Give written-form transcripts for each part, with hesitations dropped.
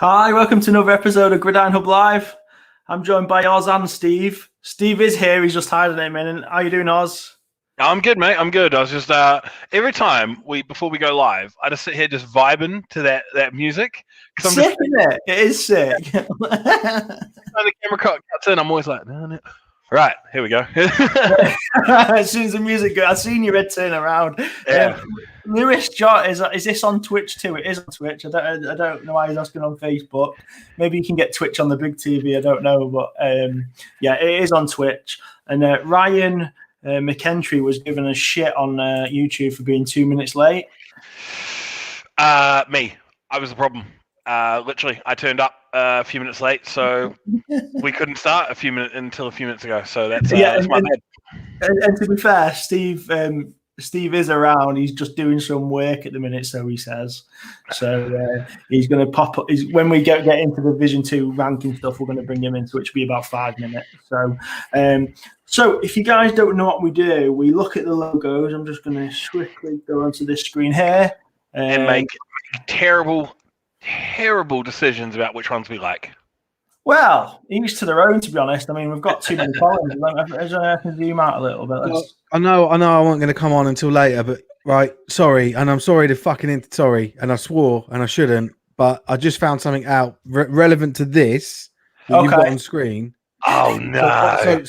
Hi, welcome to another episode of Gridiron Hub Live. I'm joined by Oz and Steve. Steve is here, he's just hiding a minute. How you doing, Oz? I'm good, mate. I'm good. I was just every time before we go live, I just sit here just vibing to that music. It's sick, isn't it? It is sick. The camera cuts in, I'm always like, no. Right, here we go. As soon as the music goes, I've seen your head turn around. Yeah. Lewis Jot, is this on Twitch too? It is on Twitch. I don't know why he's asking on Facebook. Maybe you can get Twitch on the big TV. I don't know, but yeah, it is on Twitch. And Ryan McKentry was given a shit on YouTube for being 2 minutes late. Me. I was the problem. Literally, I turned up a few minutes late, so we couldn't start until a few minutes ago. So that's my bad. And to be fair, Steve is around. He's just doing some work at the minute, so he says. So he's going to pop up. When we get into the Division 2 ranking stuff, we're going to bring him into which will be about 5 minutes. So if you guys don't know what we do, we look at the logos. I'm just going to swiftly go onto this screen here. And make terrible decisions about which ones we like. Well, each to their own, to be honest. I mean, we've got too many followers. I can zoom out a little bit. Well, I know I wasn't going to come on until later, but right, sorry, and I'm sorry to sorry, and I swore, and I shouldn't, but I just found something out relevant to this that you've got on screen. Oh no!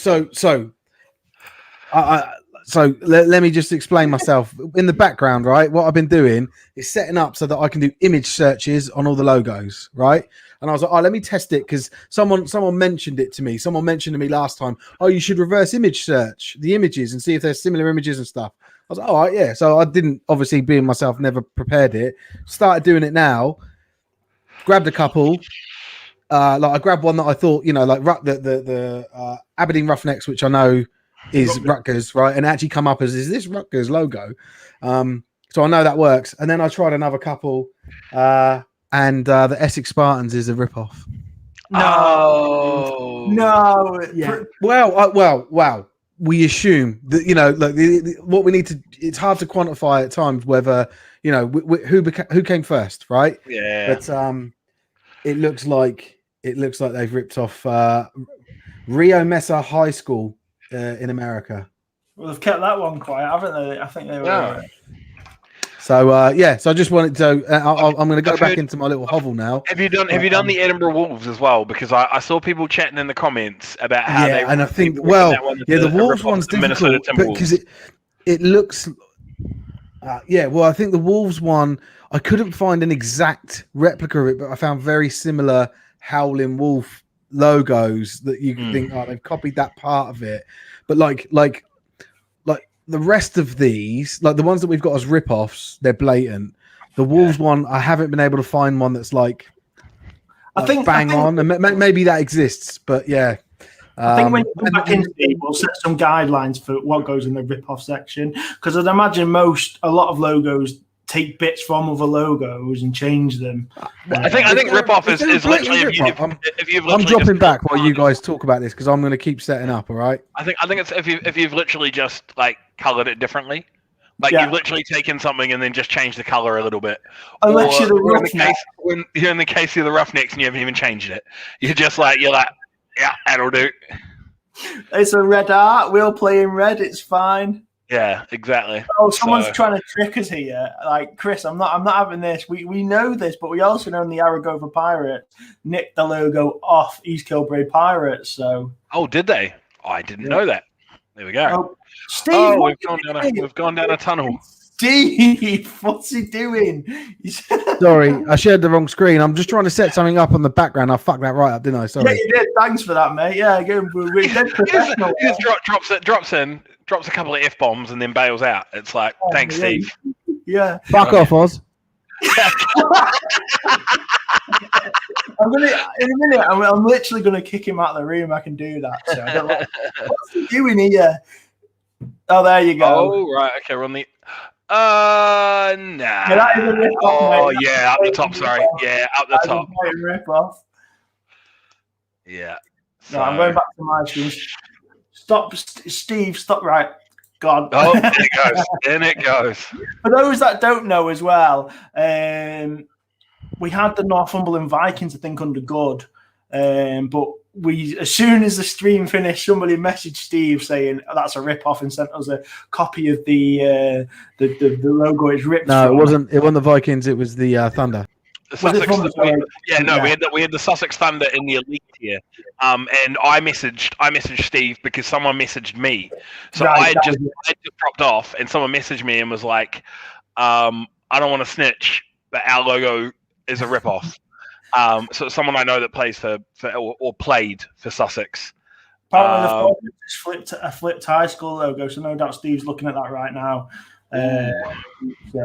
So let me just explain myself. In the background, right, what I've been doing is setting up so that I can do image searches on all the logos, right? And I was like, oh, let me test it because someone mentioned it to me. Someone mentioned to me last time, oh, you should reverse image search the images and see if there's similar images and stuff. I was like, all right, yeah. So I didn't, obviously being myself, never prepared it. Started doing it now. Grabbed a couple. I grabbed one that I thought, like the Aberdeen Roughnecks, which I know is Rutgers, right? And actually come up as, is this Rutgers logo? So I know that works. And then I tried another couple. And the Essex Spartans is a ripoff. No. Yeah. Well. We assume that what we need to. It's hard to quantify at times whether who came first, right? Yeah. But it looks like they've ripped off Rio Mesa High School in America. Well, they've kept that one quiet, haven't they? I think they were. Yeah. So so I just wanted to. I'm going to go back into my little hovel now. Have you done the Edinburgh Wolves as well? Because I saw people chatting in the comments about how they. And I think the Wolves one's difficult because it looks. I think the Wolves one I couldn't find an exact replica of it, but I found very similar Howling Wolf logos that you can think, they've copied that part of it, but like the rest of these, like the ones that we've got as rip-offs, they're blatant. The Wolves one, I haven't been able to find one that's I think on, and maybe that exists, but yeah. I think when you come back in, we'll set some guidelines for what goes in the rip-off section, because I'd imagine a lot of logos take bits from other logos and change them. I think rip-off is literally if you've I'm dropping back while you guys talk about this because I'm going to keep setting up. All right. I think it's if you've literally just colored it differently, you've literally taken something and then just changed the color a little bit. Unless you're in the case of the Roughnecks and you haven't even changed it, you're like yeah, that'll do. It's a red art. We'll play in red. It's fine. Yeah, exactly. Oh, someone's trying to trick us here. Like, Chris, I'm not having this. We know this, but we also know the Aragova Pirates nicked the logo off East Kilbride Pirates. So. Oh, did they? Oh, I didn't know that. There we go. Oh, Steve, we've gone down a tunnel. Steve, what's he doing? Sorry, I shared the wrong screen. I'm just trying to set something up on the background. I fucked that right up, didn't I? Sorry. Yeah, you did. Thanks for that, mate. Yeah, again, we're dead professional. He just drops a couple of F-bombs and then bails out. It's like, thanks, Steve. Yeah. Fuck off, Oz. In a minute, I'm literally going to kick him out of the room. I can do that. So I don't what's he doing here? Oh, there you go. Oh, right. Okay, we're on the... Nah. Yeah, up the top, sorry. Yeah, up the top. Rip-off. Yeah. No, I'm going back to my screen. Stop, Steve, stop, right. God. Oh, in it goes. In it goes. For those that don't know as well, we had the Northumberland Vikings, I think, under good, but as soon as the stream finished, somebody messaged Steve saying that's a rip-off and sent us a copy of the logo it's ripped. No, from. it wasn't the Vikings. It was the Thunder. The Sussex, we had the Sussex Thunder in the elite tier, and I messaged Steve because someone messaged me, so I just dropped off, and someone messaged me and was like, "I don't want to snitch, but our logo is a rip-off." So someone I know that plays or played for Sussex. Apparently, the just flipped high school logo, so no doubt Steve's looking at that right now. So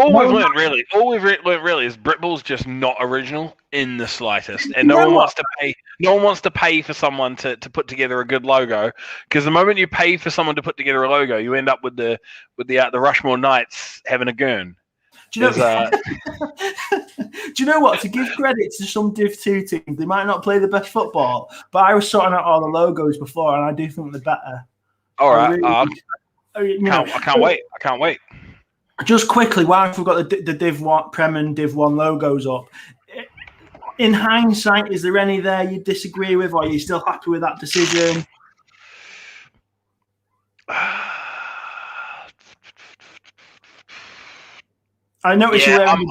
all we've learned really is Britball's just not original in the slightest, and no one wants to pay for someone to put together a good logo, because the moment you pay for someone to put together a logo, you end up with the Rushmore Knights having a gurn. Do you know what? To give credit to some Div 2 teams, they might not play the best football, but I was sorting out all the logos before, and I do think they're better. All right. I can't wait. Just quickly, while we've got the Div 1 Prem and Div 1 logos up, in hindsight, is there any there you disagree with, or are you still happy with that decision? I noticed you're wearing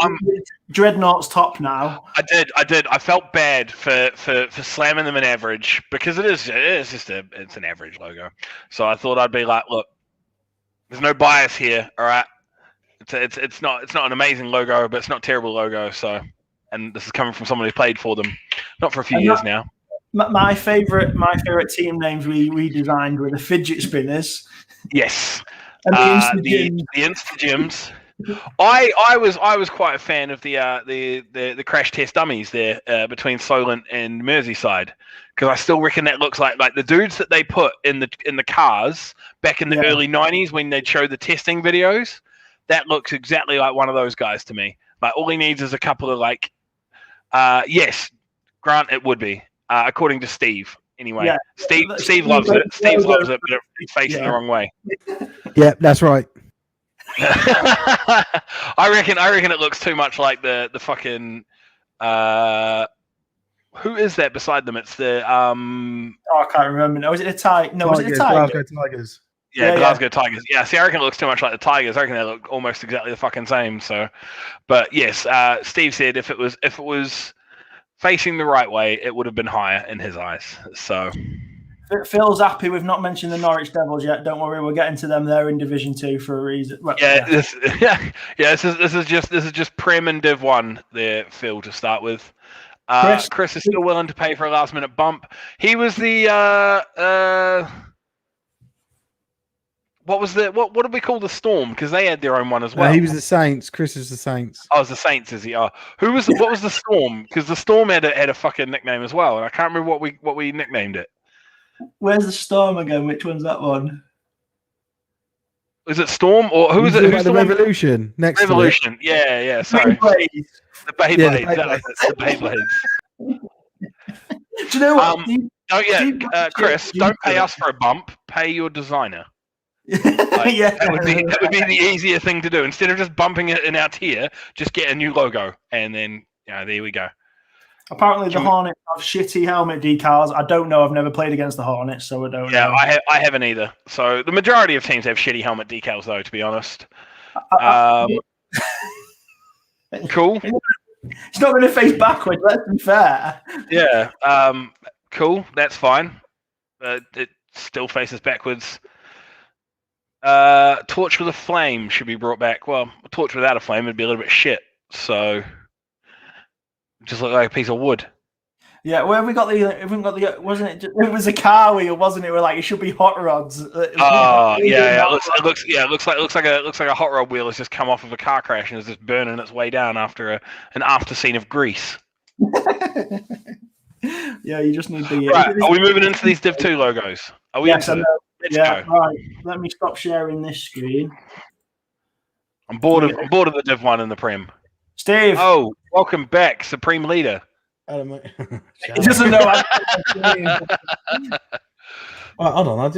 Dreadnought's top now. I did. I felt bad for slamming them in average, because it's an average logo. So I thought I'd be like, look, there's no bias here, all right. It's not an amazing logo, but it's not a terrible logo. So, and this is coming from someone who played for them, not for a few years now. My favorite team names we redesigned were the fidget spinners. Yes, and the Insta Gyms. I was quite a fan of the crash test dummies there between Solent and Merseyside, because I still reckon that looks like the dudes that they put in the cars back in the early 90s when they'd show the testing videos. That looks exactly like one of those guys to me. Like, all he needs is a couple of yes, Grant, it would be according to Steve. Anyway, yeah. Steve loves it. Steve loves it, but it's facing the wrong way. Yeah, that's right. I reckon it looks too much like the fucking who is that beside them? It's the I can't remember. No, was it a Tiger? No, was it a Tiger? Glasgow Tigers. Yeah, Glasgow Tigers. Yeah, see, I reckon it looks too much like the Tigers. I reckon they look almost exactly the fucking same. So, but yes, Steve said if it was facing the right way, it would have been higher in his eyes. So. Phil's happy we've not mentioned the Norwich Devils yet. Don't worry, we're getting to them. They're in Division 2 for a reason. Well, This is just Prem and Div 1 there, Phil, to start with. Chris is still willing to pay for a last minute bump. He was the what did we call the Storm? Because they had their own one as well. He was the Saints. Chris is the Saints. Oh, it was the Saints, is he? Oh, what was the Storm? Because the Storm had a fucking nickname as well, and I can't remember what we nicknamed it. Where's the Storm again? Which one's that one? Is it Storm or who is it? Who's the Revolution? Next Revolution. Yeah. Sorry. The Beyblades. The Beyblades. Do you know what? Chris, don't pay us for a bump. Pay your designer. That would be the easier thing to do. Instead of just bumping it in our tier, just get a new logo, and then there we go. Apparently, the Hornets have shitty helmet decals. I don't know. I've never played against the Hornets, so I don't know. Yeah, I haven't either. So the majority of teams have shitty helmet decals, though, to be honest. Cool. It's not going to face backwards, let's be fair. Yeah, cool. That's fine. It still faces backwards. Torch with a flame should be brought back. Well, a torch without a flame would be a little bit shit. So... just look like a piece of wood. Yeah, where have we got the? Wasn't it? It was a car wheel, wasn't it? We're like, it should be hot rods. Oh yeah. It looks like a hot rod wheel has just come off of a car crash and is just burning its way down after an after scene of grease. Yeah, you just need the. Right, are we moving into these Div 2 logos? Are we? Yes, into Let's go. Right. Let me stop sharing this screen. I'm bored of the Div 1 and the Prem. Steve. Oh, welcome back, Supreme Leader. He doesn't know. Hold on,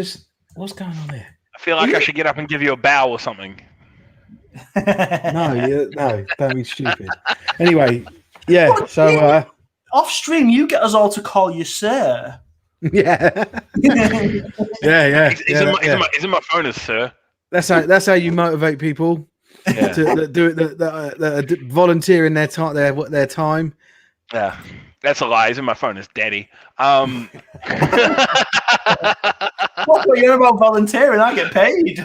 what's going on there? I feel like I should get up and give you a bow or something. No, don't be stupid. Anyway, yeah. So off stream, you get us all to call you sir. Yeah. He's in my phone as sir. That's how you motivate people to do it. That are volunteering their time. Yeah, that's a lie. He's in my phone as daddy. What are you about volunteering? I get paid.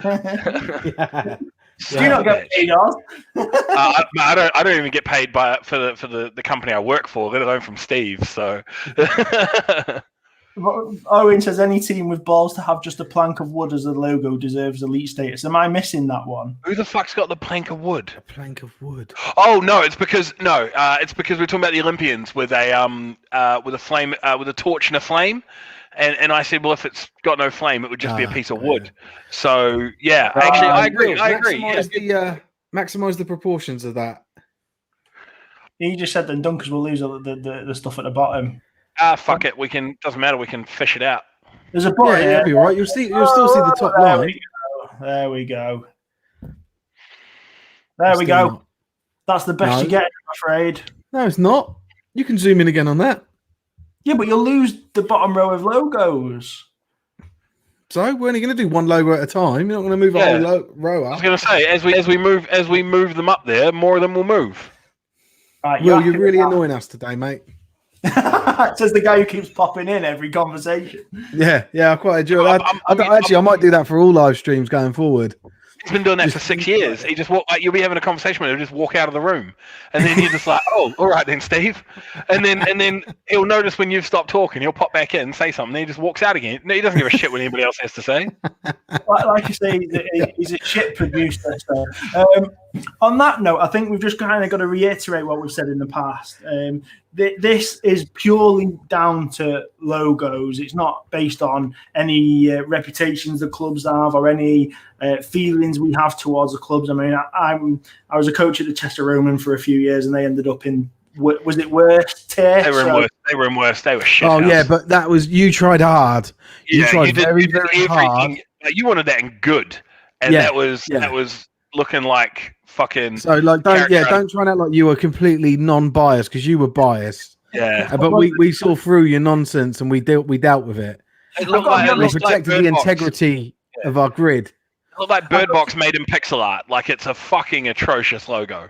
Do you not get paid off? I don't even get paid for the company I work for, let alone from Steve. So Owen says any team with balls to have just a plank of wood as a logo deserves elite status. Am I missing that one? Who the fuck's got the plank of wood? A plank of wood. Oh no, it's because we're talking about the Olympians with a flame, with a torch and a flame. And I said, well, if it's got no flame, it would just be a piece of wood. So, yeah, actually, I agree. Maximize the proportions of that. He just said then Dunkers will lose the stuff at the bottom. Fuck it. Doesn't matter. We can fish it out. There's a bottom. Yeah, it'll be all right. You'll still see the top line. There we go. There we go. That's the best you get, I'm afraid. No, it's not. You can zoom in again on that. Yeah, but you'll lose the bottom row of logos. So we're only going to do one logo at a time. You're not going to move a whole row up. I was going to say, as we move them up there, more of them will move. Right, Will, you're really annoying us today, mate. Says the guy who keeps popping in every conversation. Yeah, I quite enjoy it. I might do that for all live streams going forward. He's been doing that for 6 years. He just you'll be having a conversation with him, just walk out of the room, and then you're just like, "Oh, all right then, Steve." And then he'll notice when you've stopped talking, he'll pop back in and say something. And he just walks out again. No, he doesn't give a shit what anybody else has to say. Like you say, he's a shit producer. So. On that note, I think we've just kind of got to reiterate what we've said in the past. This is purely down to logos. It's not based on any reputations the clubs have or any feelings we have towards the clubs. I mean, I was a coach at the Chester Roman for a few years, and they ended up in was it worst tier? They were in worst. They were shit. Oh yeah, but that was you tried hard. You tried very hard. You wanted that in good, and that was looking like fucking. So like, don't try and act like you were completely non-biased because you were biased. Yeah, but we saw through your nonsense and we dealt with it. We protected the integrity of our grid. It looked like Bird Box made in pixel art. Like it's a fucking atrocious logo.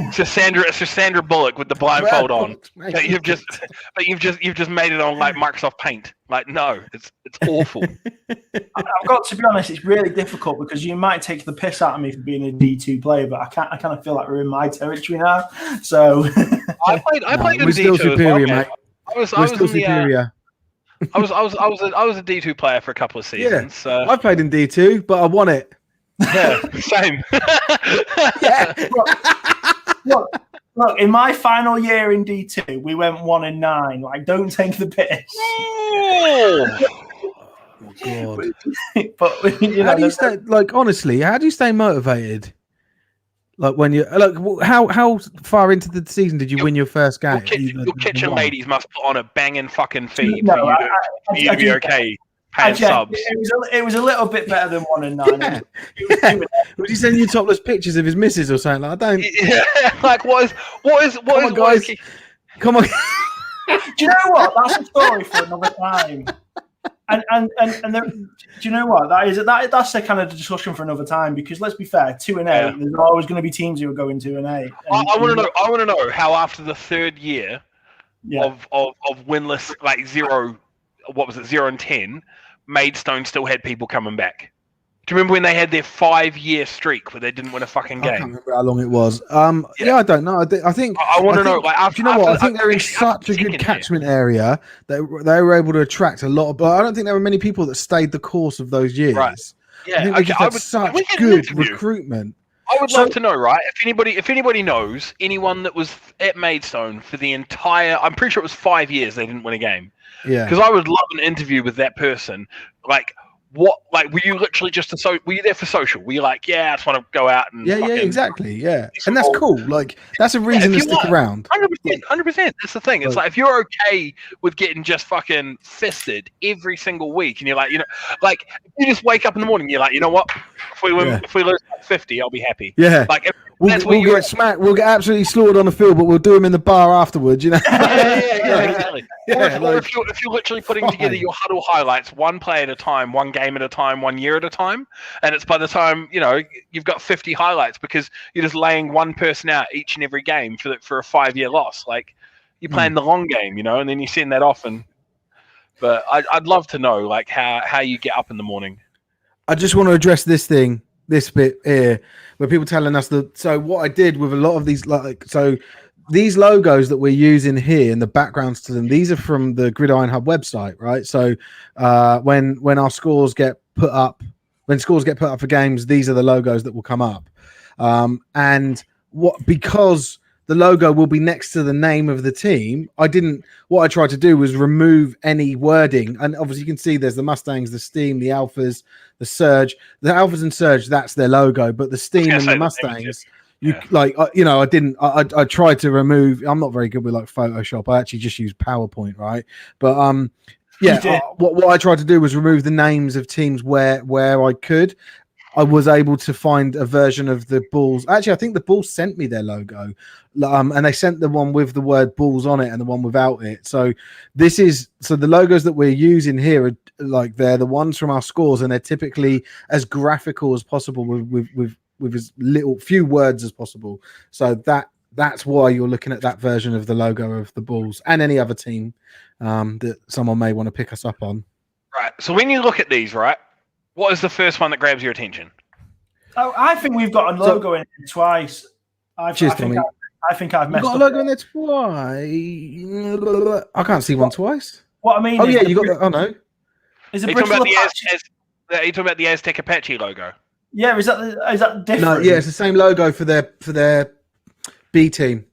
It's just Sandra Bullock with the blindfold on. But you've just made it on like Microsoft Paint. Like no, it's awful. I've got to be honest, it's really difficult because you might take the piss out of me for being a D2 player, but I kind of feel like we're in my territory now. So I played in D2 still superior, mate. We're still superior. I was a D2 player for a couple of seasons. Yeah, I played in D2, but I won it. Yeah, same. Yeah. Look, in my final year in D2, we went 1-9. Like, don't take the piss. Oh, God. But you know, how do you stay? Like, honestly, how do you stay motivated? Like when you how far into the season did you win your first game? Your kitchen ladies must put on a banging fucking feed for you to be okay. Subs. It was a little bit better than 1-9. Yeah. Was he sending you topless pictures of his missus or something? Like, I don't. Yeah. Like what is guys? Come on. Do you know what? That's a story for another time. And do you know what? That's a kind of discussion for another time because let's be fair, 2-8. There's always going to be teams who are going 2-8. I want to know how after the third year of winless, like 0, what was it, 0-10, Maidstone still had people coming back. Do you remember when they had their 5-year streak where they didn't win a fucking game? I can't remember how long it was. Yeah, I don't know. I think I want to know. Like, after, do you know what? I think they're in such such a good catchment area that they were able to attract a lot. But I don't think there were many people that stayed the course of those years. Right. Yeah. I think they just had such good recruitment. I would love to know, right? If anybody knows anyone that was at Maidstone for the entire, I'm pretty sure it was 5 years they didn't win a game. Yeah. Because I would love an interview with that person. Like, what, like, were you literally just were you there for social? Were you like, yeah, I just want to go out and Yeah, exactly, yeah, and that's cool. Like, that's a reason to stick around. 100%. That's the thing. It's like if you're okay with getting just fucking fisted every single week, and you're like, like you just wake up in the morning, you're like, you know what? If we lose 50, I'll be happy. Yeah, like we'll get smacked. We'll get absolutely slaughtered on the field, but we'll do them in the bar afterwards. Yeah, exactly. Or if you're literally putting together your huddle highlights, one play at a time, one game at a time, 1 year at a time, and it's by the time you've got 50 highlights because you're just laying one person out each and every game for a 5-year loss. Like, you're playing the long game, and then you send that off. But I'd love to know, like, how you get up in the morning. I just want to address this bit here, where people telling us that. So what I did with a lot of these, these logos that we're using here and the backgrounds to them, these are from the Gridiron Hub website, right? So when our scores get put up, for games, these are the logos that will come up. Because the logo will be next to the name of the team, what I tried to do was remove any wording. And obviously you can see there's the Mustangs, the Steam, the Alphas, the Surge. The Alphas and Surge, that's their logo, but the Steam and the Mustangs, I tried to remove. I'm not very good with like Photoshop. I actually just use PowerPoint, right? But what I tried to do was remove the names of teams where I could. I was able to find a version of the Bulls. Actually, I think the Bulls sent me their logo, and they sent the one with the word Bulls on it and the one without it. So the logos that we're using here are like, they're the ones from our scores, and they're typically as graphical as possible with as few words as possible. So that's why you're looking at that version of the logo of the Bulls and any other team that someone may want to pick us up on. Right. So when you look at these, right, what is the first one that grabs your attention? Oh, I think we've got a logo in it twice. I think I've messed up. Got a logo in there twice. I can't see one twice. What I mean? Oh yeah, you got that. Oh no. Is it Are you talking about the Aztec Apache logo? Yeah, is that different? No, yeah, it's the same logo for their B team.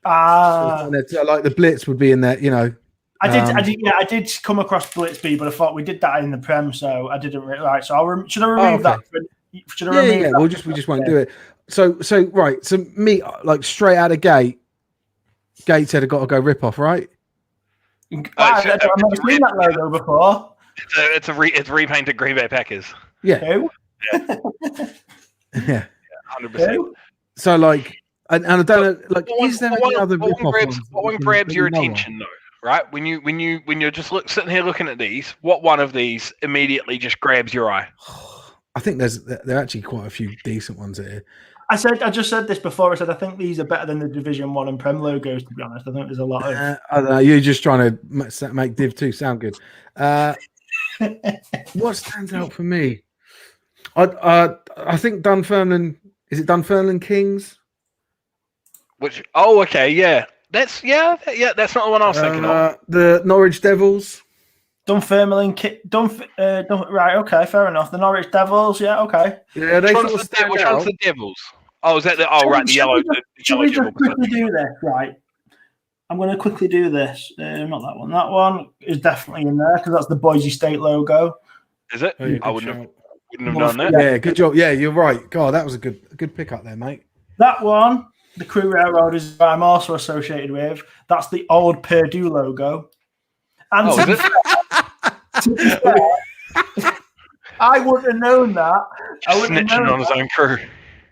Like the Blitz would be in there, I did come across Blitzby, but I thought we did that in the Prem, so I didn't. Right, so should I remove that? Should I remove that? We just won't do it. So right. So me, like, straight out of gate, Gateshead have got to go rip off, right? I've never seen that logo before. It's repainted Green Bay Packers. Yeah. Who? Yeah. 100%. So like, and I don't know, like, is there any other rip off ones? What one grabs your attention though? Right, when you're just sitting here looking at these, what one of these immediately just grabs your eye? I think there are actually quite a few decent ones here. I just said this before. I said I think these are better than the Division 1 and Prem logos. To be honest, I think there's a lot of. I don't know. You're just trying to make Div 2 sound good. What stands out for me? I think Dunfermline. Is it Dunfermline Kings? Which? Oh, okay, yeah. That's not the one I was thinking of. The Norwich Devils. Dunfermline, right? Okay, fair enough. The Norwich Devils, yeah, okay. Yeah, which one's the Devils? Oh, is that the? Oh, right, the yellow. Should we just quickly do this? Right, I'm going to quickly do this. Not that one. That one is definitely in there because that's the Boise State logo. Is it? Oh, I wouldn't have done that. Yeah, good job. Yeah, you're right. God, that was a good pickup there, mate. That one. The Crew Railroad is I'm also associated with. That's the old Purdue logo. And to be fair, I wouldn't have known that. I wouldn't have known on his own crew.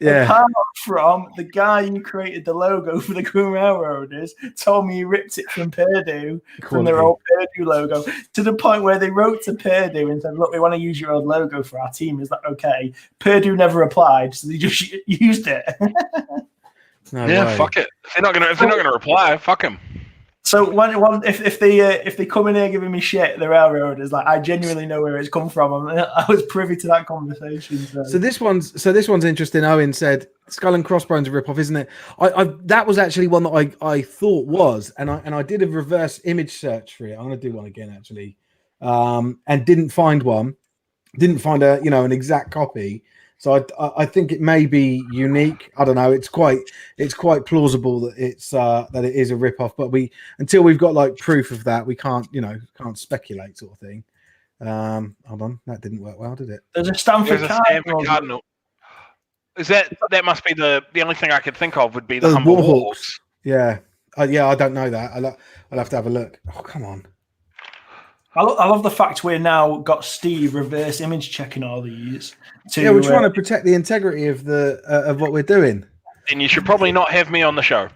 Yeah. Apart from the guy who created the logo for the Crew Railroaders told me he ripped it from Purdue, from their old Purdue logo, to the point where they wrote to Purdue and said, look, we want to use your old logo for our team. Is that okay? Purdue never replied, so they just used it. No yeah, way. Fuck it. If they're not gonna reply, fuck them. So if they come in here giving me shit, the Railroaders, like, I genuinely know where it's come from. I was privy to that conversation. So this one's interesting. Owen said Skull and Crossbones a ripoff, isn't it? That was actually one that I thought was, and I did a reverse image search for it. I'm gonna do one again actually, and didn't find one. Didn't find an exact copy. So I think it may be unique. I don't know. It's quite plausible that that it is a rip-off. But until we've got like proof of that, we can't speculate, sort of thing. Hold on, that didn't work well, did it? There's a Stanford Cardinal. Is that must be the only thing I could think of would be the Humber Warhawks. Yeah, yeah, I don't know that. I'll have to have a look. Oh, come on. I love the fact we're now got Steve reverse image checking all these. We're trying to protect the integrity of the of what we're doing. Then you should probably not have me on the show.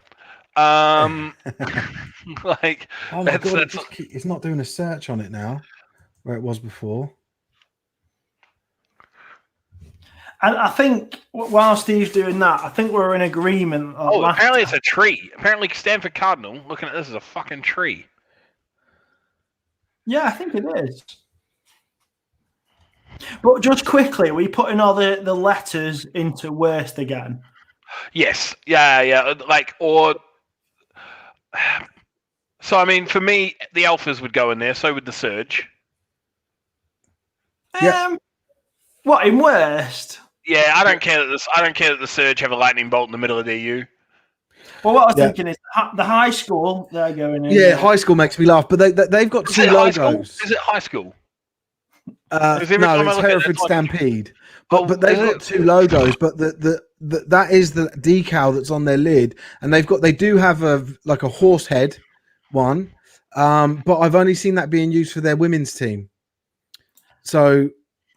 Like, oh my god, it's not doing a search on it now, where it was before. And I think while Steve's doing that, I think we're in agreement. Apparently it's a tree. Apparently Stanford Cardinal, looking at this, is a fucking tree. Yeah, I think it is. But just quickly, are we putting all the letters into worst again? Yes. Yeah. Like, or... So, I mean, for me, the Alphas would go in there. So would the Surge. What, in worst? Yeah, I don't care that the Surge have a lightning bolt in the middle of their U. Well, what I was thinking is the high school, they're going in. Yeah, high school makes me laugh, but they've got two logos. Is it high school? No, it's Hereford Stampede. But they've got two logos, but that is the decal that's on their lid, and they do have a horse head one, but I've only seen that being used for their women's team. So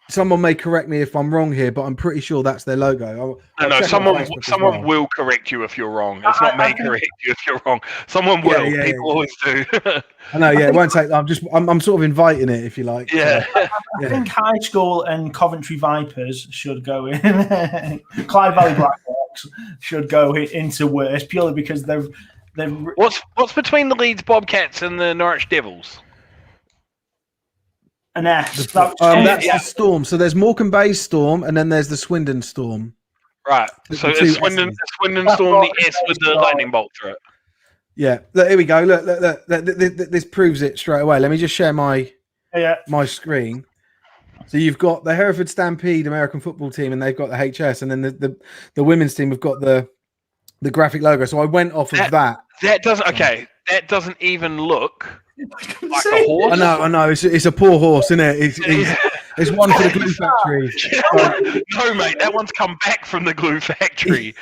someone may correct me if I'm wrong here, but I'm pretty sure that's their logo. No, someone will correct you if you're wrong. It's not me correct you if you're wrong. Someone will. People always do. I know. Yeah, it won't take. I'm sort of inviting it, if you like. Yeah. I think High School and Coventry Vipers should go in. Clyde Valley Blackhawks should go into worst purely because they're. What's between the Leeds Bobcats and the Norwich Devils? An S. That's the Storm. So there's Morecambe Bay Storm, and then there's the Swindon Storm. Right. So it's Swindon Storm, the S with the lightning bolt through it. Yeah. Look, here we go. Look. This proves it straight away. Let me just share my screen. So you've got the Hereford Stampede American football team, and they've got the HS, and then the women's team have got the graphic logo. So I went off of that. That doesn't even look like a horse. I know. It's a poor horse, isn't it? It's one for the glue factory. No, mate, that one's come back from the glue factory.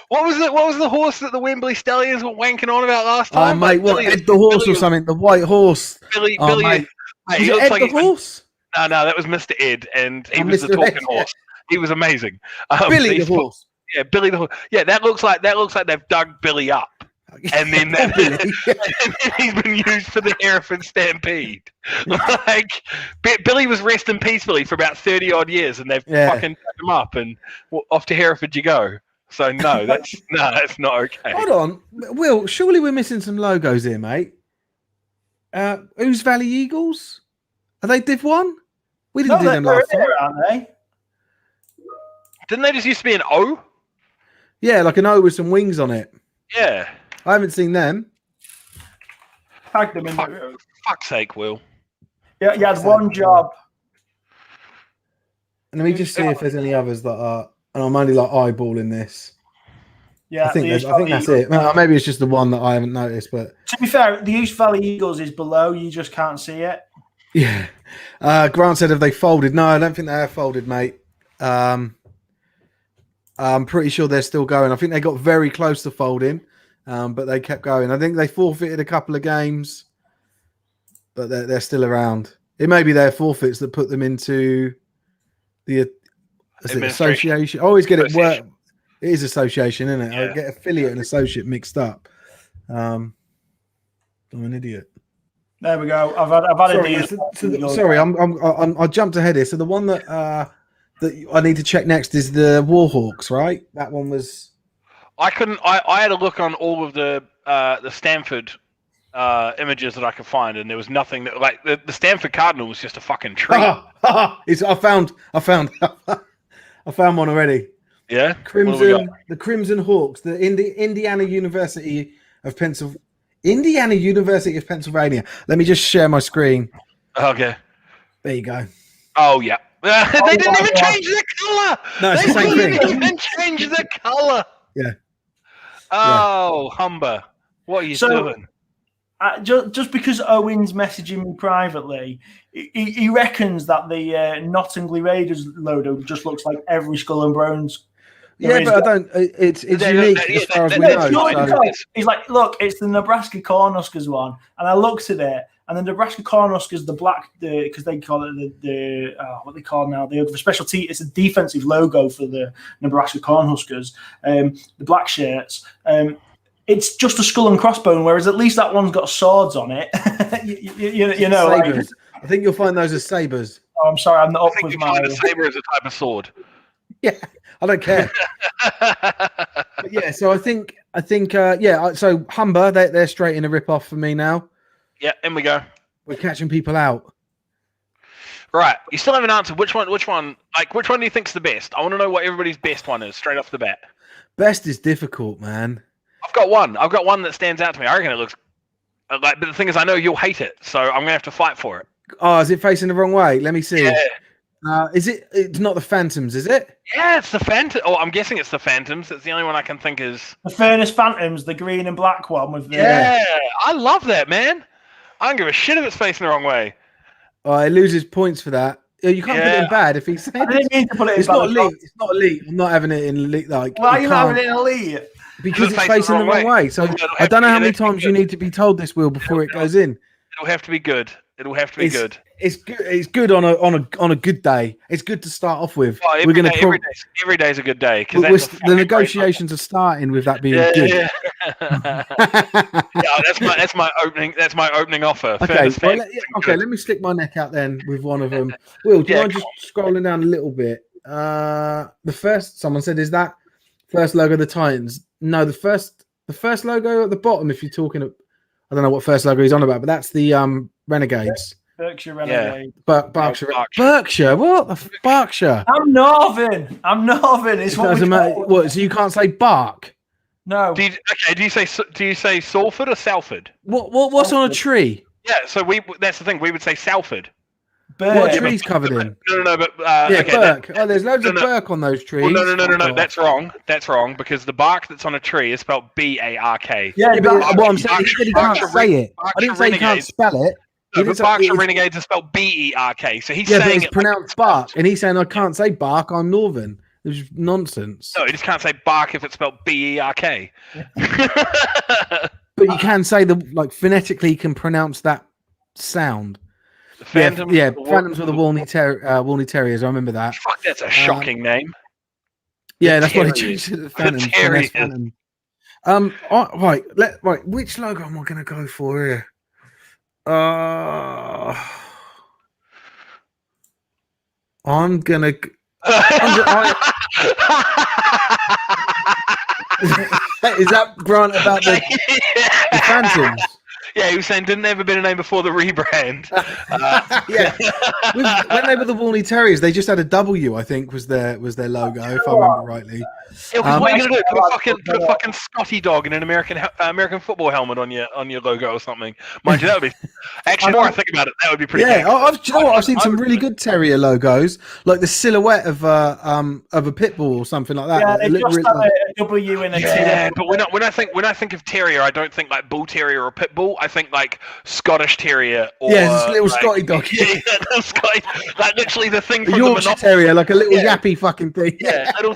What was the horse that the Wembley Stallions were wanking on about last time? Oh, mate, what? Ed the horse or something? The white horse. Billy. Mate, he looks like the horse? No, that was Mr. Ed, and he was the talking horse. He was amazing. Billy the horse. Yeah, Billy the horse. Yeah, that looks like they've dug Billy up, and then he's been used for the Hereford Stampede. Like Billy was resting peacefully for about 30 odd years, and they've fucking dug him up, and off to Hereford you go. So no, that's not okay. Hold on, Will. Surely we're missing some logos here, mate. Who's Valley Eagles? Are they Div 1? We didn't do them last time, aren't they? Didn't they just used to be an O? Yeah, like an O with some wings on it. Yeah. I haven't seen them. Tag them in. Fuck's sake, Will. Yeah, you had one job. And let me just see if there's any others that are. And I'm only eyeballing this. Yeah, I think that's it. Maybe it's just the one that I haven't noticed. But to be fair, the East Valley Eagles is below. You just can't see it. Yeah. Grant said, have they folded? No, I don't think they have folded, mate. I'm pretty sure they're still going. I think they got very close to folding, but they kept going. I think they forfeited a couple of games, but they're still around. It may be their forfeits that put them into the association. I always get it work. It is association, isn't it? Yeah. I get affiliate and associate mixed up. I'm an idiot. There we go. I've had sorry, I jumped ahead here. So the one that I need to check next is the Warhawks, right? That one was. I couldn't. I had a look on all of the Stanford images that I could find, and there was nothing that the Stanford Cardinal was just a fucking tree. I found one already. Yeah, the Crimson Hawks, the Indiana University of Pennsylvania. Indiana University of Pennsylvania. Let me just share my screen. Okay. There you go. Oh yeah. They didn't even change the color. No, it's the same thing. They didn't even change the color. Yeah. Oh, Humber, what are you doing? just because Owen's messaging me privately, he reckons that the Nottingham Raiders logo just looks like every Skull and Bones. Yeah, but I don't. It's unique as far as we know. So. He's like, look, it's the Nebraska Cornhuskers one, and I looked at it, and the Nebraska Cornhuskers, the black, because they call it the what they call now the special team. It's a defensive logo for the Nebraska Cornhuskers. The black shirts. It's just a skull and crossbone, whereas at least that one's got swords on it. you know, sabers. Like, I think you'll find those as sabers. Oh, I'm sorry, I'm not up with my. A saber is a type of sword. Yeah, I don't care. But yeah, so I think, So Humber, they're straight in a rip off for me now. Yeah, in we go. We're catching people out. Right, you still haven't answered which one. Like, which one do you think's the best? I want to know what everybody's best one is straight off the bat. Best is difficult, man. I've got one that stands out to me. I reckon it looks like, but the thing is, I know you'll hate it, so I'm gonna have to fight for it. Oh, is it facing the wrong way? Let me see. Yeah. Is it? It's not the Phantoms, is it? Yeah, it's the Phantom. Oh, I'm guessing it's the Phantoms. It's the only one I can think is the Furnace Phantoms, the green and black one with the. Yeah, I love that, man. I don't give a shit if it's facing the wrong way. Oh, he loses points for that. You can't put it in bad if he's saying I didn't mean to put it in it's not elite. It's not elite. I'm not having it in elite. Like, why are you not having it in elite? Because it's facing the wrong way. So I don't know how many times you need to be told this, Will, before it goes in. It'll have to be good. Good. It's good. It's good on a good day. It's good to start off with. Well, We're going to every day's a good day because the negotiations are starting with that being good. Yeah. that's my opening offer. Okay, let me stick my neck out then with one of them. Will, do you mind just scrolling down a little bit? The first someone said, is that first logo of the Titans? No, the first logo at the bottom. If you're talking, I don't know what first logo he's on about, but that's the Renegades. Berkshire Renegades. Berkshire. What the Berkshire? I'm Northern. It's what doesn't matter. What? So you can't say Bark? No. Do you say Salford or Salford? What's on a tree? Yeah. So that's the thing. We would say Salford. Burke. What trees covered in? No, but Burke. There's loads of Burke on those trees. Well, no. That's wrong. That's wrong because the bark that's on a tree is spelled B-A-R-K. Yeah, but what I'm saying, he said he can't say it. I didn't say he can't spell it. No, but Berkshire Renegades is spelled B-E-R-K. So he's saying it's pronounced bark, and he's saying I can't say bark. I'm Northern. It's nonsense. No, he just can't say bark if it's spelled B-E-R-K. But you can say phonetically, you can pronounce that sound. Phantoms Phantoms with the Walney Terriers. I remember that. Fuck, that's a shocking name. Yeah, that's what he changed to the Phantoms. Right. Which logo am I going to go for here? I'm gonna. Is that Grant about the Phantoms? Yeah, he was saying didn't ever been a name before the rebrand. Yeah, when they were the Walney Terriers, they just had a W. I think was their logo, if I remember rightly. Yeah, what are you gonna do? Put a fucking Scotty dog in an American football helmet on your logo or something. Mind you, that would be actually. The more I think about it, that would be pretty. Yeah, I've seen some really good terrier logos, like the silhouette of a pit bull or something like that. Yeah, they just have a W in a T. Yeah, but when I think of terrier, I don't think like bull terrier or pit bull. I think like Scottish terrier. Or, it's a little Scotty dog. Yeah, Scotty, like literally the thing from Yorkshire the Monopoly. Terrier, like a little yappy fucking thing. Yeah, little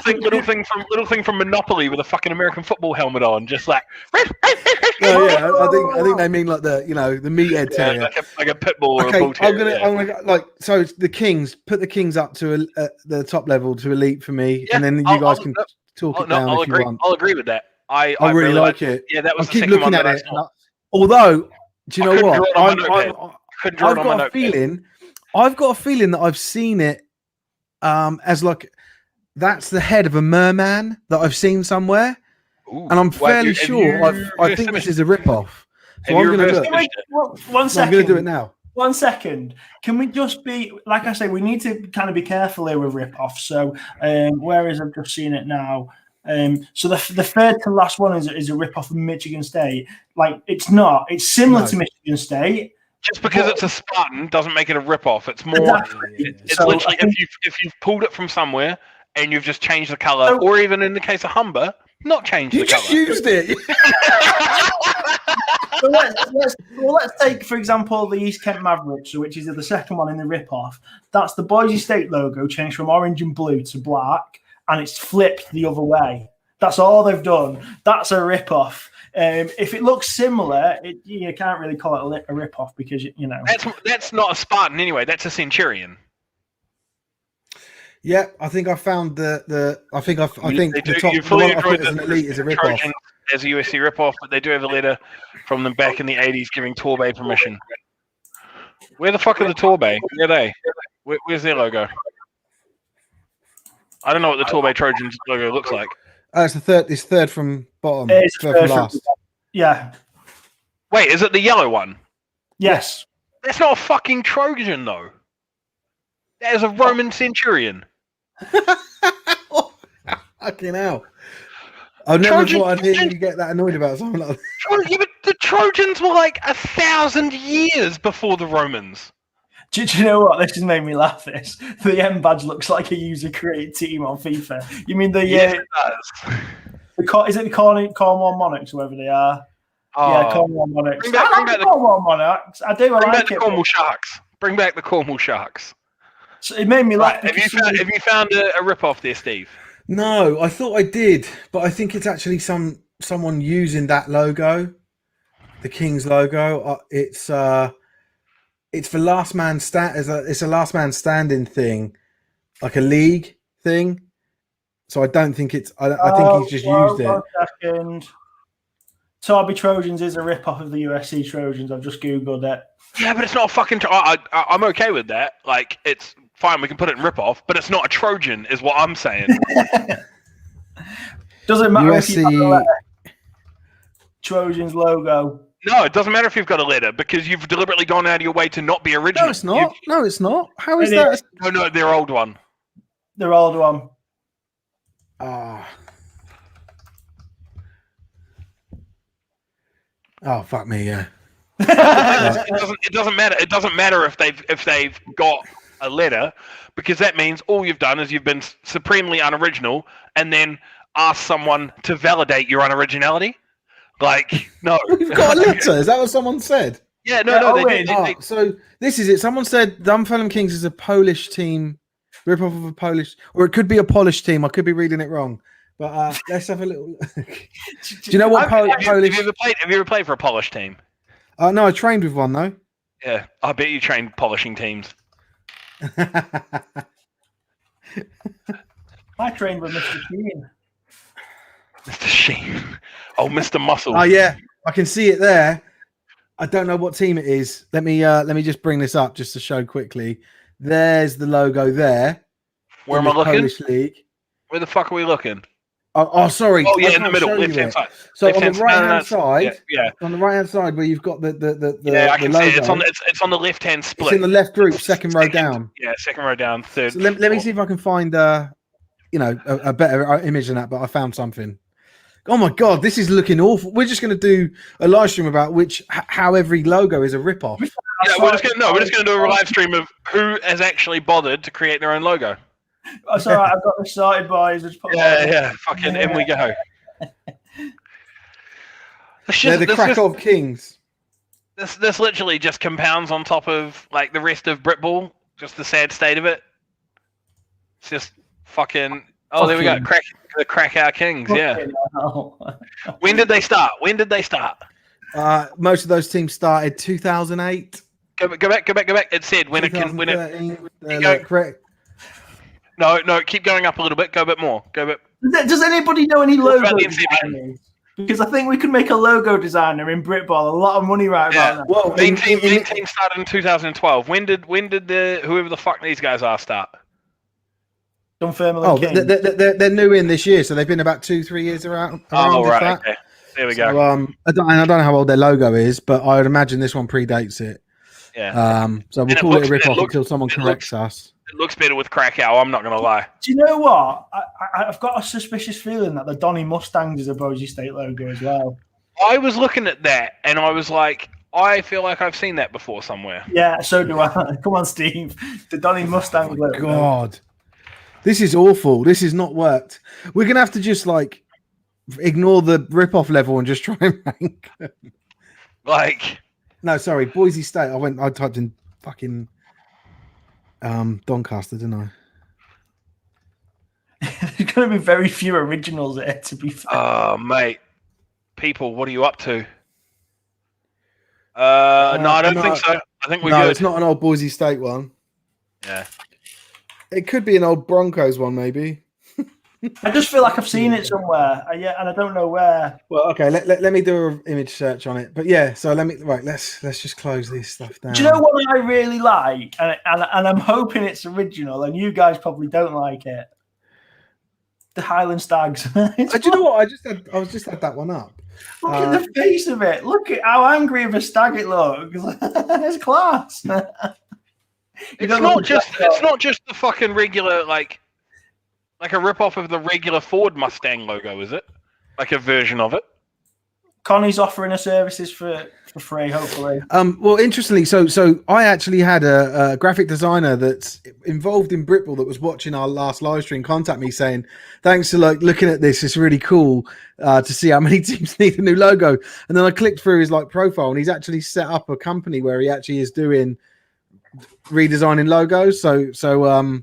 thing from Monopoly with a fucking American football helmet on, just like. I think they mean like the meathead terrier, like a pit bull or a bull terrier. I'm gonna so the Kings. Put the Kings up to the top level to elite for me, and then you guys can talk it down if you want. I'll agree with that. I really like it. Yeah, that was I the keep second looking one at that it. Although, do you know what? I've got a feeling. I've got a feeling that I've seen it as like that's the head of a merman that I've seen somewhere, and I'm fairly sure I think this is a rip-off. So I'm going to do it. 1 second. I'm going to do it now. 1 second. Can we just be like I say? We need to kind of be careful here with rip-offs. So, where is I've just seen it now. So the third to last one is a rip-off of Michigan State. Like it's not. It's similar to Michigan State. Just because it's a Spartan doesn't make it a rip-off. It's more. Exactly. It's literally if you've pulled it from somewhere and you've just changed the color, or even in the case of Humber, not changed the color. You just used it. So let's take, for example, the East Kent Mavericks, which is the second one in the rip-off. That's the Boise State logo changed from orange and blue to black, and it's flipped the other way. That's all they've done. That's a rip-off. If it looks similar, you can't really call it a rip-off because, you know. That's not a Spartan anyway. That's a Centurion. Yeah, I think I found I think the top you the fully one I enjoyed put as an elite is a rip-off. Trojans as a USC rip-off, but they do have a letter from them back in the 80s giving Torbay permission. Where the fuck are the Torbay? Where are they? Where's their logo? I don't know what the Torbay Trojans logo looks like. It's the third. It's third from bottom. It's third from last. Yeah. Wait, is it the yellow one? Yes. That's not a fucking Trojan, though. That is a Roman Centurion. Fucking hell. I never thought I'd hear you get that annoyed about something like that. Yeah, but the Trojans were like 1,000 years before the Romans. Do you know what? This has made me laugh. The M badge looks like a user-created team on FIFA. You mean the Yes, it does. is it the Cornwall Monarchs, whoever they are? Yeah, Cornwall Monarchs. Bring back the Cornwall Monarchs. I do. I bring like back the it. Cornwall Sharks. Bring back the Cornwall Sharks. So it made me laugh. Right, have you found a rip-off there, Steve? No, I thought I did, but I think it's actually someone using that logo, the Kings logo. It's for last man it's a last man standing thing, like a league thing. So I don't think it's. I think he's just used it. 1 second. Torby Trojans is a rip-off of the USC Trojans. I've just googled it. Yeah, but it's not a fucking. I'm okay with that. Like, it's fine. We can put it in rip-off, but it's not a Trojan, is what I'm saying. Doesn't matter USC... if you've got a Trojans logo. No, it doesn't matter if you've got a letter because you've deliberately gone out of your way to not be original. No, it's not. No, it's not. How is It that? is. No, their old one. Their old one. Oh, fuck me, yeah. It doesn't matter. It doesn't matter if they've got a letter, because that means all you've done is you've been supremely unoriginal and then asked someone to validate your unoriginality. Like, no, We've got a letter. Is that what someone said? Yeah, no. They So this is it. Someone said Dunfermline Kings is a Polish team, rip-off of a Polish, or it could be a Polish team. I could be reading it wrong. But let's have a little. Do you know what Polish? Have you ever played for a Polish team? No, I trained with one though. Yeah, I bet you trained polishing teams. I trained with Mr. Sheen. Mr. Sheen. Oh, Mr. Muscle. Oh yeah, I can see it there. I don't know what team it is. Let me just bring this up just to show quickly. There's the logo there. Where am I looking? Polish league. Where the fuck are we looking? Oh, sorry. Oh yeah, in the middle, left hand side. So on the right hand side, yeah, on the right hand side where you've got the I can logo, see it. It's on the left hand split. It's in the left group, second row down. Yeah, second row down, third. So let me see if I can find a better image than that. But I found something. Oh my god, this is looking awful. We're just going to do a live stream about how every logo is a rip-off. Yeah, we're just going to do a live stream of who has actually bothered to create their own logo. Oh, sorry, I've got this started, boys. Yeah, fucking in we go. They're the Krakow Kings. This literally just compounds on top of like the rest of Britball. Just the sad state of it. It's just fucking. Oh, there we go. The Krakow Kings. Yeah. When did they start? Most of those teams started 2008. Go back. It said when it can. When it. Correct. No, keep going up a little bit. Go a bit more. Does anybody know any logo designers? Because I think we could make a logo designer in Britball a lot of money right about that. Well, main team started in 2012. When did whoever the fuck these guys are start? Dunfermline Kings. They're new in this year, so they've been about 2-3 years around. Oh, right. Okay. There we go. So, I don't know how old their logo is, but I would imagine this one predates it. Yeah. So we'll call it a rip-off until someone corrects us. It looks better with Krakow, I'm not going to lie. Do you know what? I've got a suspicious feeling that the Donny Mustangs is a Boise State logo as well. I was looking at that, and I was like, I feel like I've seen that before somewhere. Yeah, so do I. Come on, Steve. The Donny Mustangs logo. God. This is awful. This has not worked. We're going to have to just, ignore the rip-off level and just try and rank. Like, No, sorry, Boise State. I typed in fucking Doncaster, didn't I? There's going to be very few originals there, to be fair. oh, mate. People, what are you up to? No, I don't think so. I think we're good. No, it's not an old Boise State one. Yeah. It could be an old Broncos one, maybe. I just feel like I've seen it somewhere, and I don't know where. Well, okay, let me do an image search on it. But yeah, so let's just close this stuff down. Do you know what I really like? And I'm hoping it's original, and you guys probably don't like it. The Highland Stags. Do you know what? I just had that one up. Look at the face of it. Look at how angry of a stag it looks. It's class. It's not just the fucking regular like a rip-off of the regular Ford Mustang logo, is it? Like a version of it? Connie's offering her services for free, hopefully. Well, interestingly, so I actually had a graphic designer that's involved in Britball that was watching our last live stream contact me saying, thanks for looking at this. It's really cool to see how many teams need a new logo. And then I clicked through his profile, and he's actually set up a company where he actually is doing redesigning logos. So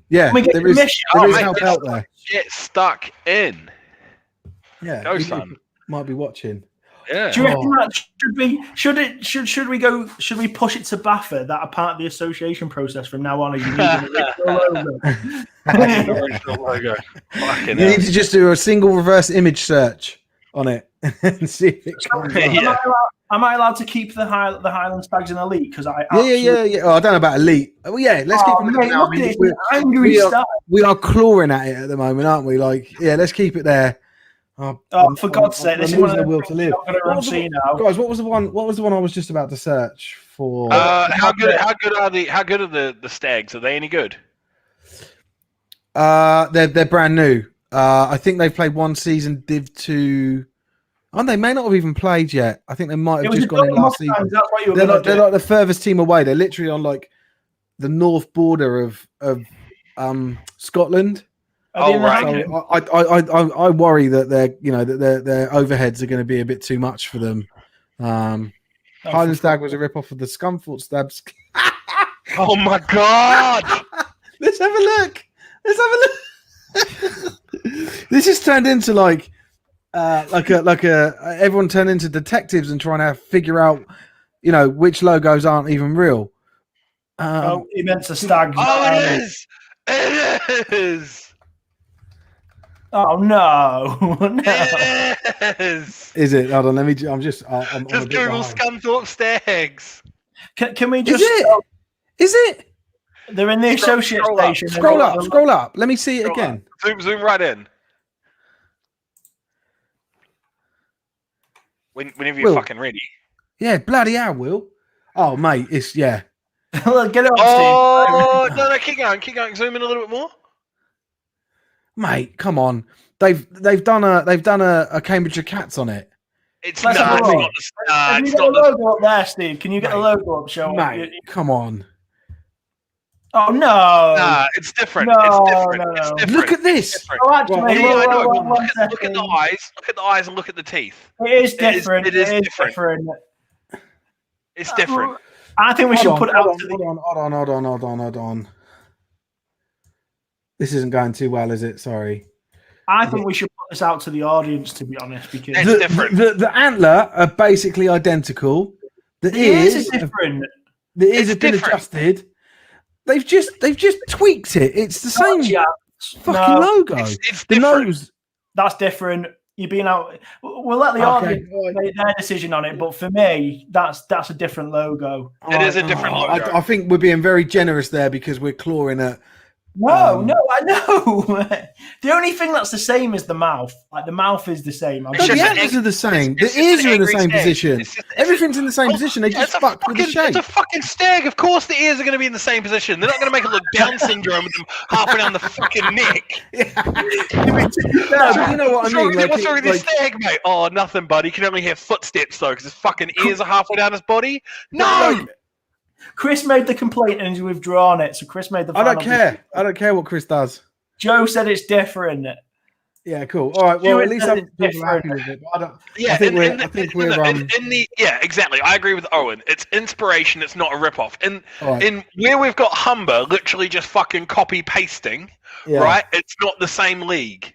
yeah, there is help out there. Get stuck in. Yeah, go son. Might be watching. Yeah. Do you reckon that should we push it to Baffer that are part of the association process from now on? As you need an original logo. You need to just do a single reverse image search on it and see if it comes up. Am I allowed to keep the Highland Stags in elite? Because yeah. Oh, I don't know about elite. Well, yeah, let's keep it there now. We are clawing at it at the moment, aren't we? Let's keep it there. For God's sake, this is one of the will to live. Guys, what was the one I was just about to search for? How good are the Stags? Are they any good? They're brand new. I think they've played one season Div 2. And they may not have even played yet. I think they might have just gone in last season. They're like the furthest team away. They're literally on the north border of Scotland. Oh right. So I worry that their overheads are going to be a bit too much for them. Highland Stag was a rip off of the Scunthorpe Stabs. Oh my god! Let's have a look. This has turned into everyone turned into detectives and trying to figure out, which logos aren't even real. He meant the Stag. Oh, it is. It is. Oh no! No. It is it? Hold on, let me. I'm just Google Scunthorpe Stags. Can we just? Is it? They're in the associate station. Scroll up. Let me see it again. Zoom right in. Whenever you're fucking ready. Yeah, bloody hell, Will. Oh, mate, it's Look, get it on, Steve. No, keep going. Zoom in a little bit more. Mate, come on. They've done a Cambridgeshire Cats on it. It's not the Have you got the logo up there, Steve? Can you get the logo up, show? Mate, come on. Oh no! Nah, it's different. No, it's different. No. It's different. Look at this. Oh, actually, look at the eyes. Look at the eyes and look at the teeth. It is different. It is different. It's different. I think we should put it out. Hold on. This isn't going too well, is it? Sorry. I think we should put this out to the audience, to be honest, because it's different. The antler are basically identical. The ears are different. The ears have been adjusted. They've just tweaked it. It's the same fucking logo. It's the different. nose. That's different. You're being out. We'll let the audience make their decision on it. But for me, that's a different logo. It is a different logo. I think we're being very generous there because we're clawing at. No, I know. The only thing that's the same is the mouth. Like the mouth is the same. The antlers are the same. The ears are in the same position. Everything's in the same position. They just fucked with the shape. It's a fucking stag. Of course, the ears are going to be in the same position. They're not going to make it look Down syndrome with them halfway down the fucking neck. No, but you know what I mean. What's wrong with this stag, mate? Oh, nothing, buddy. You can only hear footsteps though, because his fucking ears are halfway down his body. No. Chris made the complaint and he's withdrawn it. So Chris made the. I don't care what Chris does. Joe said it's different. Yeah, cool. All right. Well, at least some people are happy with it. But Yeah, I think we're. Yeah, exactly. I agree with Owen. It's inspiration. It's not a rip-off. All right. In where we've got Humber literally just fucking copy pasting, right? It's not the same league.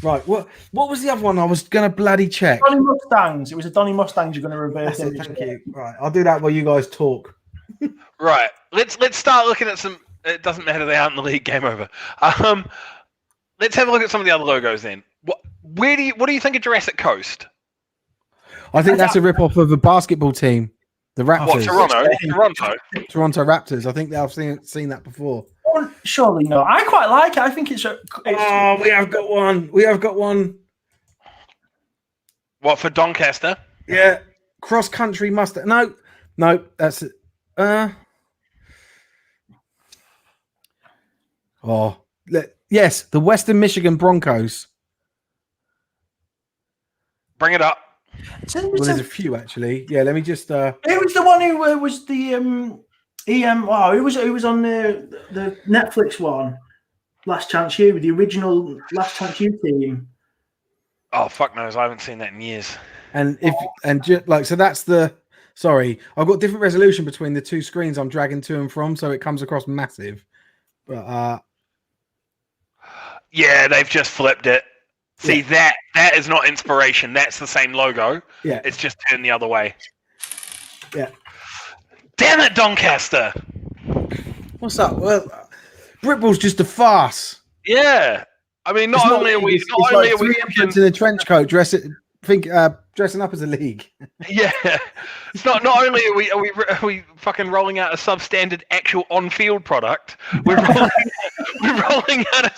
Right. What was the other one I was gonna bloody check? Donny Mustangs. It was a Donny Mustangs. You're going to reverse it. Thank you. Right. I'll do that while you guys talk. Right. Let's start looking at some. It doesn't matter. They aren't in the league. Game over. Let's have a look at some of the other logos then. What do you think of Jurassic Coast? I think that's a rip-off of a basketball team, the Raptors. What, Toronto Raptors. I think I've seen that before. Oh, surely no. I quite like it. I think it's. Oh, we have got one. We have got one. What, for Doncaster? Yeah, cross-country Mustang. No, that's it. Yes, the Western Michigan Broncos. Bring it up. Well, there's a few actually. Yeah, let me just. Who was the one who was the Wow, who was on the Netflix one? Last Chance U, the original Last Chance U team. Oh fuck knows, I haven't seen that in years. So that's the. Sorry, I've got different resolution between the two screens I'm dragging to and from, so it comes across massive. But yeah, they've just flipped it. See, that is not inspiration. That's the same logo. Yeah, it's just turned the other way. Yeah. Damn it, Doncaster. What's up? Well, Britball's just a farce. Yeah. I mean, not only are we in a trench coat dressing up as a league. Yeah, it's not only are we fucking rolling out a substandard actual on-field product, we're rolling out a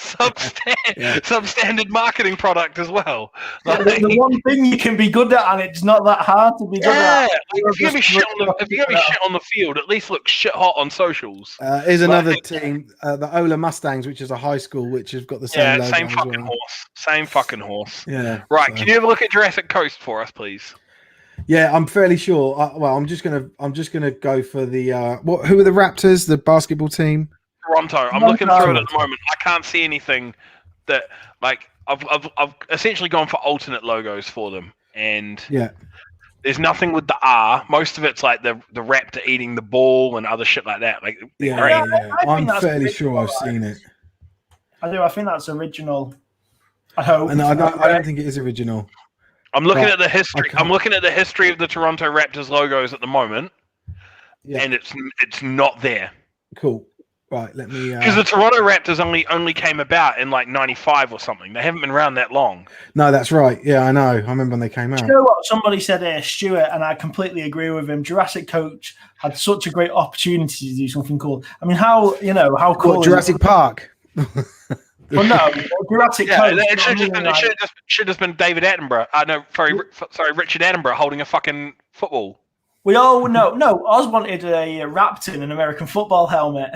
substandard marketing product as well. Like, the one thing you can be good at, and it's not that hard to be good at. If you're gonna be shit on the field, at least look shit hot on socials. Here's another team, the Ola Mustangs, which is a high school, which has got the same logo same fucking horse. Same fucking horse. Yeah. Right. So. Can you have a look at Jurassic Coast for us, please? Yeah, I'm fairly sure. I'm just gonna go for the who are the Raptors? The basketball team. Toronto. I'm looking through it at the moment. I can't see anything that I've essentially gone for alternate logos for them, and there's nothing with the R. Most of it's like the raptor eating the ball and other shit like that. Like I'm fairly sure I've seen it. I do. I think that's original. I hope. And I don't think it is original. I'm looking at the history. I'm looking at the history of the Toronto Raptors logos at the moment, and it's not there. Cool. Right, let me. Because the Toronto Raptors only came about in like '95 or something. They haven't been around that long. No, that's right. Yeah, I know. I remember when they came out. You know what? Somebody said Stuart, and I completely agree with him. Jurassic Coach had such a great opportunity to do something cool. I mean, how cool? Jurassic Park. Well, no, Jurassic Coast. It should have been David Attenborough. Sorry, Richard Attenborough holding a fucking football. We all know. No, Oz wanted a raptor in an American football helmet.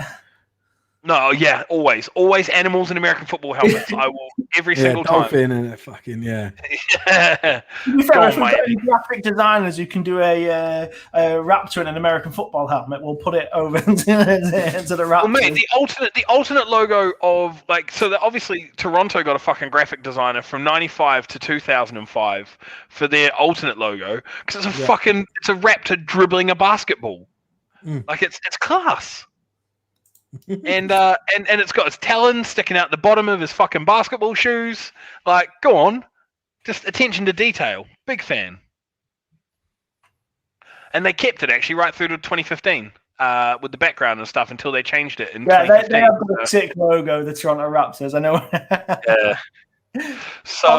No, yeah, always animals in American football helmets. I will every single time. Dolphin and a fucking yeah. To be fair, if we've got any graphic designers who can do a raptor in an American football helmet, we'll put it over into the raptor. Well, mate, the alternate logo of obviously Toronto got a fucking graphic designer from '95 to 2005 for their alternate logo because it's a raptor dribbling a basketball. Like it's class. and it's got his talons sticking out the bottom of his fucking basketball shoes. Like, go on. Just attention to detail. Big fan. And they kept it actually right through to 2015 with the background and stuff until they changed it in 2015. They have a sick logo, the Toronto Raptors. I know. Yeah. So,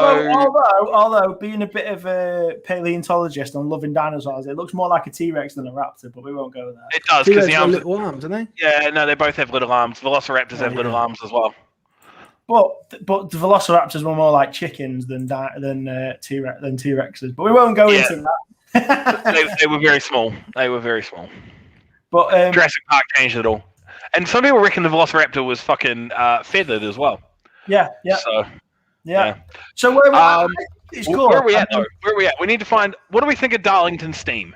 although being a bit of a paleontologist and loving dinosaurs, it looks more like a T-Rex than a raptor, but we won't go there. It does because the arms have little arms, don't they? Yeah, no, they both have little arms. Velociraptors have little arms as well. But the Velociraptors were more like chickens than T-Rexes, but we won't go into that. they were very small. But Jurassic Park changed it all, and some people reckon the Velociraptor was fucking feathered as well. Yeah. So. Yeah. So where are we at though? Where are we at? We need to find. What do we think of Darlington Steam?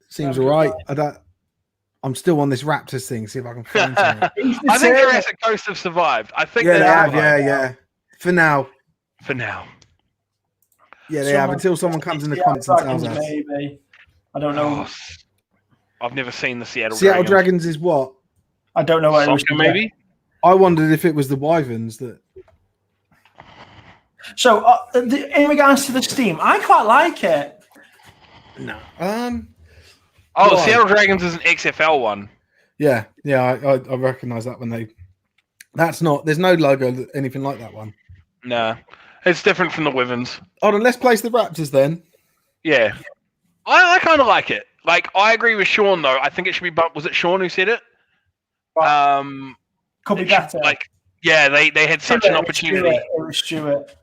Seems all right. I'm still on this Raptors thing. See if I can find something. I think Jurassic Coast have survived. I think Yeah, they have. survived. Yeah. For now. Yeah, they have until someone comes in the comments and tells us. Maybe. I don't know. I've never seen the Seattle Dragons is what? I don't know what it was. Maybe. I wondered if it was the Wyverns that. So, in regards to the Steam, I quite like it. No. The Seattle Dragons is an XFL one. Yeah. I recognise that when that's not. There's no logo anything like that one. Nah, it's different from the Wyverns. Hold on, let's place the Raptors then. Yeah, I kind of like it. Like, I agree with Sean though. I think it should be. Was it Sean who said it? Could be better. They had such an opportunity. It was Stuart.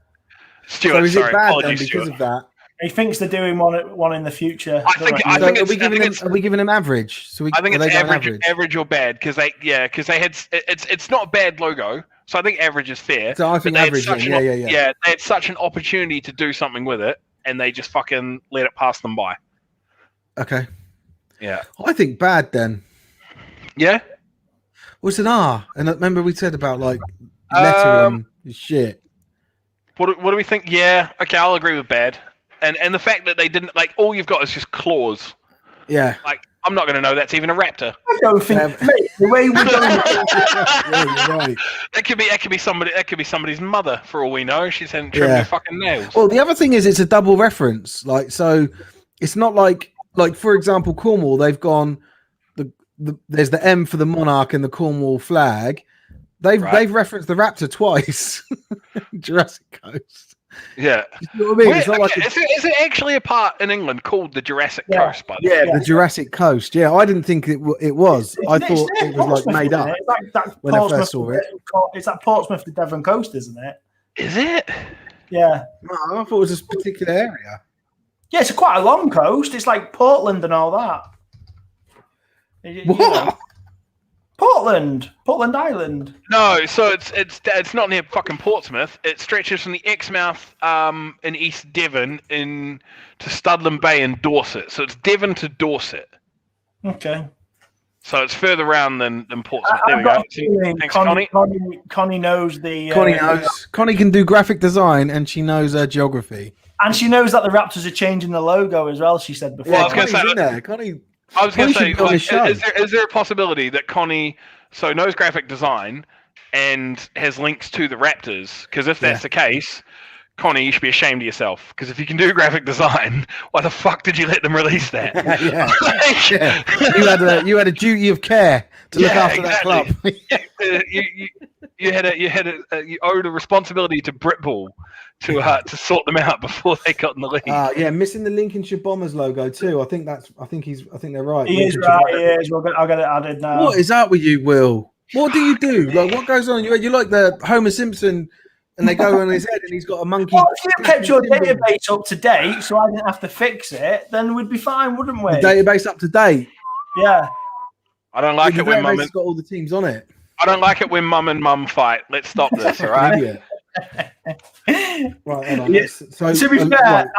So is it bad then because of that? He thinks they're doing one in the future. Are we giving them average? I think it's average or bad because they had it's not a bad logo. So I think average is fair. So I think average. Yeah, they had such an opportunity to do something with it, and they just fucking let it pass them by. Okay. Yeah. I think bad then. Yeah. What's an R? And remember we said about like letter and shit. What do we think? Yeah. Okay, I'll agree with bad. And the fact that they didn't all you've got is just claws. Yeah. Like, I'm not going to know that's even a raptor. I don't think the way we're going. Yeah, you're right. That could be somebody. That could be somebody's mother for all we know. She's hadn't trimmed her fucking nails. Well, the other thing is it's a double reference. Like, so it's not like for example, Cornwall. They've gone. There's the M for the monarch and the Cornwall flag. They've referenced the raptor twice. Jurassic Coast. Yeah. You know what I mean? It's not is it actually a part in England called the Jurassic Coast? By the way? The Jurassic Coast. Yeah, I didn't think it was. I thought it was like made up when I first saw it. It's that Portsmouth to Devon Coast, isn't it? Is it? Yeah. No, I thought it was this particular area. Yeah, it's quite a long coast. It's like Portland and all that. What? Portland Island. No, so it's not near fucking Portsmouth. It stretches from the Exmouth in East Devon to Studland Bay in Dorset. So it's Devon to Dorset. Okay. So it's further around than Portsmouth. There we go. Thanks, Connie. Connie knows the. Connie knows. Connie can do graphic design and she knows her geography. And she knows that the Raptors are changing the logo as well. She said before. Well, I was going to say, is there a possibility that Connie knows graphic design and has links to the Raptors? Because if that's the case, Connie, you should be ashamed of yourself. Because if you can do graphic design, why the fuck did you let them release that? You had a duty of care to look after that club. You owed a responsibility to Britball to sort them out before they got in the league. Missing the Lincolnshire Bombers logo too. I think they're right. He is right. He is. I'll get it added now. What is up with you, Will? What do you do? Like, what goes on? You're like the Homer Simpson, and they go on his head, and he's got a monkey. Well, if you kept your database up to date, so I didn't have to fix it, then we'd be fine, wouldn't we? The database up to date. Yeah. I don't like it when Mum has got all the teams on it. I don't like it when Mum and Mum fight. Let's stop this, all right? Right, hold on. Yeah. To be fair,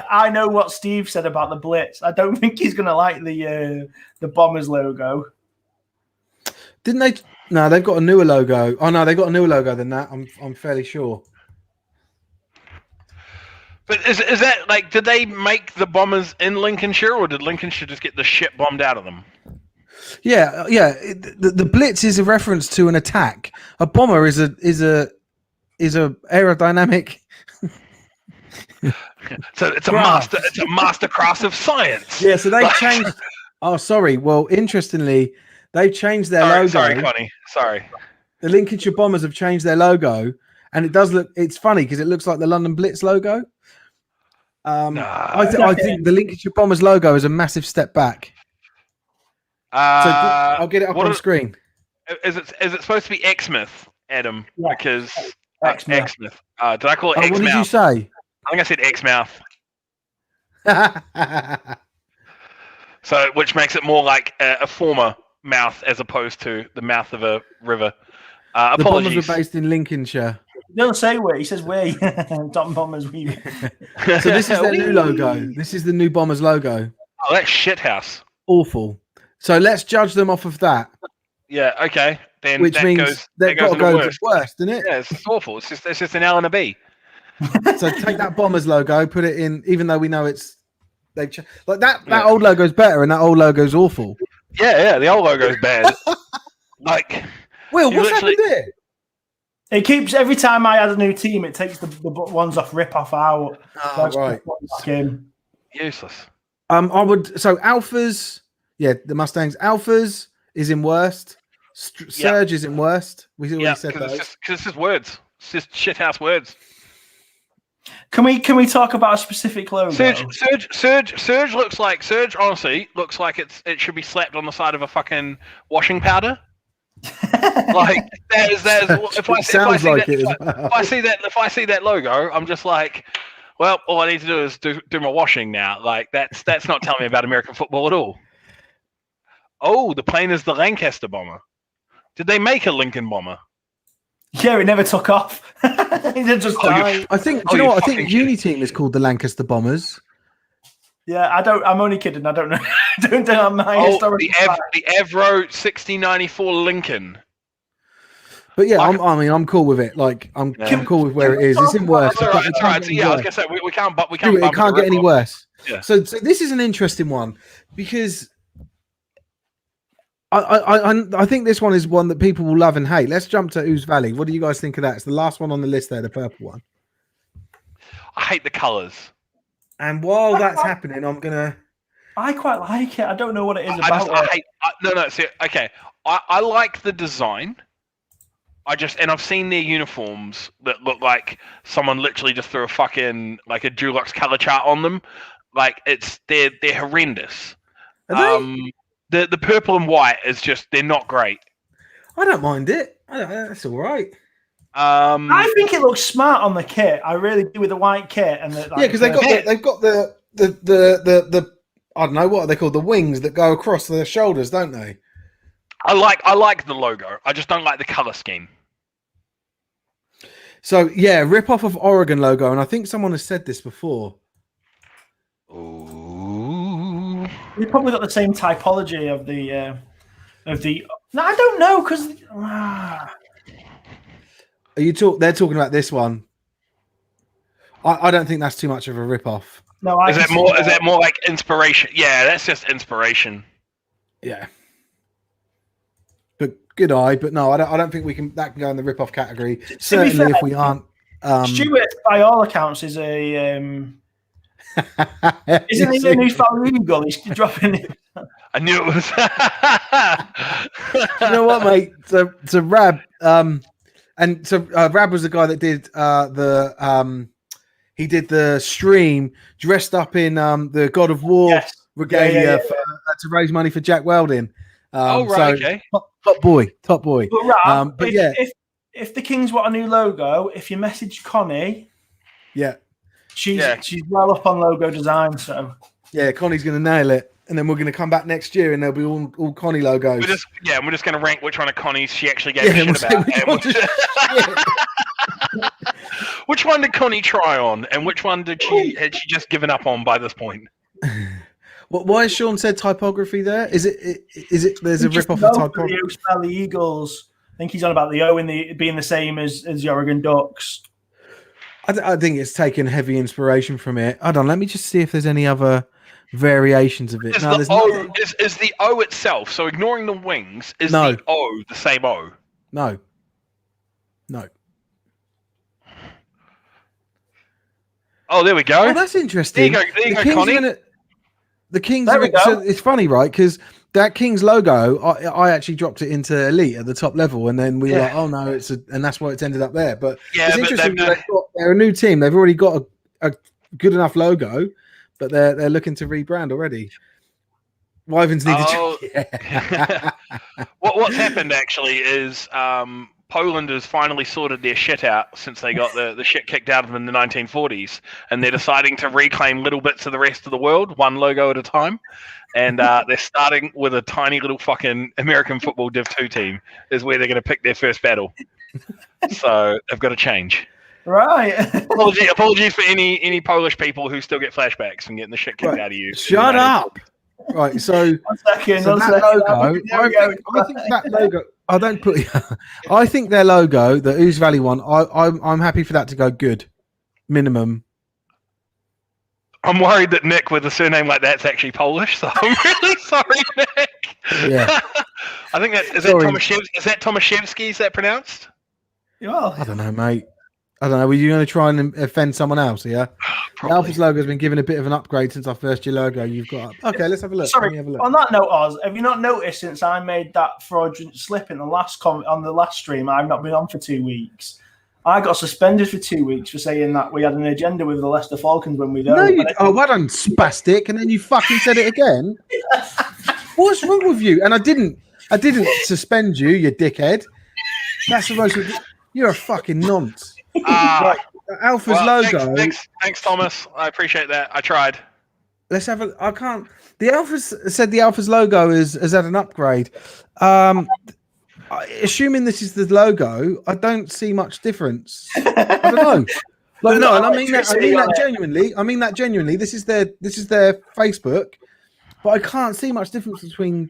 I know what Steve said about the Blitz. I don't think he's going to like the Bombers logo. Didn't they? No, they've got a newer logo. Oh no, they've got a newer logo than that. I'm fairly sure. But is that like? Did they make the Bombers in Lincolnshire, or did Lincolnshire just get the shit bombed out of them? Yeah. The Blitz is a reference to an attack. A bomber is a aerodynamic. So it's a masterclass of science. Yeah. So they've changed. Oh, sorry. Well, interestingly, they've changed their logo. Sorry, Connie. Sorry. The Lincolnshire Bombers have changed their logo, and it does look. It's funny because it looks like the London Blitz logo. I think the Lincolnshire Bombers logo is a massive step back. So I'll get it up on the screen. Is it supposed to be Exmouth, Adam? Yeah. Because Exmouth. Did I call it Exmouth? What did you say? I think I said Exmouth. So, which makes it more like a former mouth as opposed to the mouth of a river. The Bombers are based in Lincolnshire. He doesn't say where. He says we. Tom Bombers we. So this is their new logo. This is the new Bombers logo. Oh, that's shithouse. Awful. So let's judge them off of that. Yeah, okay. Then Which that means goes, they've got to into go worst. to worst, isn't it? Yeah, it's awful. It's just an L and a B. So take that Bombers logo, put it in, even though we know it's like that. That old logo's better, and that old logo's awful. Yeah, the old logo's bad. Like, Will, what's happened there? It keeps every time I add a new team, it takes the ones off rip off out. Oh, right. Useless. I would Alphas. Yeah, the Mustangs. Alphas is in worst. Surge is in worst. We already said that. Because it's just words. It's just shithouse words. Can we talk about a specific logo? Surge looks like Surge. Honestly, looks like it should be slapped on the side of a fucking washing powder. Like that is if I see that logo, I'm just like, well, all I need to do is do my washing now. Like that's not telling me about American football at all. Oh, the plane is the Lancaster bomber. Did they make a Lincoln bomber? Yeah, it never took off. It just died. I think. Do you know what? I think the uni team is called the Lancaster Bombers. Yeah, I'm only kidding. I don't know. I don't know my historical the Avro 1694 Lincoln. But yeah, I'm cool with it. Like I'm cool with where it is. It's in worse. Right. I was gonna say we can't. It can't get any worse. Yeah. So this is an interesting one because I think this one is one that people will love and hate. Let's jump to Ooze Valley. What do you guys think of that? It's the last one on the list there, the purple one. I hate the colours. And while that's happening, I quite like it. I don't know what it is about it. I like the design. I've seen their uniforms that look like someone literally just threw a fucking like a Dulux color chart on them. Like they're horrendous. The purple and white is just they're not great. I don't mind it. That's all right. I think it looks smart on the kit. I really do with the white kit and because they've got the I don't know what are they called, the wings that go across their shoulders, don't they? I like the logo. I just don't like the color scheme. So yeah, rip off of Oregon logo, and I think someone has said this before. Ooh. We've probably got the same typology of the. No, I don't know because. They're talking about this one. I don't think that's too much of a rip-off. No, is that more like inspiration? Yeah, that's just inspiration. Yeah. But good eye, but no, I don't think that can go in the rip-off category. Certainly fair, if we aren't. Stuart, by all accounts, is a. Isn't he a new Valley Eagle? He's dropping it. I knew it was. You know what, mate? So Rab, Rab was the guy that did he did the stream dressed up in the God of War regalia to raise money for Jack Welding. Okay. Top boy. But Rab, if the Kings want a new logo, if you message Connie, she's well up on logo design. So Connie's going to nail it. And then we're going to come back next year, and there'll be all Connie logos. We're just going to rank which one of Connie's she actually gave a shit about. Which one did Connie try on, and which one had she just given up on by this point? Why has Sean said typography there? Is it? There's a rip off of typography. The Valley Eagles. I think he's on about the O being the same as the Oregon Ducks. I think it's taken heavy inspiration from it. Hold on, let me just see if there's any other variations of it. Is the O itself, so ignoring the wings, the O the same O? No. Oh, there we go. Oh, that's interesting. There you go, Connie. The Kings. So it's funny, right? Because that Kings logo, I actually dropped it into Elite at the top level, and then we were like, oh no, and that's why it's ended up there. But it's interesting. They're a new team. They've already got a good enough logo. But they're looking to rebrand already. Wyverns need to check. What's happened actually is Poland has finally sorted their shit out since they got the shit kicked out of them in the 1940s, and they're deciding to reclaim little bits of the rest of the world, one logo at a time. And they're starting with a tiny little fucking American football Div 2 team is where they're going to pick their first battle. So they've got to change. Right. Apologies for any Polish people who still get flashbacks from getting the shit kicked out of you. Shut up. Right, so, One second. that logo, I think that logo. I don't put. I think their logo, the Ouse Valley one. I'm happy for that to go good, minimum. I'm worried that Nick with a surname like that's actually Polish, so I'm really sorry, Nick. Yeah. I think is that Tomaszewski? Is that pronounced? Well, I don't know, mate. I don't know. Were you going to try and offend someone else? Yeah. The Alphas logo has been given a bit of an upgrade since our first year logo. You've got okay. Let's have a look. Sorry. Have a look. On that note, Oz, have you not noticed since I made that fraudulent slip in the last on the last stream, I've not been on for 2 weeks. I got suspended for 2 weeks for saying that we had an agenda with the Leicester Falcons when we don't. No, well done, spastic, and then you fucking said it again. What's wrong with you? And I didn't suspend you, you dickhead. That's the most. You're a fucking nonce. Right, Alpha's logo. Thanks, Thomas. I appreciate that. I tried. Let's have a. I can't. The Alphas said the Alphas logo has had an upgrade. Assuming this is the logo, I don't see much difference. I don't know. Like, no, and I mean that genuinely. I mean that genuinely. This is their Facebook, but I can't see much difference between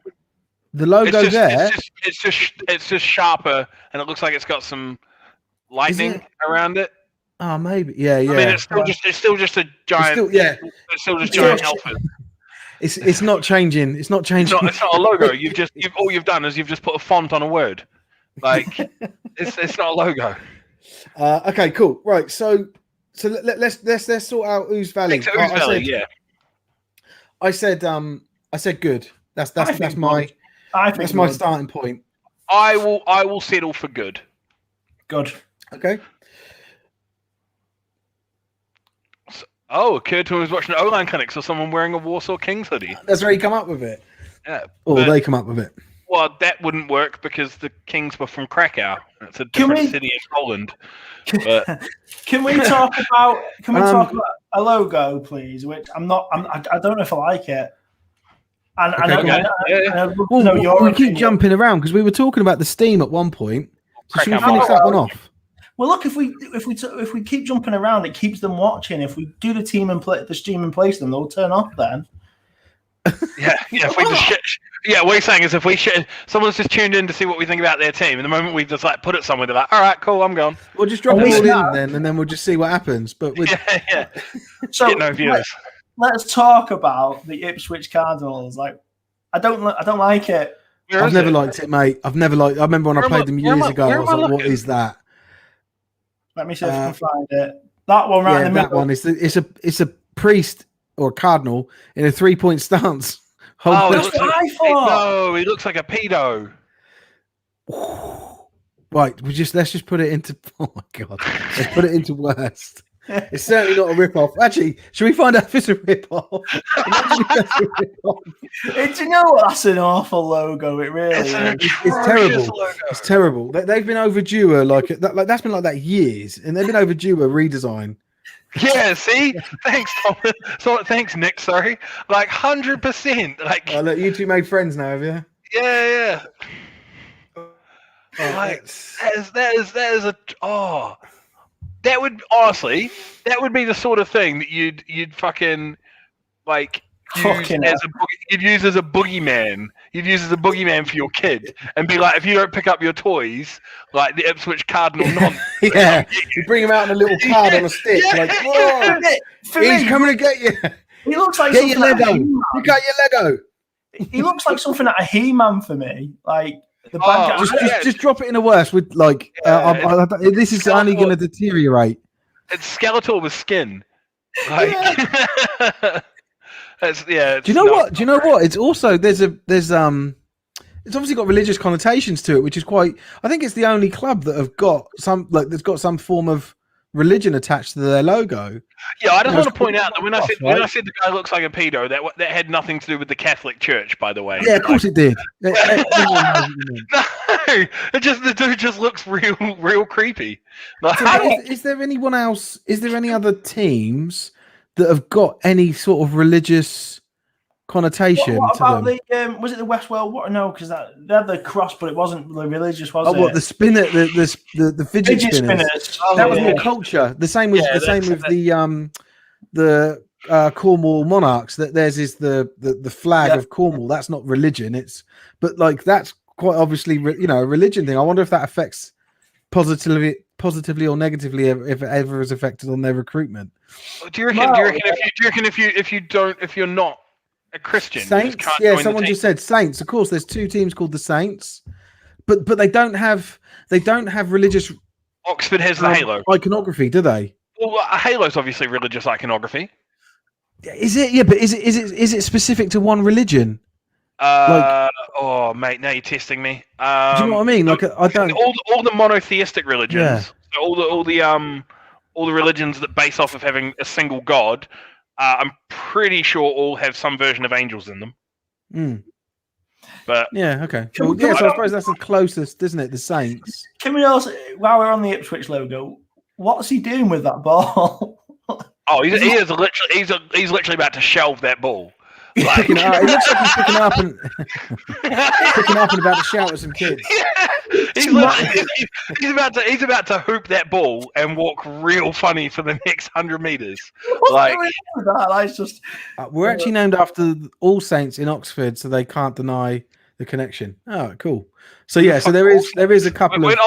the logo It's just sharper, and it looks like it's got some lightning around it. Oh, maybe. Yeah. I mean, it's still just a giant. It's still just giant alpha. It's not changing. It's not changing. It's not a logo. All you've done is you've just put a font on a word. Like it's not a logo. Okay, cool. Right, so let's sort out Ouse Valley. I said good. That's my starting point. I will settle for good. Good. Okay. Oh, occurred to me was watching an O-line clinic, saw someone wearing a Warsaw Kings hoodie. That's where he come up with it. Yeah. Or they come up with it. Well, that wouldn't work because the Kings were from Krakow. It's a different city in Poland. But... Can we talk about a logo, please? Which I don't know if I like it. We keep jumping around because we were talking about the Steam at one point. So should we finish that one off? Well, look, if we keep jumping around, it keeps them watching. If we do the Steam and place them, they'll turn off then. Yeah. If we just what you're saying is if someone's just tuned in to see what we think about their team, and the moment we just put it somewhere, they're like, all right, cool, I'm gone. We'll just drop it all in then, and then we'll just see what happens. But so get no viewers. Let's talk about the Ipswich Cardinals. Like, I don't like it. I've never liked it, mate. I remember when I played them years ago. I was like, what is that? Let me see if I can find it. That one right in the middle. That one. It's a priest or a cardinal in a 3-point stance. That's what I thought. No, he looks like a pedo. Right, let's just put it into. Oh my god, let's put it into worst. It's certainly not a rip-off. Actually, should we find out if it's a rip-off? Do you know what? That's an awful logo. It really is. It's terrible. Logo. It's terrible. They've been overdue that's been like that years, and they've been overdue a redesign. Yeah, see? Thanks, Thomas. Thanks, Nick. Sorry. Like 100%. Like, look, you two made friends now, have you? Yeah. Like that would honestly, that would be the sort of thing that you'd fucking like you'd use as a boogeyman. You'd use as a boogeyman for your kid, and be like, if you don't pick up your toys, like the Ipswich Cardinal nonce. Yeah, you bring him out in a little card on a stick, like, whoa, he's coming to get you. He looks like get your Lego. You got your Lego. He looks like something out of He-Man for me, like. Just drop it in a worse with like this is only going to deteriorate. It's Skeletor with skin. Like, Do you know what? It's also there's it's obviously got religious connotations to it, which is quite. I think it's the only club that have got that's got some form of religion attached to their logo. Yeah, I just want to point out that when I said the guy looks like a pedo, that had nothing to do with the Catholic Church, by the way. Yeah, of course it did. No, the dude just looks real creepy. Like, so is there anyone else? Is there any other teams that have got any sort of religious connotation? What about to them? Was it the Westwell? What? No, because they had the cross, but it wasn't the religious, was it? Oh, what, the spinner, the fidget spinners? Oh, that was more culture. The same with the Cornwall Monarchs. That theirs is the flag of Cornwall. That's not religion. But like that's quite obviously a religion thing. I wonder if that affects positively or negatively if it ever is affected on their recruitment. Do you reckon if you're not a Christian, Saints? Yeah, someone just said Saints. Of course, there's two teams called the Saints, but they don't have religious. Oxford has the halo iconography, do they? Well, a halo is obviously religious iconography. Is it? Yeah, but is it specific to one religion? Oh, mate, now you're testing me. Do you know what I mean? Like, I don't. All the monotheistic religions, yeah. So all the religions that base off of having a single god, I'm pretty sure all have some version of angels in them. Mm. But yeah, okay. Well, yeah, so I suppose that's the closest, isn't it? The Saints. Can we also, while we're on the Ipswich logo, what's he doing with that ball? Oh, he's literally about to shelve that ball. Like... Picking it up. It looks like he's picking up and picking up and about to shout at some kids. Yeah. He's about to hoop that ball and walk real funny for the next 100 meters. Like that's just. We're actually named after All Saints in Oxford, so they can't deny the connection. Oh, cool. So yeah, so there is a couple of. Weren't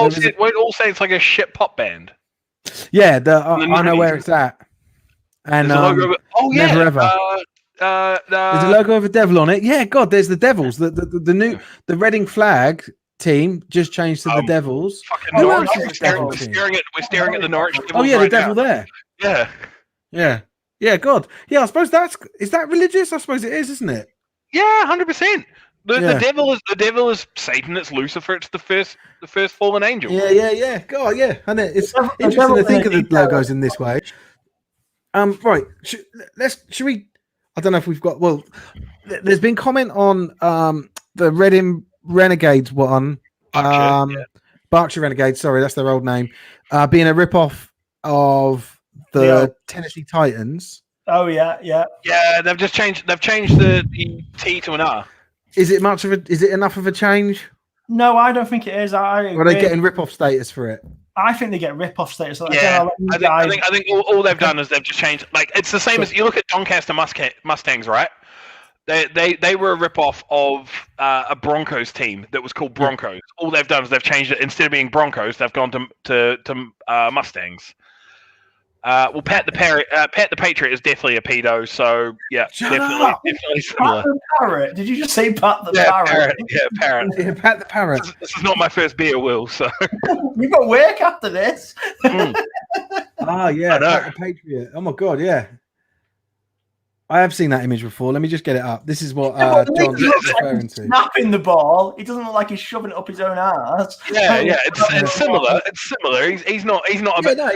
All Saints like a shit pop band? Yeah, I know where it's at. And logo Never Ever. There's a logo of a devil on it. Yeah, God, there's the Devils. The Reading flag team just changed to the Devils. We're staring at the Norwich Devils. Oh yeah, the devil there. Yeah. God, yeah. I suppose is that religious? I suppose it is, isn't it? Yeah, 100%. The devil is Satan. It's Lucifer. It's the first fallen angel. Yeah. God, yeah. And it's interesting to think of the logos in this way. Right. Should we? I don't know if we've got. Well, there's been comment on the Reading Renegades one. Berkshire Renegades. Sorry, that's their old name. Being a rip-off of the Tennessee Titans. Oh yeah. They've just changed. They've changed the T to an R. Is it enough of a change? No, I don't think it is. Are they getting rip-off status for it? I think they get rip-off status. I think all they've done is they've just changed. Like it's the same as you look at Doncaster Mustangs, right? They were a rip-off of a Broncos team that was called Broncos. All they've done is they've changed it. Instead of being Broncos, they've gone to Mustangs. Well, Pat the Patriot is definitely a pedo, so yeah, definitely similar. Pat the Parrot? Did you just say Pat the Parrot? Parrot. Yeah, Pat the Parrot. This is not my first beer, Will. So you've got work after this. Yeah, Pat the Patriot. Oh my God, yeah. I have seen that image before. Let me just get it up. This is what John's referring to. Snapping the ball. It doesn't look like he's shoving it up his own ass. Yeah. It's similar. It's similar. He's not about.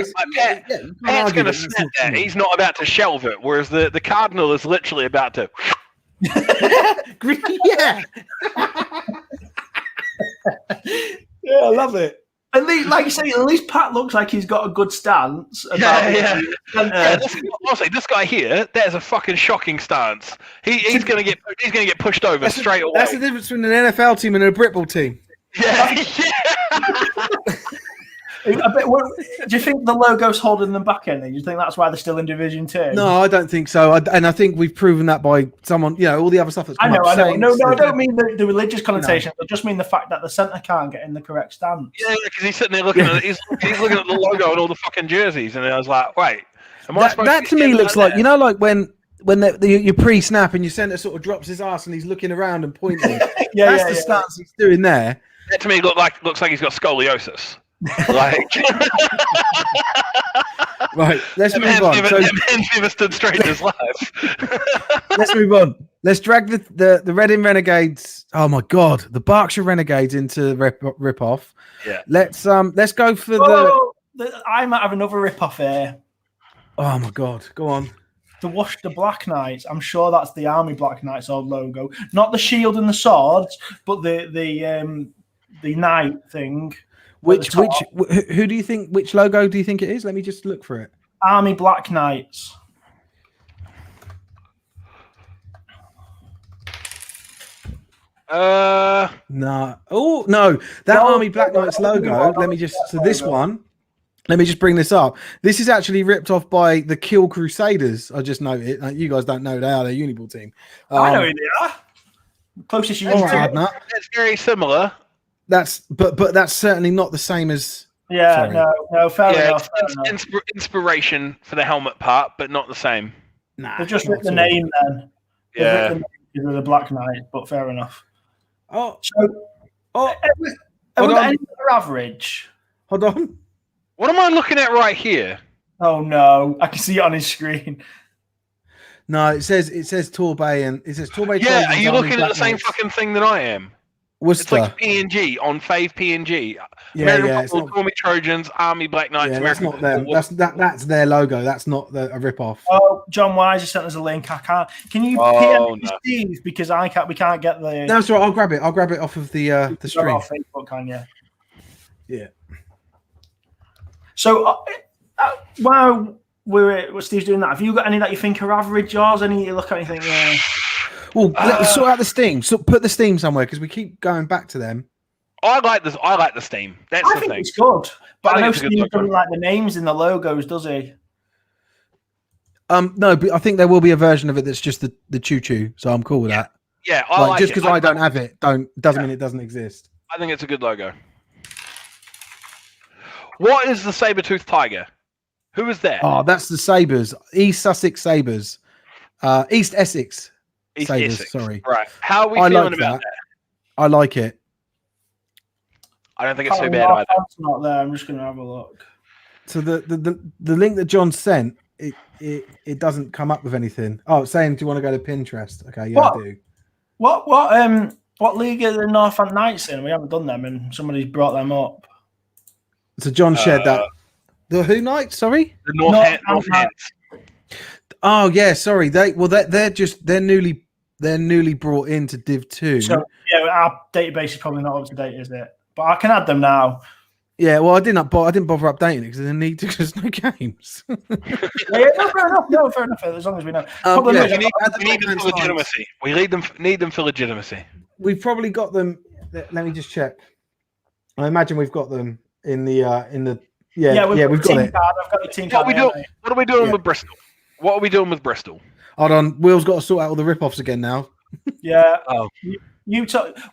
Pat's going to snap that. He's not about to shelve it. Whereas the Cardinal is literally about to. Yeah. Yeah, I love it. At least, like you say, at least Pat looks like he's got a good stance. Honestly, this guy here, that is a fucking shocking stance. He's gonna get pushed over straight away. That's the difference between an NFL team and a Britball team. Yeah. Do you think the logo's holding them back anything? Do you think that's why they're still in Division 2? No, I don't think so. And I think we've proven that by someone, all the other stuff that's come up. I know. No, I don't mean the religious connotation. I just mean the fact that the centre can't get in the correct stance. Yeah, because he's sitting there looking at he's looking at the logo and all the fucking jerseys, and I was like, wait, that to me looks like like when you pre-snap and your centre sort of drops his ass and he's looking around and pointing. That's the stance he's doing there. That to me looks like he's got scoliosis. Like right, let's move on. Man's never stood straight in his life. Let's move on. Let's drag the Reading Renegades. Oh my God, the Berkshire Renegades into rip off. Yeah. Let's go for I might have another rip off here. Oh my God, go on. The Black Knights. I'm sure that's the Army Black Knights old logo, not the shield and the swords, but the knight thing. Who do you think? Which logo do you think it is? Let me just look for it. Army Black Knights. No. Oh no, that Army Black Knights logo. Let me just. So this one Let me just bring this up. This is actually ripped off by the Kill Crusaders. I just noted. You guys don't know they are. They're Uniball team. I know who they are. Closest you Right, that's very similar. but that's certainly not the same as. Yeah, Sorry. no, fair enough. Inspiration for the helmet part, but not the same. Nah, they've just written the name then. Yeah, because of the Black Knight, but fair enough. Oh, have we got any other average? Hold on. What am I looking at right here? Oh no, I can see it on his screen. No, it says Torbay and it says Torbay. Yeah, are you looking at the same fucking thing that I am? Worcester. It's like PNG on Fave PNG. Yeah, Army Trojans, Army Black Knights. Yeah, American that's not them. That's their logo. That's not a rip-off. Oh, John Wise has sent us a link. I can't. Can you PM Steve because I can't? We can't get the. No, that's right. I'll grab it. I'll grab it off of the stream. Off Facebook, can you? Yeah. So while Steve's doing that, have you got any that you think are average, yours? Any you look at anything? Well, let's sort out the Steam. So put the Steam somewhere because we keep going back to them. I like this. I like the Steam. That's the thing. It's good, but I know Steve doesn't like the names in the logos, does he? No, but I think there will be a version of it that's just the choo-choo. So I'm cool with that. Yeah, I like just because I don't have it, doesn't mean it doesn't exist. I think it's a good logo. What is the saber-toothed tiger? Who is that? Oh, that's the Sabres. East Sussex Sabres. East Essex. East Sabres, Essex. sorry. Right. How are we feeling about that? I like it. I don't think it's so bad either. It's not there. I'm just going to have a look. So the link that John sent, it doesn't come up with anything. Oh, it's saying, do you want to go to Pinterest? Okay, yeah, I do. What league are the Northant Knights in? We haven't done them, and somebody's brought them up. So John shared that. The who Knights? Sorry, the Northants. Oh yeah, sorry. They're newly brought into Div 2. So yeah, our database is probably not up to date, is it? But I can add them now. Yeah, well, I didn't bother updating it because there's no games. Fair enough. As long as we know. We need them for legitimacy. We need them for legitimacy. We've probably got them. Let me just check. I imagine we've got them in the. We've got it. I've got the team card. What are we doing with Bristol? What are we doing with Bristol? Hold on, Will's got to sort out all the rip-offs again now. Yeah. Oh.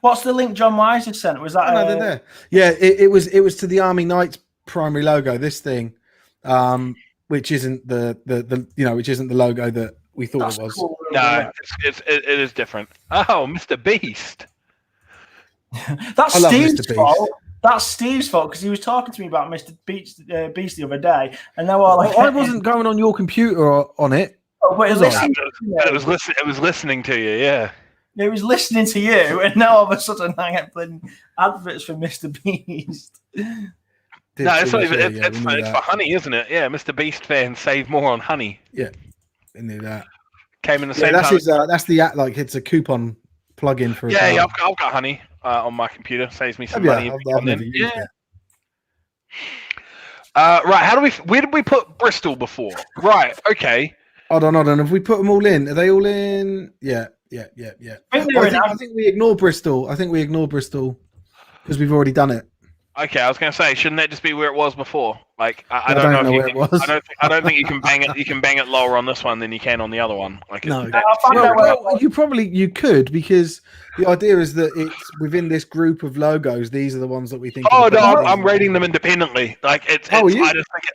What's the link John Wise has sent? Was that? No, they're there. Yeah, it was to the Army Knights primary logo. This thing, which isn't which isn't the logo that we thought it was. Cool. No, it is different. Oh, Mr. Beast. That's Steve's fault. That's Steve's fault because he was talking to me about Mr. Beast the other day, and now I wasn't going on your computer on it. Oh, but it was listening to you. Yeah. It was listening to you, and now all of a sudden I get playing adverts for Mr. Beast. No, it's not even. It's for honey, isn't it? Yeah, Mr. Beast fans save more on honey. Yeah, I knew that. Came in the same time. That's the app. Like it's a coupon plug-in for. Yeah, I've got honey on my computer. Saves me some money. I've never used it. Right. Where did we put Bristol before? Right. Okay. Hold on. Have we put them all in? Are they all in? Yeah. I think we ignore Bristol. Because we've already done it. Okay, I was going to say, shouldn't that just be where it was before? Like, I don't know where it was. I don't think you can bang it. You can bang it lower on this one than you can on the other one. Like, no. You could because the idea is that it's within this group of logos. These are the ones that we think. Oh no, I'm rating them independently. Like it's. Oh, you?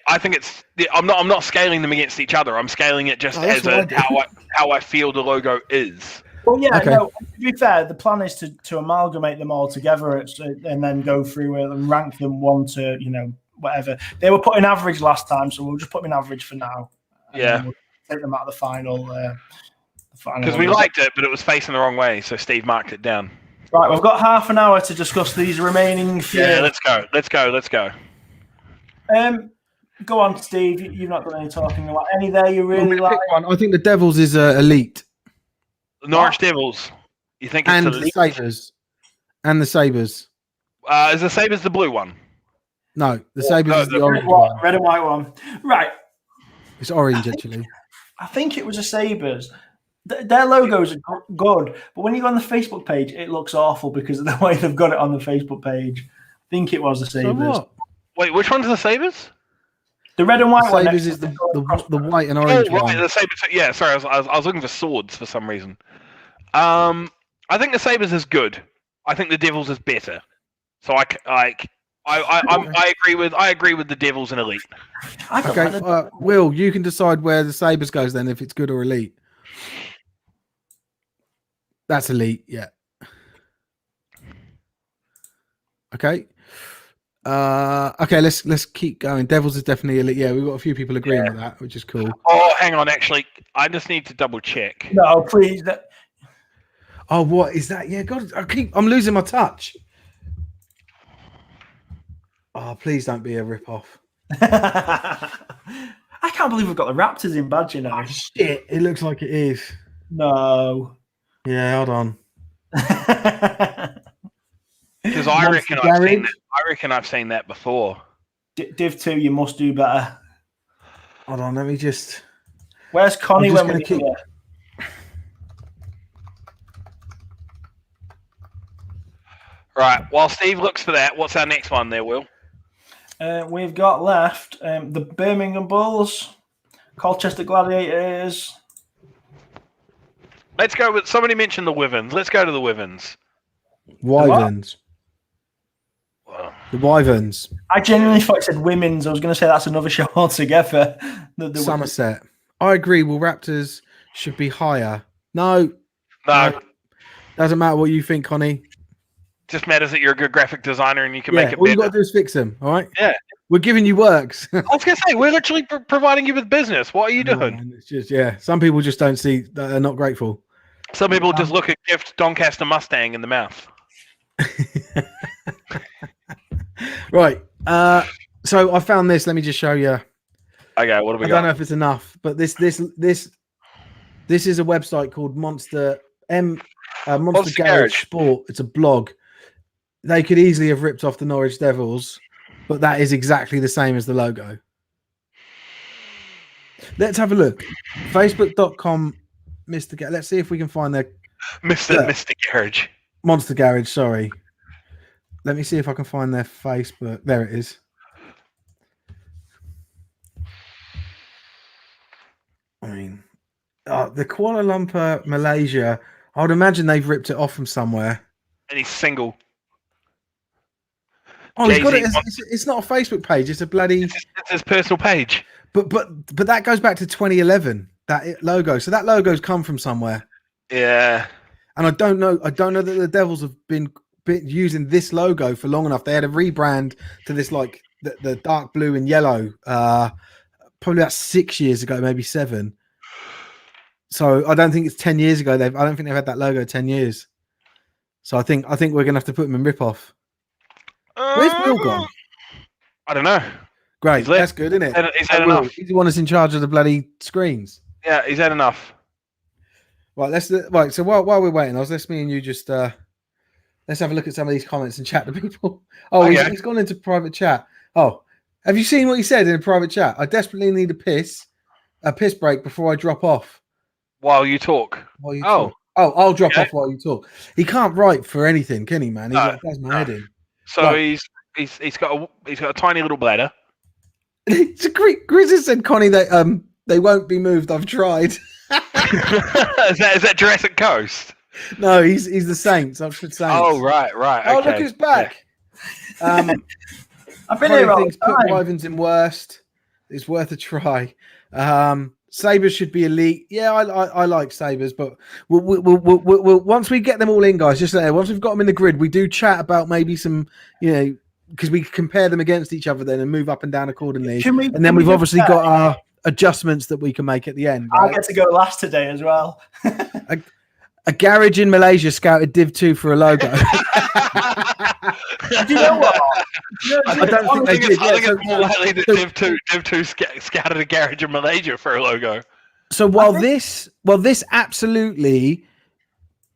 I think it's. I'm not scaling them against each other. I'm scaling it just as how I feel the logo is. Well, yeah, okay. No, to be fair, the plan is to amalgamate them all together and then go through it and rank them one to, whatever. They were put in average last time, so we'll just put them in average for now. Yeah. We'll take them out of the final. Because we liked it, but it was facing the wrong way, so Steve marked it down. Right, we've got half an hour to discuss these remaining few. Yeah, let's go. Go on, Steve. You've not done any talking about any there you really like? Pick one. I think the Devils is elite. The Norwich Devils. You think it's elite? And the Sabres. Is the Sabres the blue one? No, the Sabres is the orange one. Red and white one. Right. It's orange, actually. I think it was a Sabres. Their logos are good, but when you go on the Facebook page, it looks awful because of the way they've got it on the Facebook page. I think it was the Sabres. So what? Wait, which one's the Sabres? The red and white one. Sabres is the white and orange one. The Sabres. Yeah, sorry, I was looking for swords for some reason. I think the Sabres is good. I think the Devils is better. So I agree with the Devils and Elite. Okay, Will, you can decide where the Sabres goes then, if it's good or Elite. That's Elite, yeah. Okay. Okay, let's keep going. Devils is definitely Elite. Yeah, we've got a few people agreeing with that, which is cool. Oh, hang on, actually, I just need to double check. No, please. Oh, what is that? Yeah, God, I'm losing my touch. Oh, please don't be a rip-off. I can't believe we've got the Raptors in badge, you know. Oh, shit, it looks like it is. No. Yeah, hold on. Because I reckon I've seen that before. Div 2, you must do better. Hold on, let me just. Where's Connie when we keep? Right. While Steve looks for that, what's our next one there, Will? We've got left the Birmingham Bulls, Colchester Gladiators. Let's go with. Somebody mentioned the Wyverns. Let's go to the Wyverns. Wyverns. The Wyverns. I genuinely thought it said women's. I was going to say that's another show altogether. The Somerset. I agree. Well, Raptors should be higher. No. Doesn't matter what you think, Connie. Just matters that you're a good graphic designer and you can make it all better. You got to do is fix them, all right? Yeah. We're giving you works. I was going to say, we're literally providing you with business. What are you doing? Man, it's just, some people just don't see that they're not grateful. Some people just look at Gift Doncaster Mustang in the mouth. Right. So I found this. Let me just show you. Okay, what have we got? I don't know if it's enough, but this is a website called Monster Garage Sport. It's a blog. They could easily have ripped off the Norwich Devils, but that is exactly the same as the logo. Let's have a look. Facebook.com Mr. Garage. Let's see if we can find their Mr. Garage. Monster Garage, sorry. Let me see if I can find their Facebook. There it is. I mean, the Kuala Lumpur, Malaysia. I would imagine they've ripped it off from somewhere. And he's single. Oh, he's got it. It's not a Facebook page. It's a bloody. It's his personal page. But that goes back to 2011. That logo. So that logo's come from somewhere. Yeah. And I don't know that the Devils have been using this logo for long enough. They had a rebrand to this, like the dark blue and yellow, probably about 6 years ago, maybe 7. So I don't think it's 10 years ago. I don't think they've had that logo 10 years. So I think we're gonna have to put them in rip-off. Where's Will gone? I don't know. Great, that's good, isn't it? He's had enough. He's the one that's in charge of the bloody screens. Yeah, he's had enough. Right, so while we're waiting, let's me and you just let's have a look at some of these comments and chat to people. Oh, okay. He's gone into private chat. Oh, have you seen what he said in a private chat? I desperately need a piss break before I drop off. While you talk. Talk. Oh, I'll drop off while you talk. He can't write for anything, can he, man? He does my head in. So right. he's got a tiny little bladder. It's a great. Grizz said, Connie, that they won't be moved. I've tried. Is that Jurassic Coast? No, he's the Saints. Oxford Saints. Oh right. Okay. Oh, look who's back. Yeah. I've been here all the time. Put Wyverns in worst. It's worth a try. Sabres should be elite. Yeah, I like Sabres, but we'll once we get them all in, guys, just once we've got them in the grid, we do chat about maybe some, because we compare them against each other then and move up and down accordingly. And then we've obviously got our adjustments that we can make at the end. Right? I get to go last today as well. A garage in Malaysia scouted Div 2 for a logo. Do you know what? I don't think they did. I think it's more likely that Div 2 scouted a garage in Malaysia for a logo. So while this absolutely,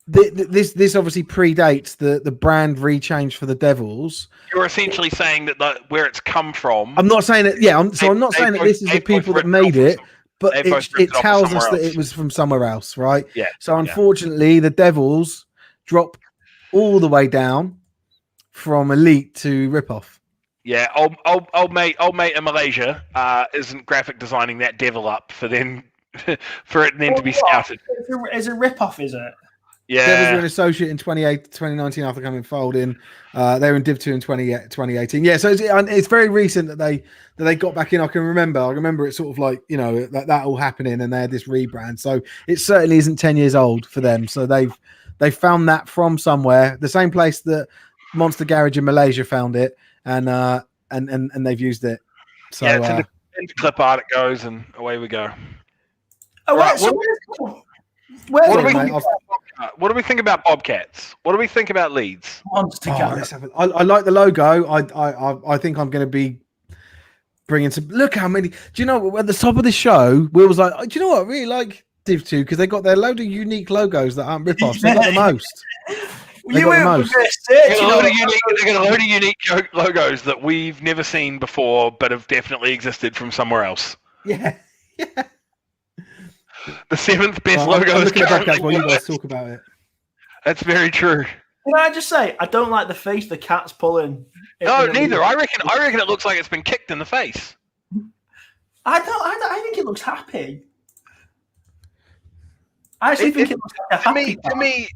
this obviously predates the brand rechange for the Devils. You're essentially saying that where it's come from. I'm not saying that. Yeah, I'm not saying that this is the people that made it. But it tells us that it was from somewhere else, right? Yeah. So unfortunately, the Devils drop all the way down from elite to rip-off. Yeah, old mate in Malaysia isn't graphic designing that devil up for them for it then to be scouted. It's a rip-off, is it? Yeah, Devils were an associate in 2019 after coming fold in. They were in Div 2 in 2018. Yeah, so it's very recent that they got back in. I remember it sort of like, you know, that all happening, and they had this rebrand. So it certainly isn't 10 years old for them. So they found that from somewhere, the same place that Monster Garage in Malaysia found it, and they've used it. So yeah, into clip art it goes, and away we go. Oh, Right, what do we think about Bobcats? What do we think about Leeds? Monster Garage. I like the logo. I think I'm going to be bringing some. Look how many. Do you know at the top of the show, Will was like, do you know what I really like Div 2 because they got their load of unique logos that aren't rip-offs. They got the most. They got the most. They got a load of unique logos that we've never seen before, but have definitely existed from somewhere else. Yeah. The 7th best logo. I'm looking at Bobcats while you guys talk about it. That's very true. Can I just say, I don't like the face the cat's pulling. No, neither. I reckon it looks like it's been kicked in the face. I think it looks happy. I actually think it looks like a happy to me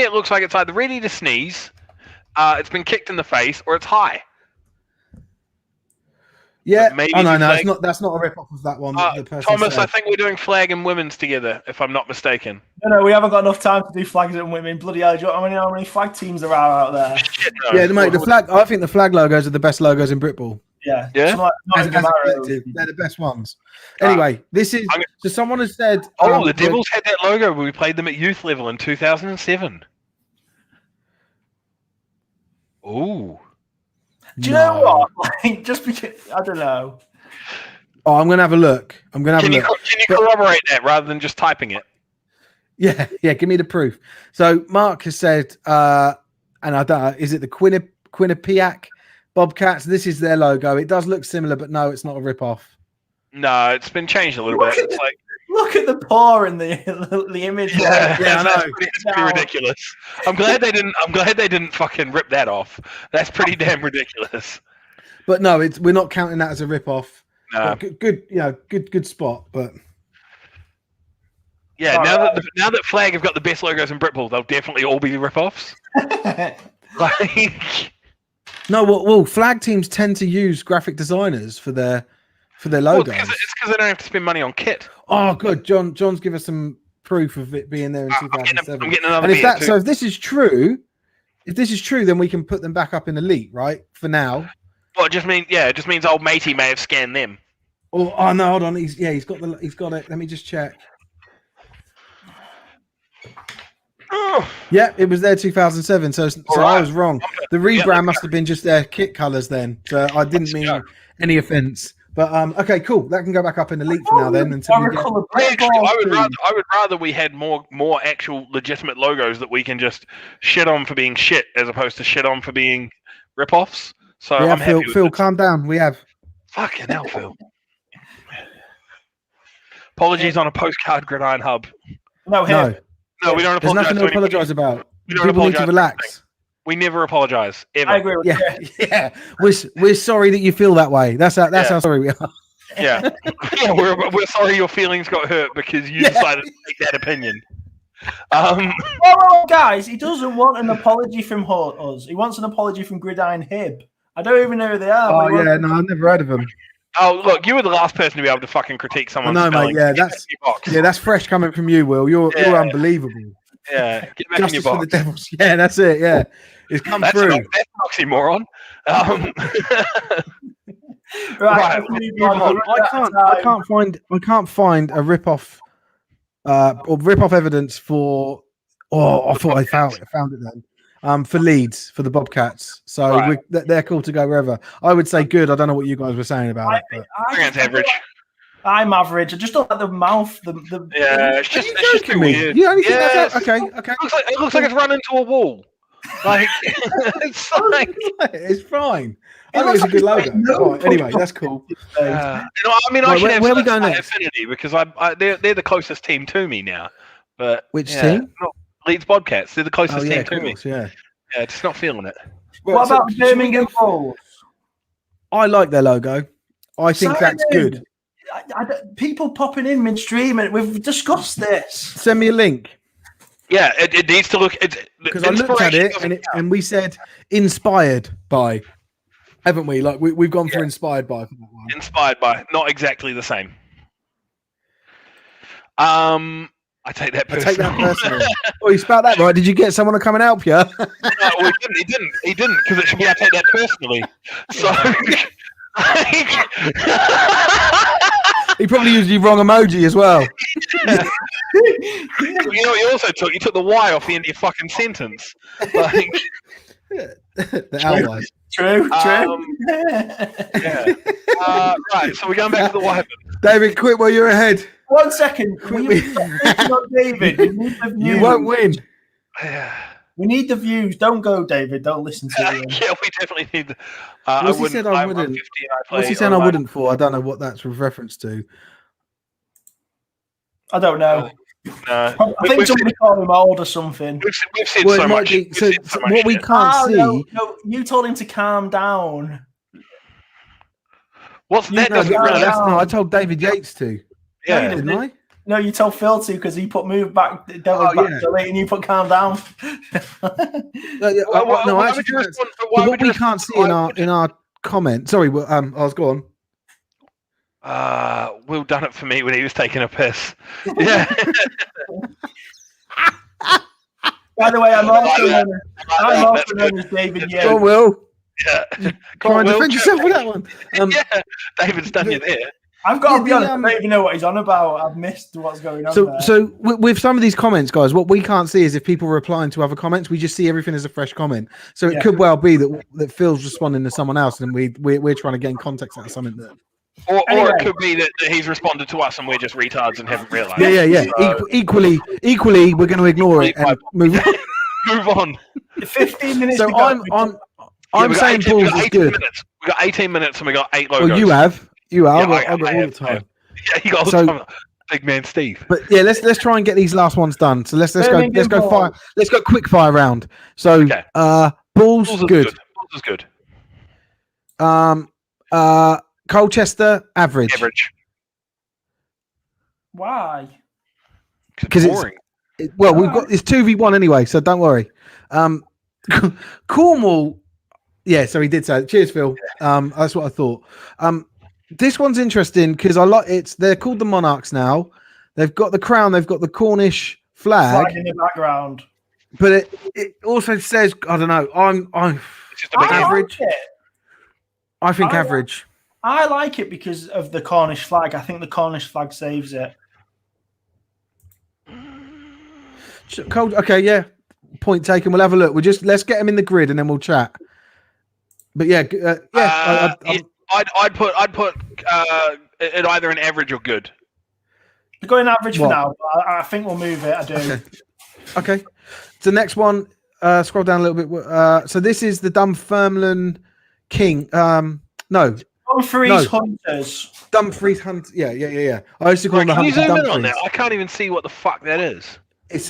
it looks like it's either ready to sneeze, it's been kicked in the face, or it's high. Yeah, no, that's not a rip-off of that one. Thomas, said. I think we're doing flag and women's together, if I'm not mistaken. No, we haven't got enough time to do flags and women. Bloody hell, do you know how many flag teams there are out there? Shit, no. Yeah, mate, the flag. I think the flag logos are the best logos in Britball. Yeah. They're the best ones. Anyway, this is. So someone has said. The Devils had that logo when we played them at youth level in 2007. Ooh. Do you know what? Like, just because I don't know. Oh, I'm gonna have a look. Can you corroborate that rather than just typing it? Yeah. Give me the proof. So Mark has said, and I don't know, is it the Quinnipiac Bobcats? This is their logo. It does look similar, but no, it's not a rip-off. No, it's been changed a little bit. It's like. Look at the paw in the image. Yeah, I know. It's pretty ridiculous. I'm glad they didn't fucking rip that off. That's pretty damn ridiculous. But no, we're not counting that as a rip off. No. Good spot. But yeah, now that Flag have got the best logos in Britball, they'll definitely all be rip offs. No, well, Flag teams tend to use graphic designers for their logos. It's because they don't have to spend money on kit. Oh, good. John's give us some proof of it being there in 2007. I'm getting another. And if this is true, then we can put them back up in Elite, right? For now. Well, it just means old matey may have scanned them. Oh no, hold on. He's got it. Let me just check. Oh. Yeah, it was there 2007. So I was wrong. The rebrand must have been just their kit colours then. So I didn't mean any offence. But okay, cool. That can go back up in Elite for now then. Until we get... I would rather we had more actual legitimate logos that we can just shit on for being shit as opposed to shit on for being rip-offs. So I'm happy with Phil, calm down. We have. Fucking hell, Phil. Apologies on a postcard Gridiron Hub. No, we don't apologize. There's nothing to apologise about. People need to relax. We never apologise, ever. I agree with yeah. We're sorry that you feel that way. That's how sorry we are. Yeah. We're sorry your feelings got hurt because you decided to take that opinion. Well, guys, he doesn't want an apology from us. He wants an apology from Gridiron Hib. I don't even know who they are. Oh, yeah, no, I've never heard of them. Oh, look, you were the last person to be able to fucking critique someone's spelling. Mate, that's fresh coming from you, Will. You're unbelievable. Yeah, get back Justice in your box. for the Devils. Yeah, that's it. Yeah, it's come through. That's an oxymoron. Right. I can't find a rip-off or rip-off evidence for. Oh, I thought I found it then. For Leeds, for the Bobcats. So they're cool to go wherever. I would say good. I don't know what you guys were saying about it. But... average. I'm average. I just don't like the mouth. It's just too weird. You only think that's okay. It looks like it's run into a wall. Like it's fine. It's fine. I think it's a good logo. Anyway, that's cool. I should have we going next? Affinity because they're the closest team to me now. But which team? Leeds Bobcats. They're the closest team to me. Yeah, just not feeling it. What about Birmingham Bulls? I like their logo. I think that's good. People popping in midstream, and we've discussed this. Send me a link. Yeah, it needs to look. Because I looked at it and we said inspired by, haven't we? Like we've gone for inspired by. Inspired by, not exactly the same. I take that personally. Oh, you spelled that right. Did you get someone to come and help you? No, well, he didn't, because it should be I take that personally. So he probably used the wrong emoji as well. You know what you also took? You took the Y off the end of your fucking sentence. Like, the L-Y. True. Yeah. Right, so we're going back to the Wyvern. David, quit while you're ahead. 1 second. David, you won't win. We need the views. Don't go, David. Don't listen to him. Yeah, we definitely need. What's he said I wouldn't? What's he saying I wouldn't for? I don't know what that's with reference to. I don't know. I think somebody called him old or something. We've said so much. What we can't see. No, you told him to calm down. What's that? No, I told David Yates to. Yeah, didn't I? No, you told Phil to, because he put move back, back delete, and you put calm down. What we can't see in our comment. Sorry, I was going. Will done it for me when he was taking a piss. Yeah. By the way, I'm also known as David Yates. Go on, Will. Yeah. Come on, defend yourself with that one. Yeah, David's done you there. I've got to be honest, I don't even know what he's on about. I've missed what's going on there. So with some of these comments, guys, what we can't see is if people are replying to other comments. We just see everything as a fresh comment. So it could well be that Phil's responding to someone else, and we're trying to gain context out of something that. Or it could be that he's responded to us and we're just retards and haven't realised. Yeah. So, equally, we're going to ignore it and move on. Move on. 15 minutes. So I'm saying Bulls is good. We got 18 minutes and we got 8 logos. Oh, you have. I've got all the time. Yeah, you got all the time. Big man Steve. But yeah, let's try and get these last ones done. So let's go fire. Let's go quick fire round. So Bulls good. Bulls is good. Colchester average. Why? Because it's boring. We've got it's 2v1 anyway, so don't worry. Cornwall. Yeah, so he did say it. Cheers, Phil. That's what I thought. This one's interesting because they're called the Monarchs now. They've got the crown, they've got the Cornish flag in the background. But it also says, I don't know, I'm just a big average. I think average. I like it because of the Cornish flag. I think the Cornish flag saves it. Cold. Okay, yeah. Point taken. We'll have a look. Let's get them in the grid and then we'll chat. But yeah, I'd put it either an average or good. We're going average for now. But I think we'll move it. I do. Okay. So next one. Scroll down a little bit. So this is the Dunfermline King. No. Dumfries Hunters. Dumfries Hunters. Yeah. I used to call them the Hunters. Can you zoom in on Dumfries. that? I can't even see what the fuck that is. It's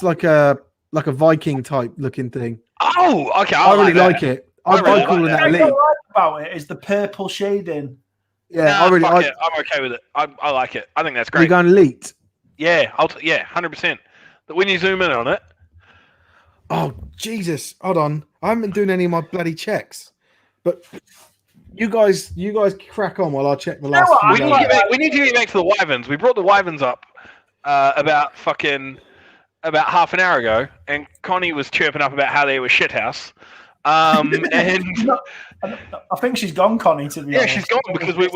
like a Viking type looking thing. Oh, okay. I really like it. I call it that. What I like about it is the purple shading. Yeah, I'm okay with it. I like it. I think that's great. You're going elite. Yeah, 100%. But when you zoom in on it. Oh Jesus! Hold on, I haven't been doing any of my bloody checks. But you guys crack on while I check the last. We need to get back to the Wyverns. We brought the Wyverns up about half an hour ago, and Connie was chirping up about how they were shithouse. And I think she's gone, Connie. To be honest, she's gone because we've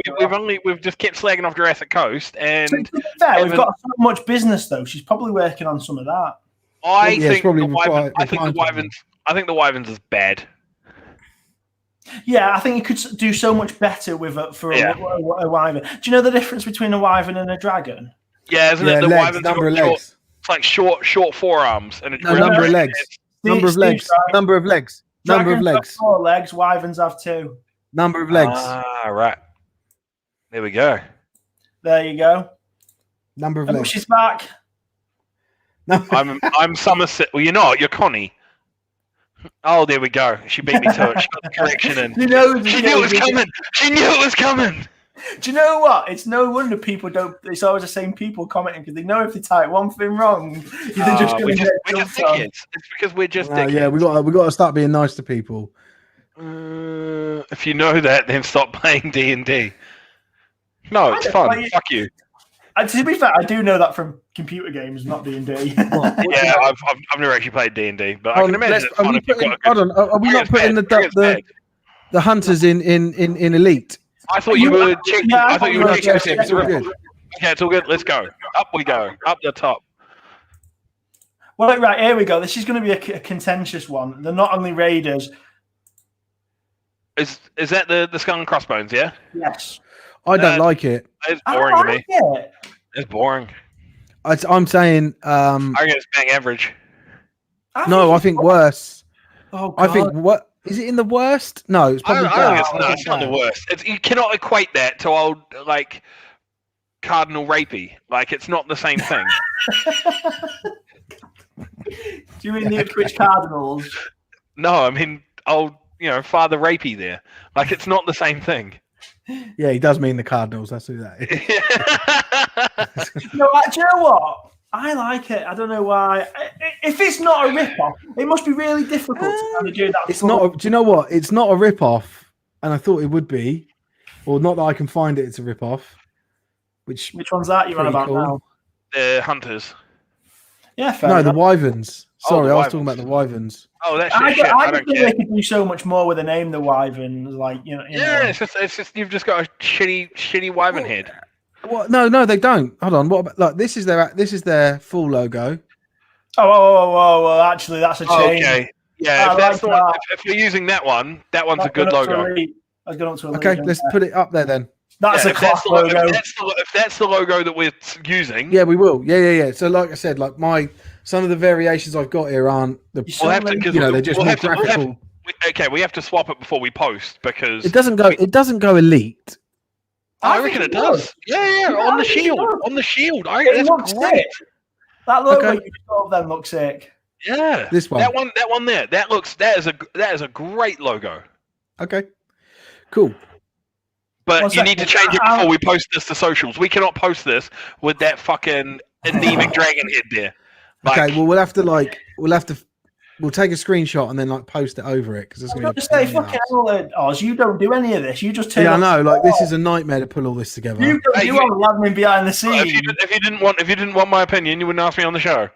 just kept slagging off Jurassic Coast, and we've got so much business though. She's probably working on some of that. I think the Wyverns is bad. Yeah, I think you could do so much better with a wyvern. Do you know the difference between a wyvern and a dragon? Yeah, isn't it? The wyverns number of legs. It's like short forearms and number of legs. Number of legs. Number of legs. Number of legs. 4 legs. Wyverns have 2. Number of legs. Right. There we go. There you go. Number of legs. She's back. I'm Somerset. Well, you're not. You're Connie. Oh, there we go. She beat me to it. She got the correction in. You know, She knew it was coming. She knew it was coming. Do you know what? It's no wonder people don't. It's always the same people commenting because they know if they type one thing wrong, they're just going to get jumped on. It's because we're just dickheads. Yeah, we got to start being nice to people. If you know that, then stop playing D&D. No, it's fun. Fuck you. To be fair, I do know that from computer games, not D&D. Yeah, I've never actually played D&D, but I can imagine. Are we not putting the hunters in elite? I thought you were checking. Yeah, I thought you were checking. It's all good. Okay, it's all good. Let's go. Up we go. Up the top. Well, right, here we go. This is going to be a contentious one. They're not only Raiders. Is that the Skull and Crossbones? Yeah. Yes. I don't like it. It's boring to me. It. It's boring. I'm saying. I think it's bang average. I think worse. Oh, God. I think what. Is it in the worst? No, it's probably it's not the worst. You cannot equate that to old like Cardinal Rapey. Like it's not the same thing. Do you mean the Ipswich Cardinals? No, I mean old, Father Rapey there. Like it's not the same thing. Yeah, he does mean the Cardinals. That's who that is. Do you know what? I like it. I don't know why. If it's not a rip-off, it must be really difficult to kind of do that. It's not. Do you know what? It's not a rip-off, and I thought it would be, or not that I can find it. It's a rip-off. Which one's that you're on about now? The Hunters. Yeah, fair no, enough. the Wyverns. Sorry, the I was Wyverns. talking about the Wyverns. Oh, that's I shit. I think don't care. they could do so much more with the name the Wyverns, like you know. It's just you've just got a shitty Wyvern head. What? No, they don't. Hold on. What about like this is their full logo. Oh, actually, that's a change. Okay. Yeah, if you're using that one's a good logo. Okay, let's put it up there then. That's a class logo. If that's the logo that we're using, yeah, we will. Yeah. So, like I said, like some of the variations I've got here aren't the. They're just more graphical. We have to swap it before we post because it doesn't go elite. I reckon it does. Yeah, on the shield. On the shield. I reckon that's great. Sick. That logo you saw of them looks sick. Yeah. This one. That one there. That is a great logo. Okay. Cool. But you need to change it before we post this to socials. We cannot post this with that fucking anemic dragon head there. Okay, well we'll take a screenshot and then post it over it because it's going to say fucking hell, Oz. You don't do any of this. You just turn. Yeah, I know. Like this is a nightmare to pull all this together. You are admin behind the scenes. If you didn't want my opinion, you wouldn't ask me on the show.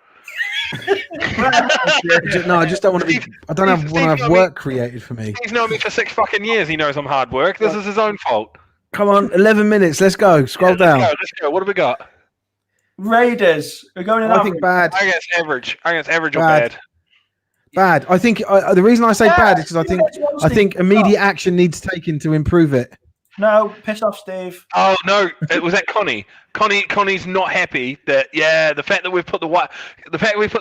No, I just don't want to be. I don't want to have work created for me. He's known me for 6 fucking years. He knows I'm hard work. This is his own fault. Come on, 11 minutes. Let's go. Scroll down. Let's go. What have we got? Raiders. We're going in. I think bad. I guess average. Or bad. Bad. I think the reason I say bad is because I think immediate action needs taken to improve it. No, piss off, Steve. Oh no, was that Connie? Connie's not happy that the fact that we've put the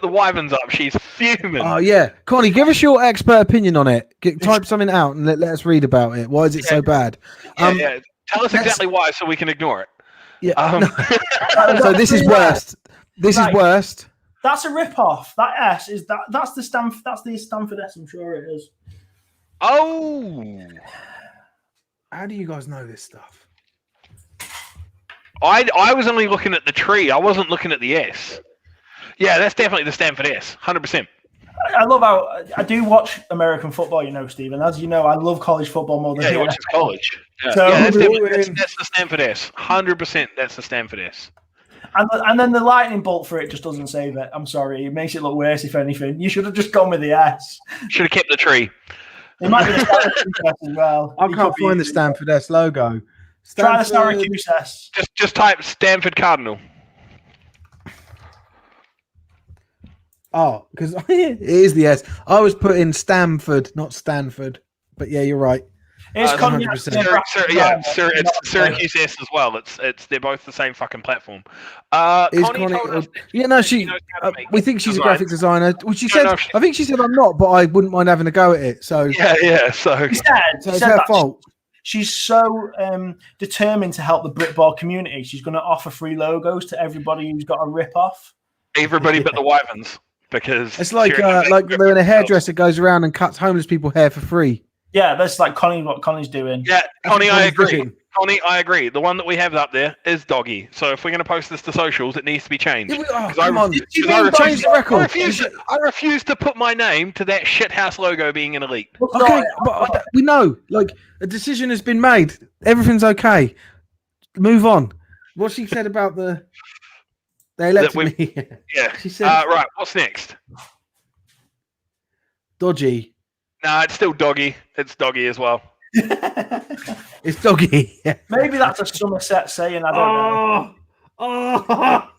Wyverns up, she's fuming. Oh yeah, Connie, give us your expert opinion on it. Type something out and let us read about it. Why is it so bad? Yeah. Tell us exactly why, so we can ignore it. Yeah. So this is worst. This is worst. That's a rip-off. That S is that's the Stanford S. I'm sure it is. Oh. How do you guys know this stuff? I was only looking at the tree. I wasn't looking at the S. Yeah, that's definitely the Stanford S. 100%. I love how I do watch American football, Steve. And as you know, I love college football more than he watches college. Yeah, so, that's the Stanford S. 100%. That's the Stanford S. And then the lightning bolt for it just doesn't save it. I'm sorry. It makes it look worse, if anything. You should have just gone with the S. Should have kept the tree. It might be the Stanford S as well. I can't find the Stanford S logo. Try the Syracuse S. Just type Stanford Cardinal. Oh, because it is the S. I was putting Stamford, not Stanford. But yeah, you're right. It's it's Syracuse S as well. They're both the same fucking platform. We think she's a graphic designer. Well, she said, I think she said I'm not, but I wouldn't mind having a go at it. So So it's her fault. She's so determined to help the Britball community. She's going to offer free logos to everybody who's got a rip off. Everybody but the Wyverns. because It's like when a hairdresser goes around and cuts homeless people hair for free. Yeah, that's like what Connie's doing. Yeah, Connie, I agree. Doing. Connie, I agree. The one that we have up there is Doggy. So if we're going to post this to socials, it needs to be changed. Come on. Change the record. I refuse to put my name to that shithouse logo being an elite. Okay, but we know. Like, a decision has been made. Everything's okay. Move on. What she said about they elected me. Yeah. She said, right, what's next? Dodgy. Nah, it's still Doggy. It's Doggy as well. It's Doggy. Maybe that's a Somerset saying. I don't know. Oh,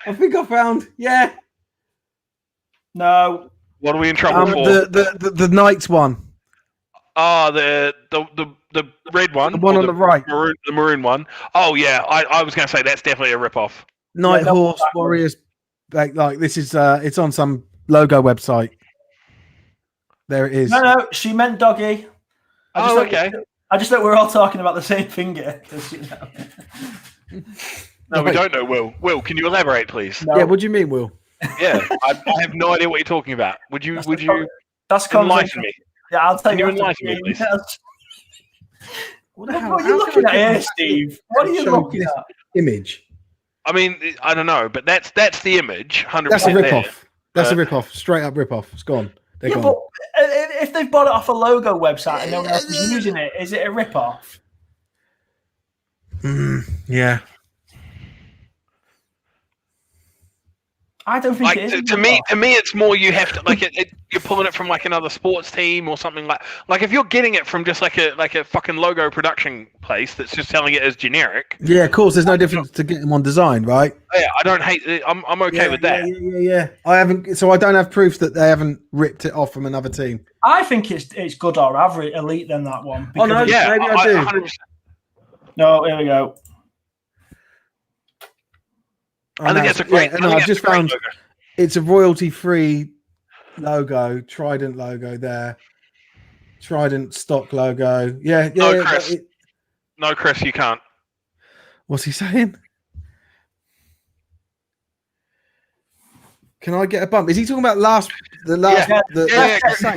I think I found. Yeah. No. What are we in trouble for? The Knights one. Oh, the red one. The one on the right. The maroon one. Oh yeah, I was going to say that's definitely a rip-off. Night Horse Warriors. Like this is it's on some logo website. There it is. No, she meant Doggy. Okay. I just thought we're all talking about the same finger. No, we don't know, Will. Will, can you elaborate, please? No. Yeah, what do you mean, Will? Yeah, I have no idea what you're talking about. Would you That's enlighten me? Yeah, I'll tell you. Can you enlighten me, please? What are you looking at here, Steve? What are you looking at? Image. I mean, I don't know, but that's the image. 100%. That's a rip-off. That's a rip-off. Straight up rip-off. It's gone. They're gone. But if they've bought it off a logo website and no one else is using it, is it a rip-off? Yeah. I don't think it is. To me, it's more you have to you're pulling it from like another sports team or something like if you're getting it from just like a fucking logo production place that's just selling it as generic. Yeah, of course. There's no difference to get them on design, right? Yeah, I don't hate it. I'm okay with that. Yeah. I haven't, so I don't have proof that they haven't ripped it off from another team. I think it's good or average, elite than that one. Oh no, yeah, maybe I do. 100%. No, here we go. I think that's a great. I've just found logo. It's a royalty-free logo, Trident logo there, Trident stock logo. Yeah. No, Chris. No, Chris, you can't. What's he saying? Can I get a bump? Is he talking about the last? Yeah.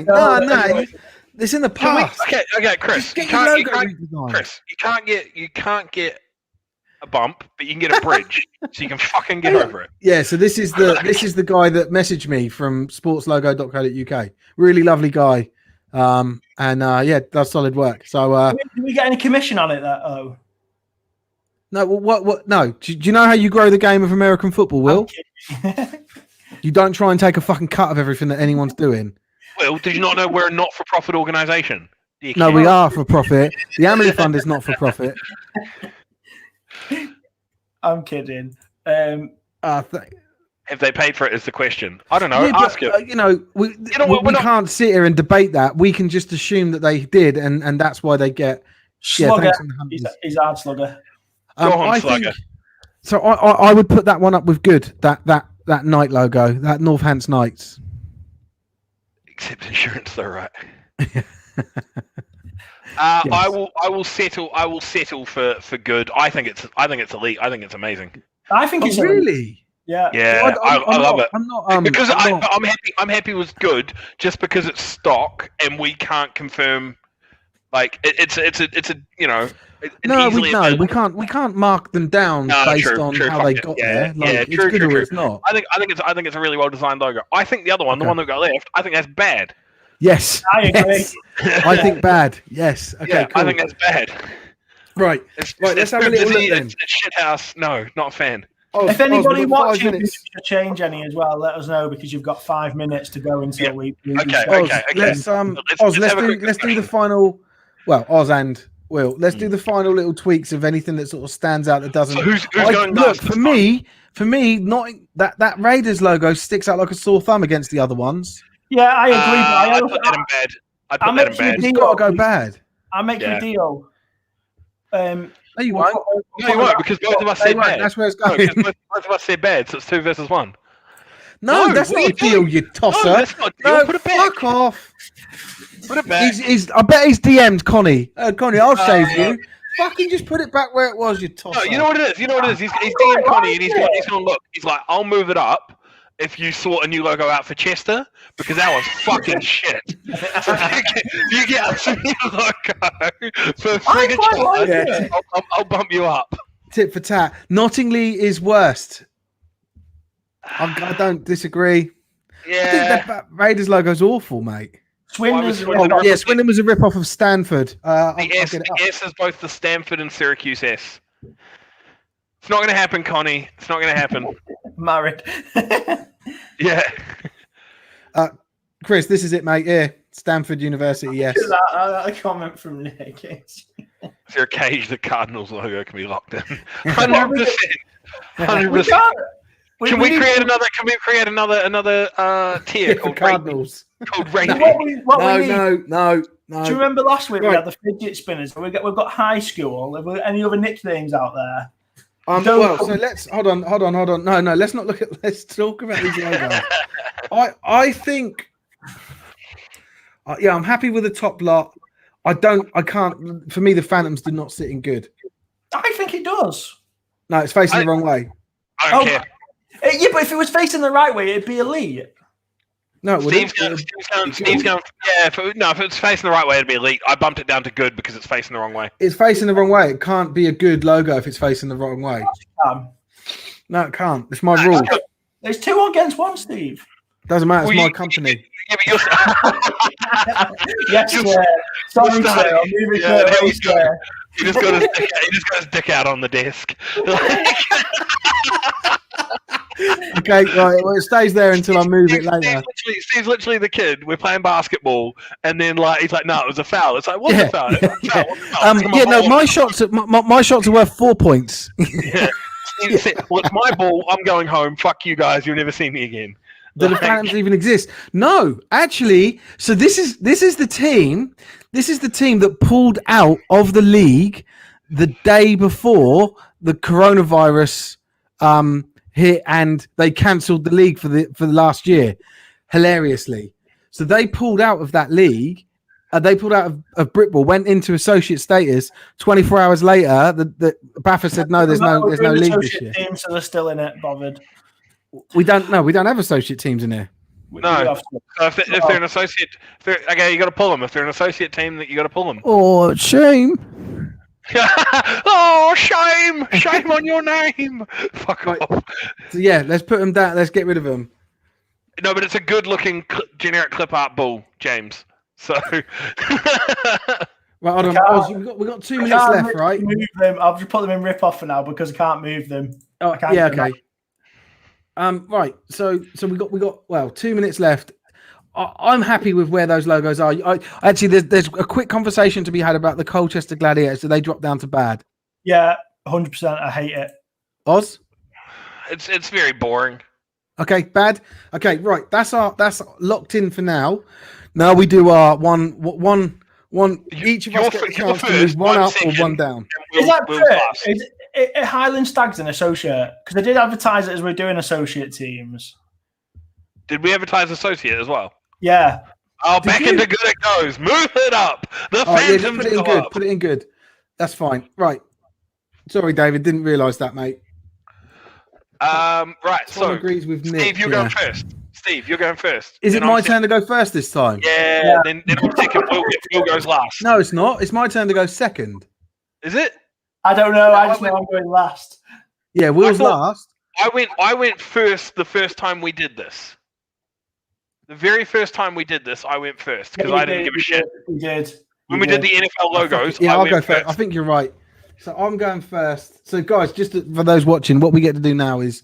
No, it's in the past. Okay, Chris. You can't get a bump, but you can get a bridge, so you can fucking get over it. Yeah, so this is the guy that messaged me from sportslogo.co.uk. Really lovely guy, does solid work. So, do we get any commission on it? Oh, no. What? No. Do you know how you grow the game of American football, Will? You don't try and take a fucking cut of everything that anyone's doing. Will, did you not know we're a not-for-profit organisation? No, we are for profit. The Amelie Fund is not for profit. I'm kidding. Have they paid for it? Is the question. I don't know. Yeah, ask it. We can't sit here and debate that. We can just assume that they did, and that's why they get. Slugger. He's hard slugger. Go on, Slugger. So I would put that one up with good. That Knight logo, that Northants Knights. Except insurance, though, right? Yes. I will settle for good. I think it's elite. I think it's amazing. I think it's really. Yeah. Yeah, I love it. I'm not because I'm happy. I'm happy it was good just because it's stock and we can't confirm. Like it's a we can't mark them down based on how they got there. Like, it's good or it's not. I think it's a really well designed logo. I think the other one, the one that got left, I think that's bad. Yes, I agree. Yes. I think bad. Yes. Okay. Yeah, cool. I think that's bad. Right. Let's have a little look then. It's shit house. No, not a fan. If anybody watching thinks we should change any as well, let us know because you've got 5 minutes to go until we. Okay. Let's do the final. Well, Oz and Will, let's do the final little tweaks of anything that sort of stands out that doesn't. So who's going last? For me, not that Raiders logo sticks out like a sore thumb against the other ones. Yeah, I agree. I put that in bad. It's got to go bad. I'll make you a deal. No, you won't. No, you won't because both of us said bad. That's where it's going. Both of us said bad, so it's 2 versus 1. No, that's not a deal, you tosser. No, that's not a deal. Put it back. Fuck off. Put it back. I bet he's DM'd Connie. Connie, I'll save you. Fucking just put it back where it was, you tosser. No, you know what it is. He's DM'd Connie and he's going to look. He's like, I'll move it up if you sort a new logo out for Chester, because that was fucking shit. So if you get us a new logo for free of charge, I'll bump you up. Tit for tat. Nottingley is worst. I don't disagree. Yeah. I think that Raiders logo's awful, mate. Swindon was a rip-off of Stanford. The S is both the Stanford and Syracuse S. It's not going to happen, Connie. It's not going to happen. Married. Yeah. Chris, this is it, mate. Here, Stanford University, yes. A comment from Nick. Is there a cage the Cardinals logo can be locked in? 100%. 100%. Can we create another tier called Cardinals? Called rating. No. Do you remember last week we had the fidget spinners? We've got high school. Have we any other nicknames out there? So let's hold on. No, let's not look at. Let's talk about these logos. I think. I'm happy with the top lot. I can't. For me, the Phantoms did not sit in good. I think it does. No, it's facing the wrong way. I don't care. Yeah, but if it was facing the right way, it'd be elite. No, it wouldn't. Steve's going. Yeah, if it's facing the right way, it'd be elite. I bumped it down to good because it's facing the wrong way. It's facing the wrong way. It can't be a good logo if it's facing the wrong way. No, it can't. It's my rule. There's 2 against 1, Steve. Doesn't matter. It's my company. Yes, sir. Sorry, sir. I'm moving sir. He just got his dick out on the desk. Okay, right. Well, it stays there until I move it later. Steve's literally the kid. We're playing basketball, and then he's like, "No, it was a foul." It's like, "What's a foul?" My shots are worth 4 points. Yeah. Well, it's my ball. I'm going home. Fuck you guys. You'll never see me again. Do the Phantoms even exist? No, actually. So this is the team. This is the team that pulled out of the league the day before the coronavirus hit, and they cancelled the league for the last year. Hilariously, so they pulled out of that league. They pulled out of Britball, went into associate status. 24 hours later, the BAFTA said no, there's no league this year. Teams, so they're still in it. Bothered. We don't have associate teams in here. No. So if they're an associate, you got to pull them. If they're an associate team, that you got to pull them. Oh, shame! Oh, shame! Shame on your name! Fuck off. So yeah, let's put them down. Let's get rid of them. No, but it's a good-looking generic clip art bull, James. So. Right, hold on. We've got 2 minutes left, right? Move them. I'll just put them in rip off for now because I can't move them. Oh, yeah, okay. Right. So we got 2 minutes left. I'm happy with where those logos are. Actually, there's a quick conversation to be had about the Colchester Gladiators. Do they drop down to bad? Yeah, 100%. I hate it. Oz? It's very boring. Okay, bad. Okay, right. That's locked in for now. Now we do our one. Each of us get a chance to move one up or one down. Is that true? Is it Highland Stags an associate? Because I did advertise it as we're doing associate teams. Did we advertise associate as well? Yeah. Oh, back into good it goes. Move it up. The Phantoms put it in good. Put it in good. That's fine. Right. Sorry, David. Didn't realise that, mate. Right. So agrees with Nick. Steve, you're going first. Steve, you're going first. Is it my turn to go first this time? Yeah. Then we'll take it. Will goes last. No, it's not. It's my turn to go second. Is it? I don't know. I just know I'm going last. Yeah, Will's last. I went first the first time we did this. The very first time we did this, I went first because I didn't give a shit. You did. When we did the NFL logos, I'll go first. I think you're right. So I'm going first. So guys, just for those watching, what we get to do now is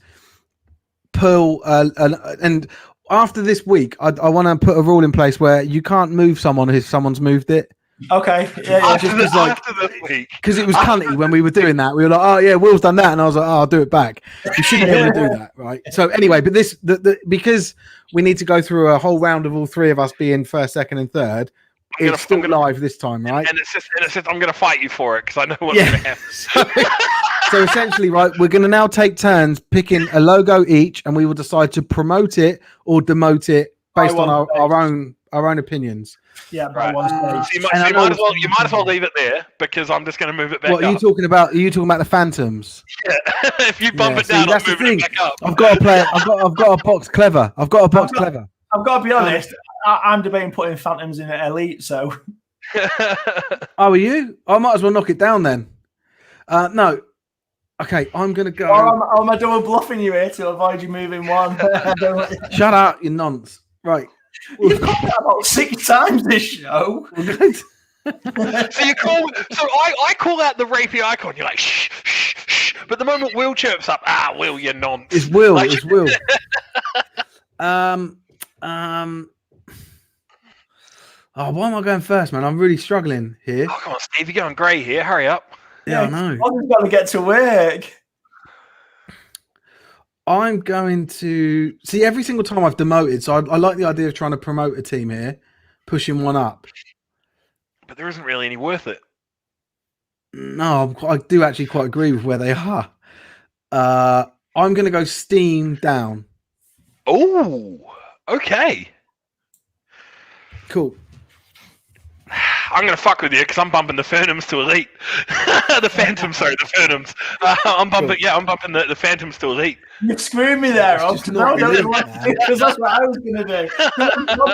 pull and after this week, I want to put a rule in place where you can't move someone if someone's moved it. Okay. Yeah. After this week, because it was cunty when we were doing that. We were like, "Oh yeah, Will's done that," and I was like, "Oh, I'll do it back." You shouldn't be able to do that, right? So anyway, but because we need to go through a whole round of all three of us being first, second, and third. It's still live this time, right? And it's just I'm going to fight you for it because I know what's going to happen. So essentially, right, we're going to now take turns picking a logo each, and we will decide to promote it or demote it based on our own opinions. Yeah, Right. by one So stage. you might as well leave it there because I'm just going to move it back What are you up. talking about? Are you talking about the Phantoms? Yeah. If you bump it see, down, I'm that's the moving thing. it back up. I've got to play. I've got a box clever. I've got a box clever. I've got to be honest. I'm debating putting Phantoms in at Elite. So, oh, are you? I might as well knock it down then. No. Okay, I'm gonna go. Or am I double bluffing you here to avoid you moving one? Shut up, you nonce. Right. You've called that about 6 times this show. So I call out the rapey icon. You're like shh, shh, shh. But the moment Will chirps up, Will, you nonce. It's Will. Like, it's Will. Oh, why am I going first, man? I'm really struggling here. Oh, come on, Steve. You're going grey here. Hurry up. Yeah, I know. I've got to get to work. I'm going to see every single time I've demoted. So I like the idea of trying to promote a team here, pushing one up. But there isn't really any worth it. No, I do actually quite agree with where they are. I'm going to go Steam down. Oh, okay. Cool. I'm going to fuck with you because I'm bumping the Phantoms to Elite. The Phantoms, sorry, the Phantoms. I'm bumping the Phantoms to Elite. You screwed me there, Rob. Because that's what I was going to do.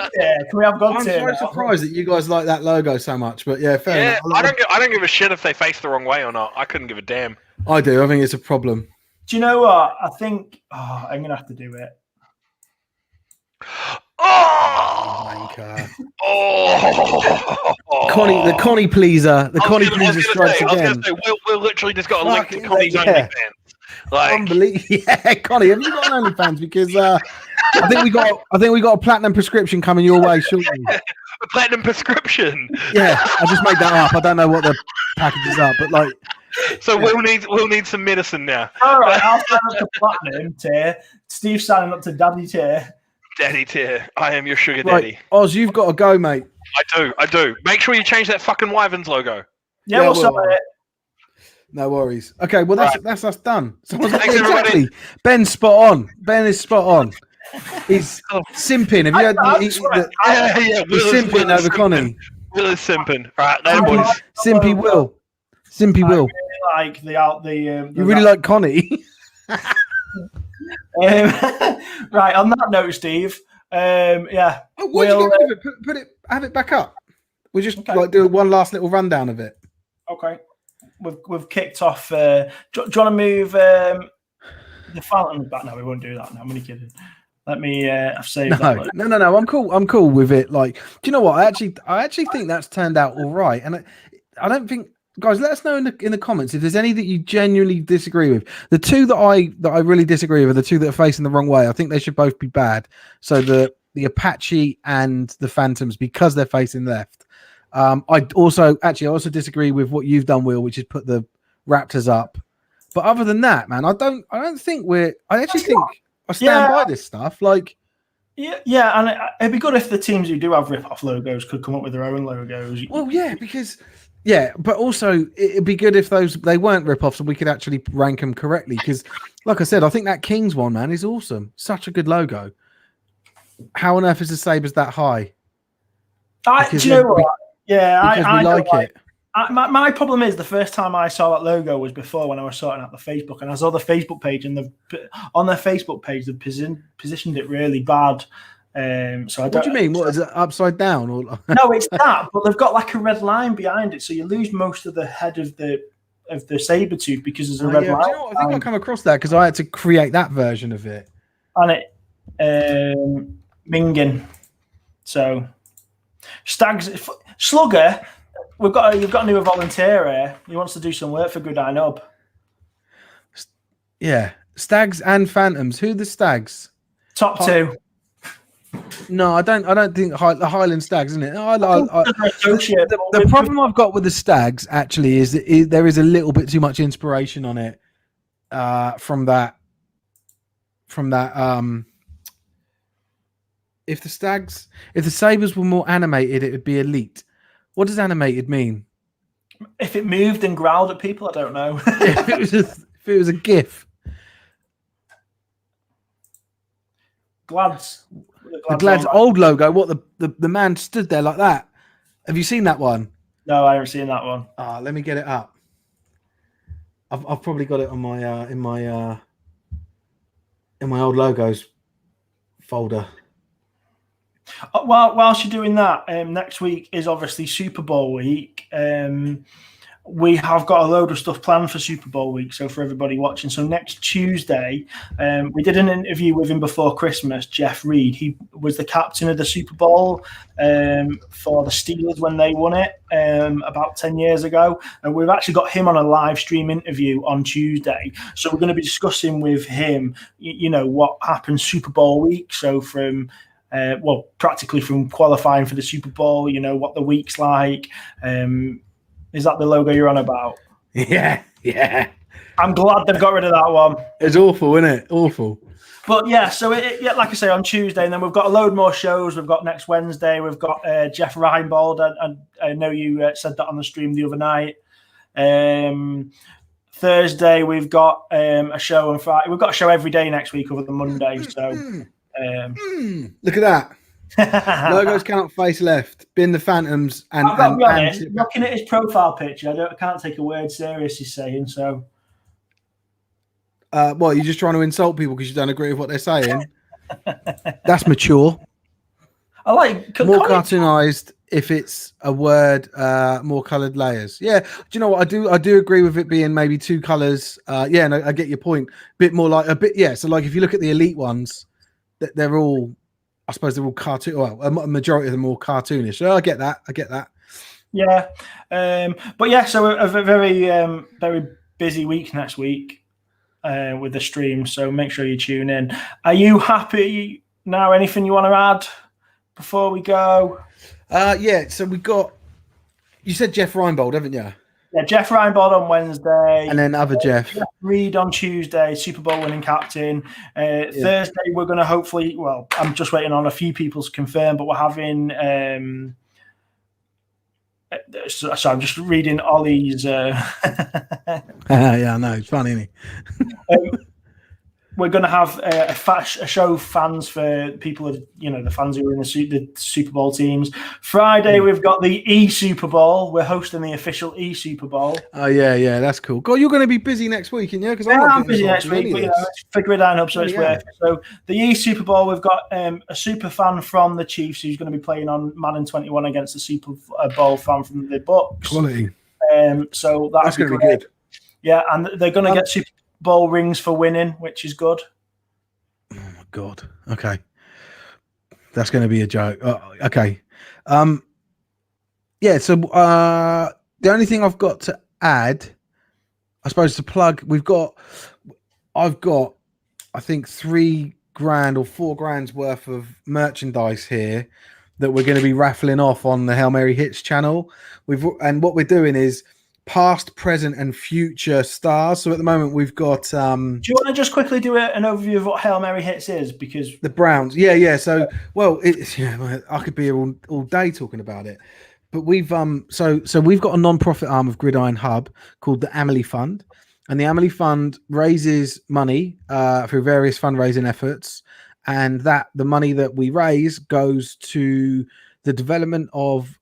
Can we have God tier? I'm so surprised that you guys like that logo so much, but yeah, fair enough. I don't give a shit if they face the wrong way or not. I couldn't give a damn. I do. I think it's a problem. Do you know what? I think I'm going to have to do it. Connie, the Connie pleaser. The Connie pleaser strikes again. We'll literally just got a link to Connie's OnlyFans. Like, unbelievable. Yeah, Connie, have you got an OnlyFans? Because I think we got a platinum prescription coming your way shortly. A platinum prescription. Yeah, I just made that up. I don't know what the package is up, but like. So we'll need some medicine now. All right, I'll sign up to platinum tier. Steve's signing up to daddy tier. Daddy tier. I am your sugar daddy. Right, Oz, you've got to go, mate. I do. Make sure you change that fucking Wyverns logo. Yeah, we'll sort it. No worries. Okay, well that's us done. Thanks, exactly. Ben's spot on. Ben is spot on. He's simping. Have you heard? He's simping over Connie. Will is simping. All right, later, boys. Simpy Will. Simpy Will. I really like you really like Connie. Right, on that note, Steve. Yeah. What did you get rid of it? Put it. Have it back up. We'll just do one last little rundown of it. Okay. We've kicked off. Do you want to move the Phantom back? No, we won't do that now. I'm only kidding. Let me. I've saved that. No. I'm cool. I'm cool with it. Like, do you know what? I actually think that's turned out all right. And I don't think. Guys, let us know in the comments if there's any that you genuinely disagree with. The two that I really disagree with are the two that are facing the wrong way. I think they should both be bad. So the Apache and the Phantoms, because they're facing left. I also disagree with what you've done, Will, which is put the Raptors up. But other than that, man, I don't think I stand by this stuff. Like, yeah, and it'd be good if the teams who do have rip-off logos could come up with their own logos. Well, yeah, because. Yeah, but also it'd be good if they weren't rip-offs and we could actually rank them correctly. Because, like I said, I think that Kings one, man, is awesome. Such a good logo. How on earth is the Sabres that high? Do you know what? Yeah, because we like it. My problem is the first time I saw that logo was before when I was sorting out the Facebook, and I saw the Facebook page, and on their Facebook page they positioned it really bad. So what do you mean? What is it, upside down? Or no, it's that, but they've got like a red line behind it, so you lose most of the head of the saber tooth because there's a red line. Do you know what? I think I come across that because I had to create that version of it. And it Mingen. So Stags Slugger. You've got a new volunteer here. He wants to do some work for Good Eye Nub. Yeah, Stags and Phantoms. Who are the Stags? Top two. No, I don't think the Highland Stags, isn't it? The problem I've got with the Stags actually is that there is a little bit too much inspiration on it from that. If the Sabres were more animated, it would be elite. What does animated mean? If it moved and growled at people, I don't know. if it was a GIF. Glads. the Glad's old logo. What the man stood there like that. Have you seen that one? No, I haven't seen that one. Let me get it up. I've probably got it on my in my old logos folder. Whilst you're doing that, next week is obviously Super Bowl week. We have got a load of stuff planned for Super Bowl week, so for everybody watching. So next Tuesday, we did an interview with him before Christmas, Jeff Reed. He was the captain of the Super Bowl for the Steelers when they won it about 10 years ago. And we've actually got him on a live stream interview on Tuesday. So we're going to be discussing with him, what happened Super Bowl week. So from practically from qualifying for the Super Bowl, what the week's like. Is that the logo you're on about? Yeah. I'm glad they've got rid of that one. It's awful, isn't it? Awful. But yeah, so like I say, on Tuesday, and then we've got a load more shows. We've got next Wednesday, we've got Jeff Reinbold, and I know you said that on the stream the other night. Thursday, we've got a show, on Friday. We've got a show every day next week other than Monday. So look at that. Logos cannot face left. Bin the Phantoms and. I've got to be honest, looking at his profile picture, I can't take a word serious he's saying. So, what, you're just trying to insult people because you don't agree with what they're saying? That's mature. I like more cartoonized. If it's a word, more coloured layers. Yeah, do you know what I do agree with it being maybe two colours. Yeah, no, I get your point. Bit more like a bit. Yeah, so like if you look at the elite ones, they're all. I suppose they're all cartoon. Well, a majority of them are all cartoonish. So I get that. Yeah, but yeah. So a very very busy week next week with the stream. So make sure you tune in. Are you happy now? Anything you want to add before we go? Yeah. So we got. You said Jeff Reinbold, haven't you? Yeah, Jeff Reinbold on Wednesday. And then other Jeff Reed on Tuesday, Super Bowl winning captain. Thursday, we're going to hopefully, I'm just waiting on a few people to confirm, but we're having, so I'm just reading Ollie's. Yeah, I know. It's funny, isn't it? We're going to have a show fans for people, the fans who are in the Super Bowl teams. Friday, we've got the E-Super Bowl. We're hosting the official E-Super Bowl. Oh, yeah, that's cool. God, you're going to be busy next week, aren't you? Because I'm busy next week, but let's figure it out, so it's worth it. So the E-Super Bowl, we've got a super fan from the Chiefs who's going to be playing on Madden 21 against a Super Bowl fan from the Bucks. Quality. So that's going to be good. Yeah, and they're going to get Super Bowl rings for winning, which is good. Oh my god. Okay. That's going to be a joke. Okay. Yeah, so the only thing I've got to add, I suppose, to plug, I've got I think $3,000 or $4,000 worth of merchandise here that we're going to be raffling off on the Hail Mary Hits channel. And what we're doing is past, present, and future stars. So at the moment, we've got. Do you want to just quickly do an overview of what Hail Mary Hits is? Because the Browns, yeah. So, I could be here all day talking about it. But we've so we've got a non-profit arm of Gridiron Hub called the Amelie Fund, and the Amelie Fund raises money through various fundraising efforts, and the money that we raise goes to the development of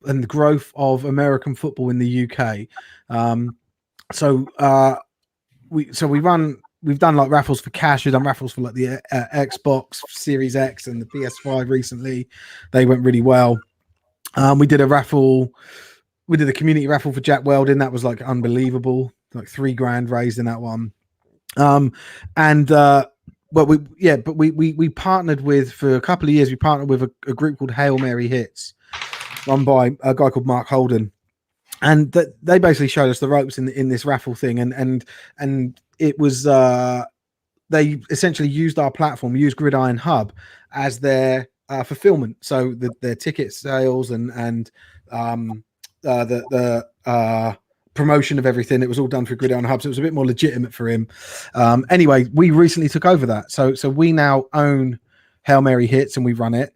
and the growth of American football in the UK. We've done like raffles for cash. We've done raffles for like the Xbox Series X and the PS5 recently. They went really well. We did a raffle. We did a community raffle for Jack Weldon. That was like unbelievable. Like $3,000 raised in that one. We partnered with, for a couple of years, we partnered with a group called Hail Mary Hits, run by a guy called Mark Holden, and they basically showed us the ropes in this raffle thing, and it was they essentially used our platform, used Gridiron Hub as their fulfillment, so their ticket sales and the promotion of everything, it was all done through Gridiron Hub, so it was a bit more legitimate for him. Anyway, we recently took over that, so we now own Hail Mary Hits and we run it,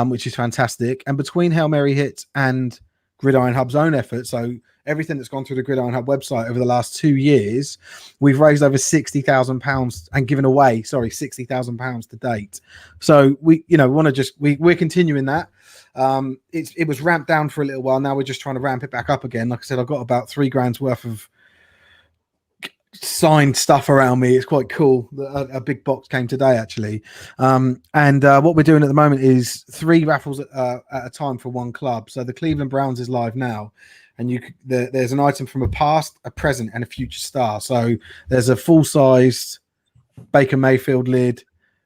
which is fantastic. And between Hail Mary Hits and Gridiron Hub's own effort. So everything that's gone through the Gridiron Hub website over the last 2 years, we've raised over £60,000 and given away, £60,000 to date. So we, want to we're continuing that. It was ramped down for a little while. Now we're just trying to ramp it back up again. Like I said, I've got about £3,000 worth of signed stuff around me. It's quite cool. A big box came today, actually. And what we're doing at the moment is 3 raffles at a time for one club. So the Cleveland Browns is live now, and there's an item from a past, a present, and a future star. So there's a full-sized Baker Mayfield lid.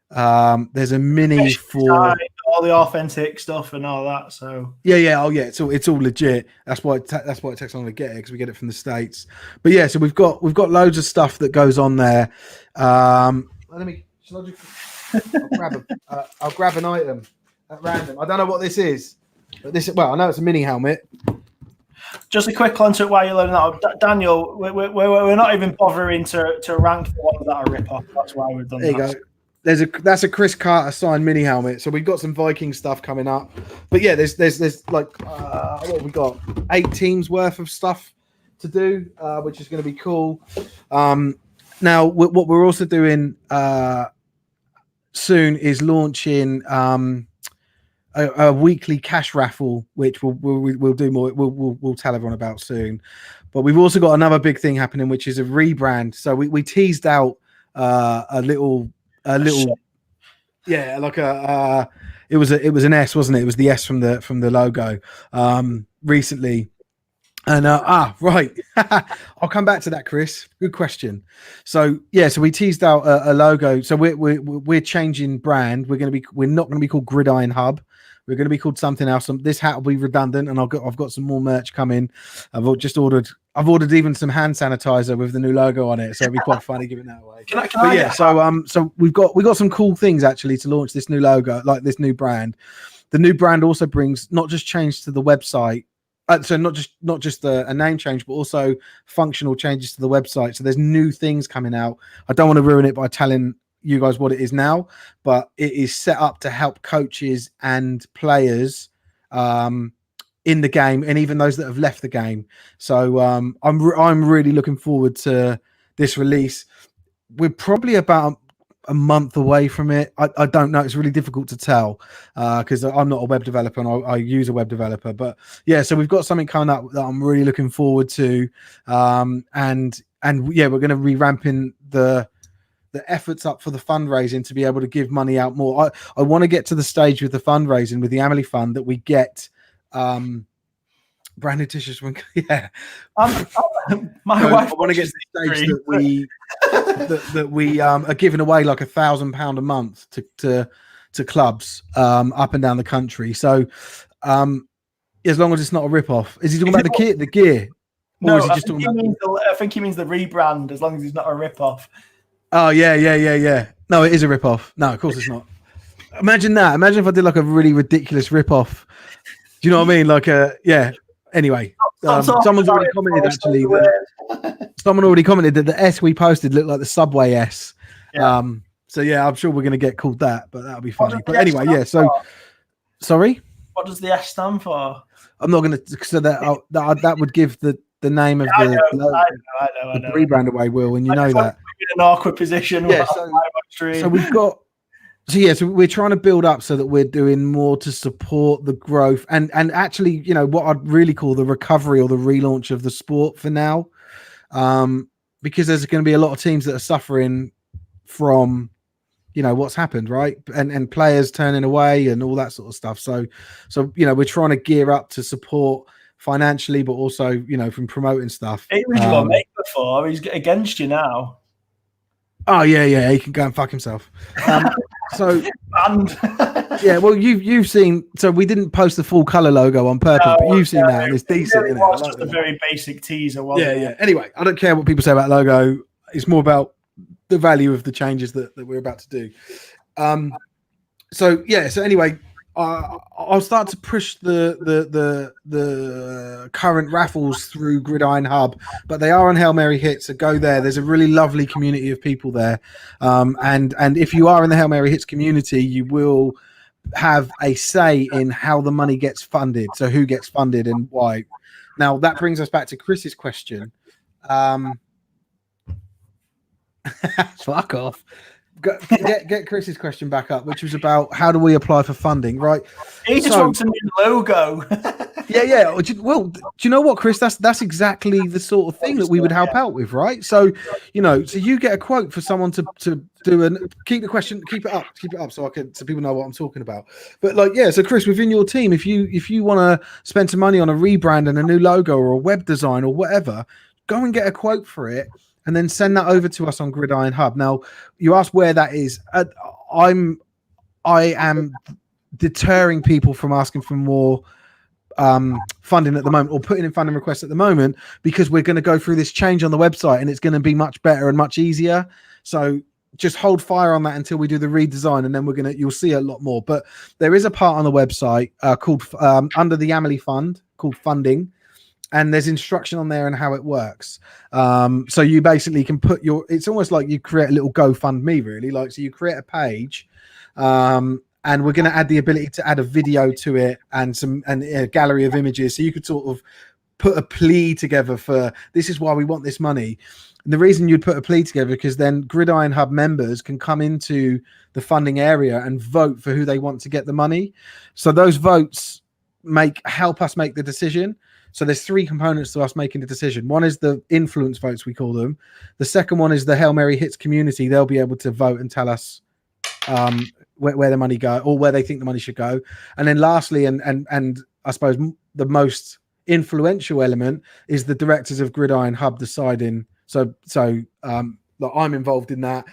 There's a mini for all the authentic stuff and all that. So yeah. It's all legit. That's why it takes long to get it, because we get it from the States. But yeah, so we've got loads of stuff that goes on there. I'll grab an item at random. I don't know what this is, but I know it's a mini helmet. Just a quick one to it while you're learning that. Daniel, we're not even bothering to rank the ones that are rip-off. That's why we've done that. There you go. That's a Chris Carter signed mini helmet. So we've got some Viking stuff coming up. But yeah, there's like what have we got? 8 teams worth of stuff to do, which is going to be cool. Now what we're also doing soon is launching a weekly cash raffle, which we'll do more. We'll tell everyone about soon. But we've also got another big thing happening, which is a rebrand. So we teased out a little yeah, like it was an S, wasn't it? It was the S from the logo recently. And right. I'll come back to that, Chris. Good question. So yeah, so we teased out a logo. So we're changing brand. We're not going to be called Gridiron Hub. We're going to be called something else. This hat will be redundant, and I've got some more merch coming. I've ordered even some hand sanitizer with the new logo on it, so it'll be quite funny giving that away. So we've got some cool things actually to launch this new logo, like this new brand. The new brand also brings not just change to the website, so not just a name change, but also functional changes to the website. So there's new things coming out. I don't want to ruin it by telling you guys what it is now, but it is set up to help coaches and players in the game, and even those that have left the game. So I'm really looking forward to this release. We're probably about a month away from it. I don't know. It's really difficult to tell because I'm not a web developer and I use a web developer. But yeah, so we've got something coming up that I'm really looking forward to. And yeah, we're going to be ramping the efforts up for the fundraising to be able to give money out more. I want to get to the stage with the fundraising with the Amelie Fund that we get branded tissues. Yeah, my wife. I want to get to the stage that we are giving away like £1,000 a month to clubs up and down the country. So as long as it's not a rip-off. Is he talking about the gear? No, I think he means the rebrand. As long as it's not a rip-off. Oh yeah. No, it is a rip-off. No, of course it's not. Imagine that. Imagine if I did like a really ridiculous rip-off. Do you know what I mean? Like yeah. Anyway, someone's already commented actually. Someone already commented that the S we posted looked like the Subway S. Yeah. So yeah, I'm sure we're going to get called that, but that'll be funny. But anyway, yeah. So, sorry. What does the S stand for? I'm not going to. So that would give the name of I know. The rebrand away, Will, and you know that. In an awkward position. Yeah. So we've got. So we're trying to build up so that we're doing more to support the growth and actually, what I'd really call the recovery or the relaunch of the sport for now, because there's going to be a lot of teams that are suffering from, what's happened, right? And players turning away and all that sort of stuff. So we're trying to gear up to support financially, but also, from promoting stuff. He was your mate before. He's against you now. Oh yeah, he can go and fuck himself. So yeah, well you've seen. So we didn't post the full color logo on purpose, but you've seen that, and it's decent. It was just a very basic teaser. Yeah. Anyway, I don't care what people say about logo. It's more about the value of the changes that we're about to do. So anyway, I'll start to push the current raffles through Gridiron Hub, but they are on Hail Mary Hits, so go there. There's a really lovely community of people there, and if you are in the Hail Mary Hits community, you will have a say in how the money gets funded. So who gets funded and why. Now that brings us back to Chris's question. Fuck off. Get Chris's question back up, which was about how do we apply for funding, right? He just wants a new logo. Yeah. Well, do you know what, Chris? That's exactly the sort of thing that we would help out with, right? So, so you get a quote for someone to do keep it up, so people know what I'm talking about. But so Chris, within your team, if you want to spend some money on a rebrand and a new logo or a web design or whatever, go and get a quote for it. And then send that over to us on Gridiron Hub. Now, you asked where that is. I am deterring people from asking for more funding at the moment, or putting in funding requests at the moment, because we're going to go through this change on the website, and it's going to be much better and much easier. So just hold fire on that until we do the redesign, and then you'll see a lot more. But there is a part on the website called under the Amelie Fund called funding. And there's instruction on there and how it works. So you basically can put it's almost like you create a little GoFundMe, really. So you create a page, and we're going to add the ability to add a video to it and a gallery of images. So you could sort of put a plea together for, this is why we want this money. And the reason you'd put a plea together, because then Gridiron Hub members can come into the funding area and vote for who they want to get the money. So those votes help us make the decision. So there's three components to us making the decision. One is the influence votes, we call them. The second one is the Hail Mary Hits community. They'll be able to vote and tell us where the money go, or where they think the money should go. And then lastly, and I suppose the most influential element, is the directors of Gridiron Hub deciding. So I'm involved in that.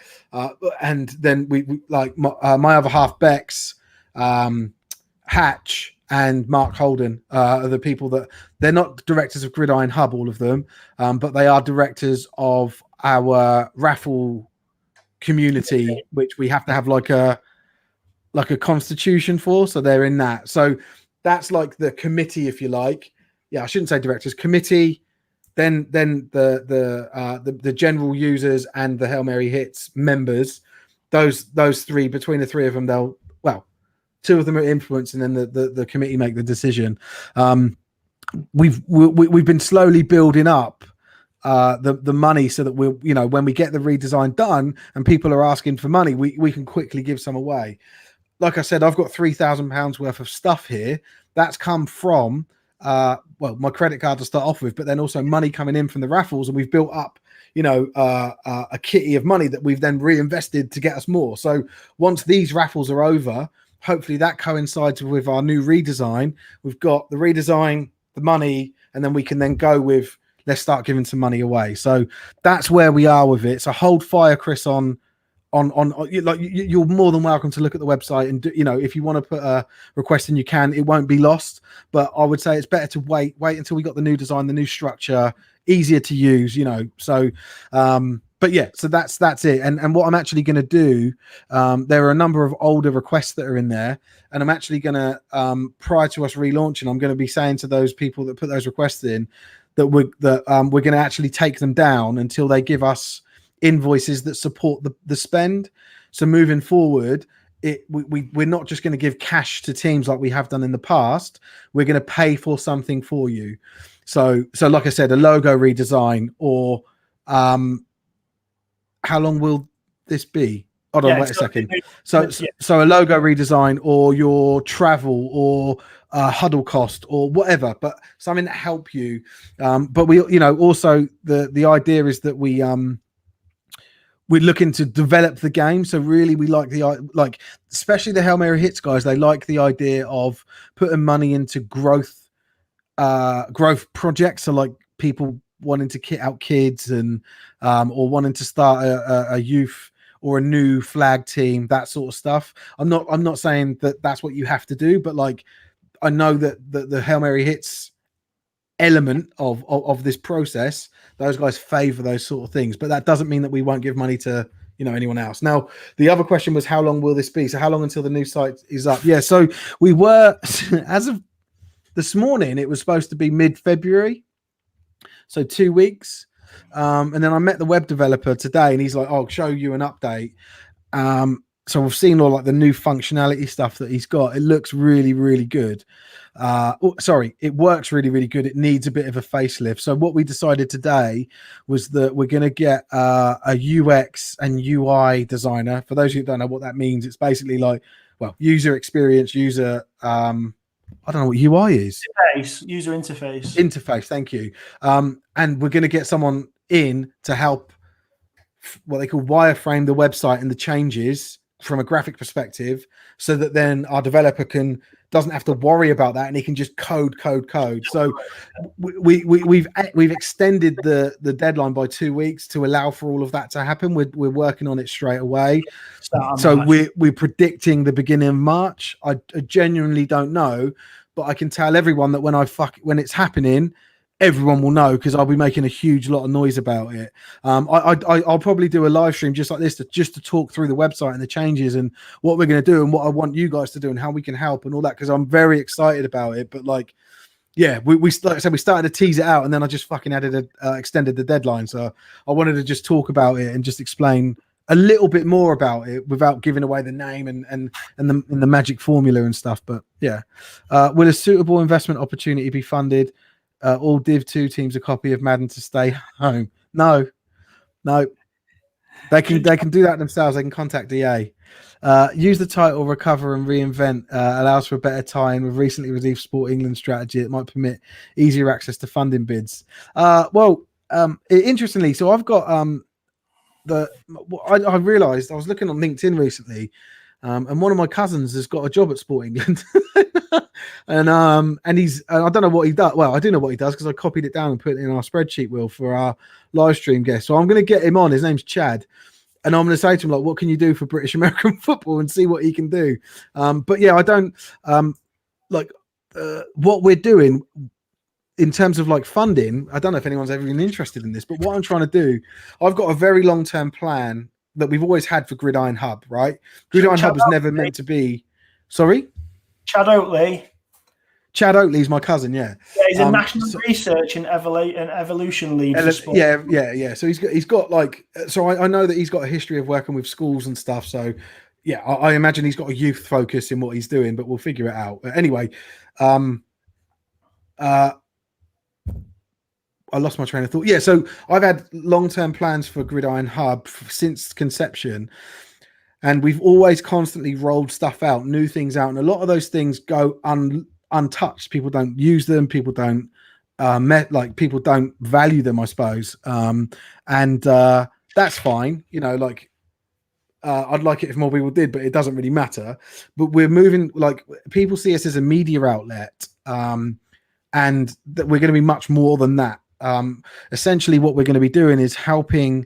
And then we my other half, Bex, Hatch, and Mark Holden are the people that, they're not directors of Gridiron Hub, all of them, but they are directors of our raffle community, which we have to have like a constitution for. So they're in that. So that's like the committee, if you like. Yeah, I shouldn't say directors, committee. Then the general users and the Hail Mary Hits members. Those three, between the three of them, two of them are influenced, and then the committee make the decision. We've been slowly building up the money, so that when we get the redesign done and people are asking for money, we can quickly give some away. Like I said, I've got £3,000 worth of stuff here. That's come from my credit card to start off with, but then also money coming in from the raffles, and we've built up a kitty of money that we've then reinvested to get us more. So once these raffles are over, hopefully that coincides with our new redesign. We've got the redesign, the money, and then we can then go with, let's start giving some money away. So that's where we are with it. So hold fire, Chris, on you're more than welcome to look at the website, and if you want to put a request in, you can. It won't be lost, but I would say it's better to wait until we got the new design, the new structure, easier to use. So but yeah, so that's it. And what I'm actually going to do, there are a number of older requests that are in there, and I'm actually going to, prior to us relaunching, I'm going to be saying to those people that put those requests in that we're going to actually take them down until they give us invoices that support the spend. So moving forward, we're not just going to give cash to teams like we have done in the past. We're going to pay for something for you. So like I said, a logo redesign, or how long will this be? Hold on, wait a second. So a logo redesign, or your travel, or huddle cost, or whatever, but something that help you. But we, also the idea is that we're looking to develop the game. So really, we like especially the Hail Mary Hits guys. They like the idea of putting money into growth projects. So like people wanting to kit out kids, and or wanting to start a youth or a new flag team, that sort of stuff. I'm not saying that that's what you have to do, but like, I know that the Hail Mary Hits element of this process, those guys favor those sort of things, but that doesn't mean that we won't give money to anyone else. Now, the other question was, how long will this be? So how long until the new site is up? Yeah, so we were as of this morning, it was supposed to be mid-February, so 2 weeks. And then I met the web developer today, and he's like, I'll show you an update. so we've seen all like the new functionality stuff that he's got. It looks really, really good. It works really, really good. It needs a bit of a facelift. So what we decided today was that we're going to get a UX and UI designer. For those of you who don't know what that means, it's basically like, well, user experience, I don't know what UI is. User interface. Interface, thank you. And we're going to get someone in to help what they call wireframe the website and the changes from a graphic perspective, so that then our developer doesn't have to worry about that, and he can just code. So we've extended the deadline by 2 weeks to allow for all of that to happen. We're working on it straight away. So we're predicting the beginning of March. I genuinely don't know, but I can tell everyone that when it's happening, everyone will know, because I'll be making a huge lot of noise about it. I'll probably do a live stream just like this to talk through the website and the changes and what we're going to do and what I want you guys to do and how we can help and all that, because I'm very excited about it. But like, yeah, we like I said, we started to tease it out, and then I just fucking extended the deadline. So I wanted to just talk about it and just explain a little bit more about it without giving away the name and the magic formula and stuff. But yeah, will a suitable investment opportunity be funded? All Div 2 teams a copy of Madden to stay home. No, they can do that themselves. They can contact EA. Use the title "Recover and Reinvent" allows for a better tie-in with recently released Sport England strategy that might permit easier access to funding bids. Interestingly, so I've got I realised I was looking on LinkedIn recently. And one of my cousins has got a job at Sport England, and he's I don't know what he does. Well, I do know what he does because I copied it down and put it in our spreadsheet wheel for our live stream guest. So I'm going to get him on. His name's Chad, and I'm going to say to him like, "What can you do for British American football?" and see what he can do. But yeah, I don't what we're doing in terms of like funding. I don't know if anyone's ever been interested in this, but what I'm trying to do, I've got a very long-term plan that we've always had for Gridiron Hub, right? Gridiron Hub was never meant to be. Sorry, Chad Oatley. Chad Oatley's my cousin. Yeah, he's a national research and evolution lead for sport. Yeah. So he's got like. So I know that he's got a history of working with schools and stuff. So yeah, I imagine he's got a youth focus in what he's doing, but we'll figure it out. But anyway, I lost my train of thought. Yeah, so I've had long-term plans for Gridiron Hub since conception, and we've always constantly rolled stuff out, new things out, and a lot of those things go untouched. People don't use them. People don't people don't value them, I suppose. And that's fine. You know, like I'd like it if more people did, but it doesn't really matter. But we're moving. Like people see us as a media outlet, and that we're going to be much more than that. Essentially what we're going to be doing is helping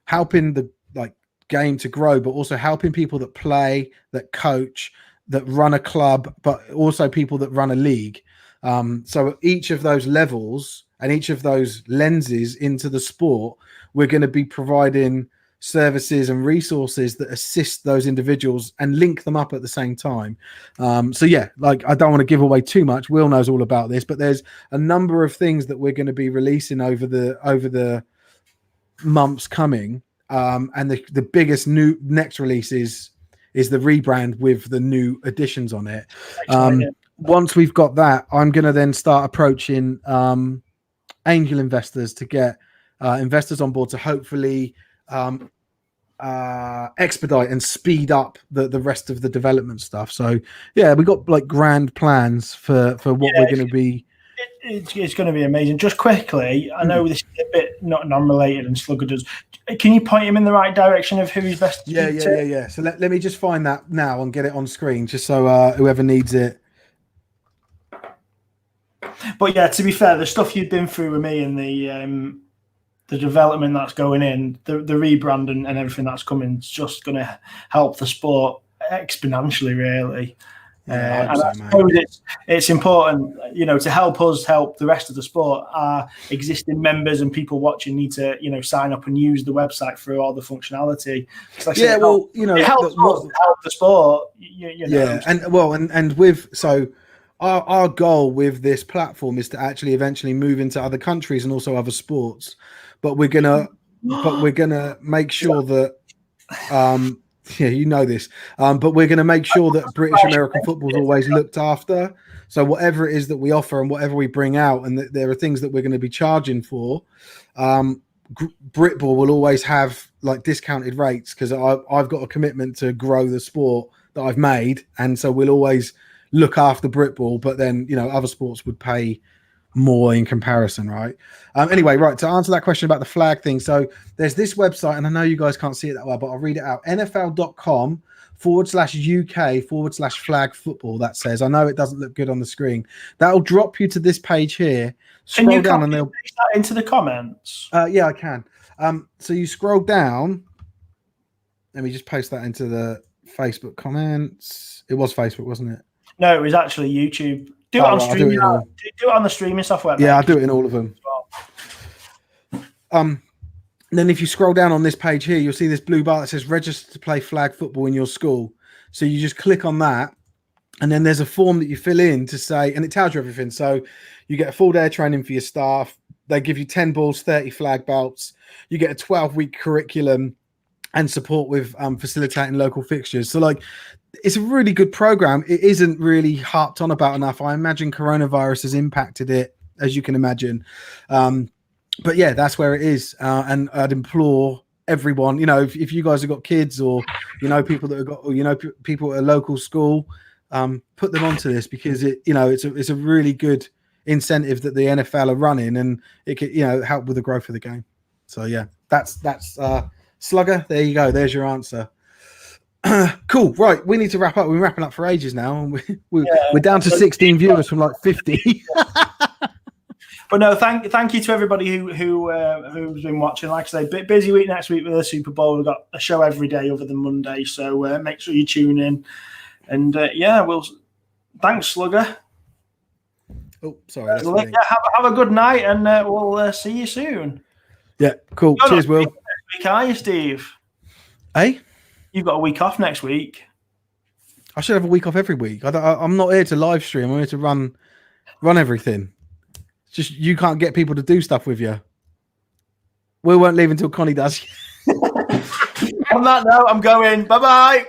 the like game to grow, but also helping people that play, that coach, that run a club, but also people that run a league. So each of those levels and each of those lenses into the sport, we're going to be providing services and resources that assist those individuals and link them up at the same time. So yeah, like I don't want to give away too much. Will knows all about this, but there's a number of things that we're going to be releasing over the months coming. And the biggest next release is the rebrand with the new additions on it. Once we've got that, I'm going to then start approaching angel investors to get investors on board to hopefully expedite and speed up the rest of the development stuff. So yeah, we got like grand plans for what we're going to be. It's going to be amazing. Just quickly, I know this is a bit not non-related and Slugger does. Can you point him in the right direction of who he's best to speak to? Yeah. So let me just find that now and get it on screen, just so whoever needs it. But yeah, to be fair, the stuff you've been through with me and the development that's going in, the rebrand and everything that's coming is just going to help the sport exponentially, really. And I suppose it's important, you know, to help us help the rest of the sport. Our existing members and people watching need to, you know, sign up and use the website for all the functionality. Like yeah, well, you know, it helps us help the sport. You know. Yeah, and with so. Our goal with this platform is to actually eventually move into other countries and also other sports, but we're gonna make sure that Yeah, you know this. But we're going to make sure that British American football is always looked after. So whatever it is that we offer and whatever we bring out, and there are things that we're going to be charging for, Britball will always have like discounted rates because I've got a commitment to grow the sport that I've made, and so we'll always look after Britball. But then other sports would pay more in comparison, right? Anyway, right, to answer that question about the flag thing, so there's this website, and I know you guys can't see it that well, but I'll read it out. NFL.com/UK/flag football. That says, I know it doesn't look good on the screen. That'll drop you to this page here. Scroll down and they'll paste that into the comments. Yeah, I can. So you scroll down. Let me just post that into the Facebook comments. It was Facebook, wasn't it? No, it was actually YouTube. Do it on streaming. Do it on the streaming software. Yeah, I'll do it in all of them. Then if you scroll down on this page here, you'll see this blue bar that says register to play flag football in your school. So you just click on that, and then there's a form that you fill in to say, and it tells you everything. So you get a full day of training for your staff. They give you 10 balls, 30 flag belts. You get a 12-week curriculum and support with facilitating local fixtures. So like, it's a really good program. It isn't really harped on about enough. I imagine coronavirus has impacted it, as you can imagine. But yeah, that's where it is. And I'd implore everyone, if you guys have got kids or, people that have got, people at a local school, put them onto this because it's a really good incentive that the NFL are running, and it could, help with the growth of the game. So yeah, that's Slugger. There you go. There's your answer. Cool. Right. We need to wrap up. We've been wrapping up for ages now. And we're down to 16 viewers from like 50. But no, thank you to everybody who's been watching. Like I say, busy week next week with the Super Bowl. We've got a show every day other than Monday, so make sure you tune in. And thanks, Slugger. Oh, sorry. Have a good night, and we'll see you soon. Yeah, cool. Cheers, Will. Next week, are you, Steve? Hey, you've got a week off next week. I should have a week off every week. I'm not here to live stream. I'm here to run everything. Just you can't get people to do stuff with you. We won't leave until Connie does. On that note, I'm going. Bye-bye.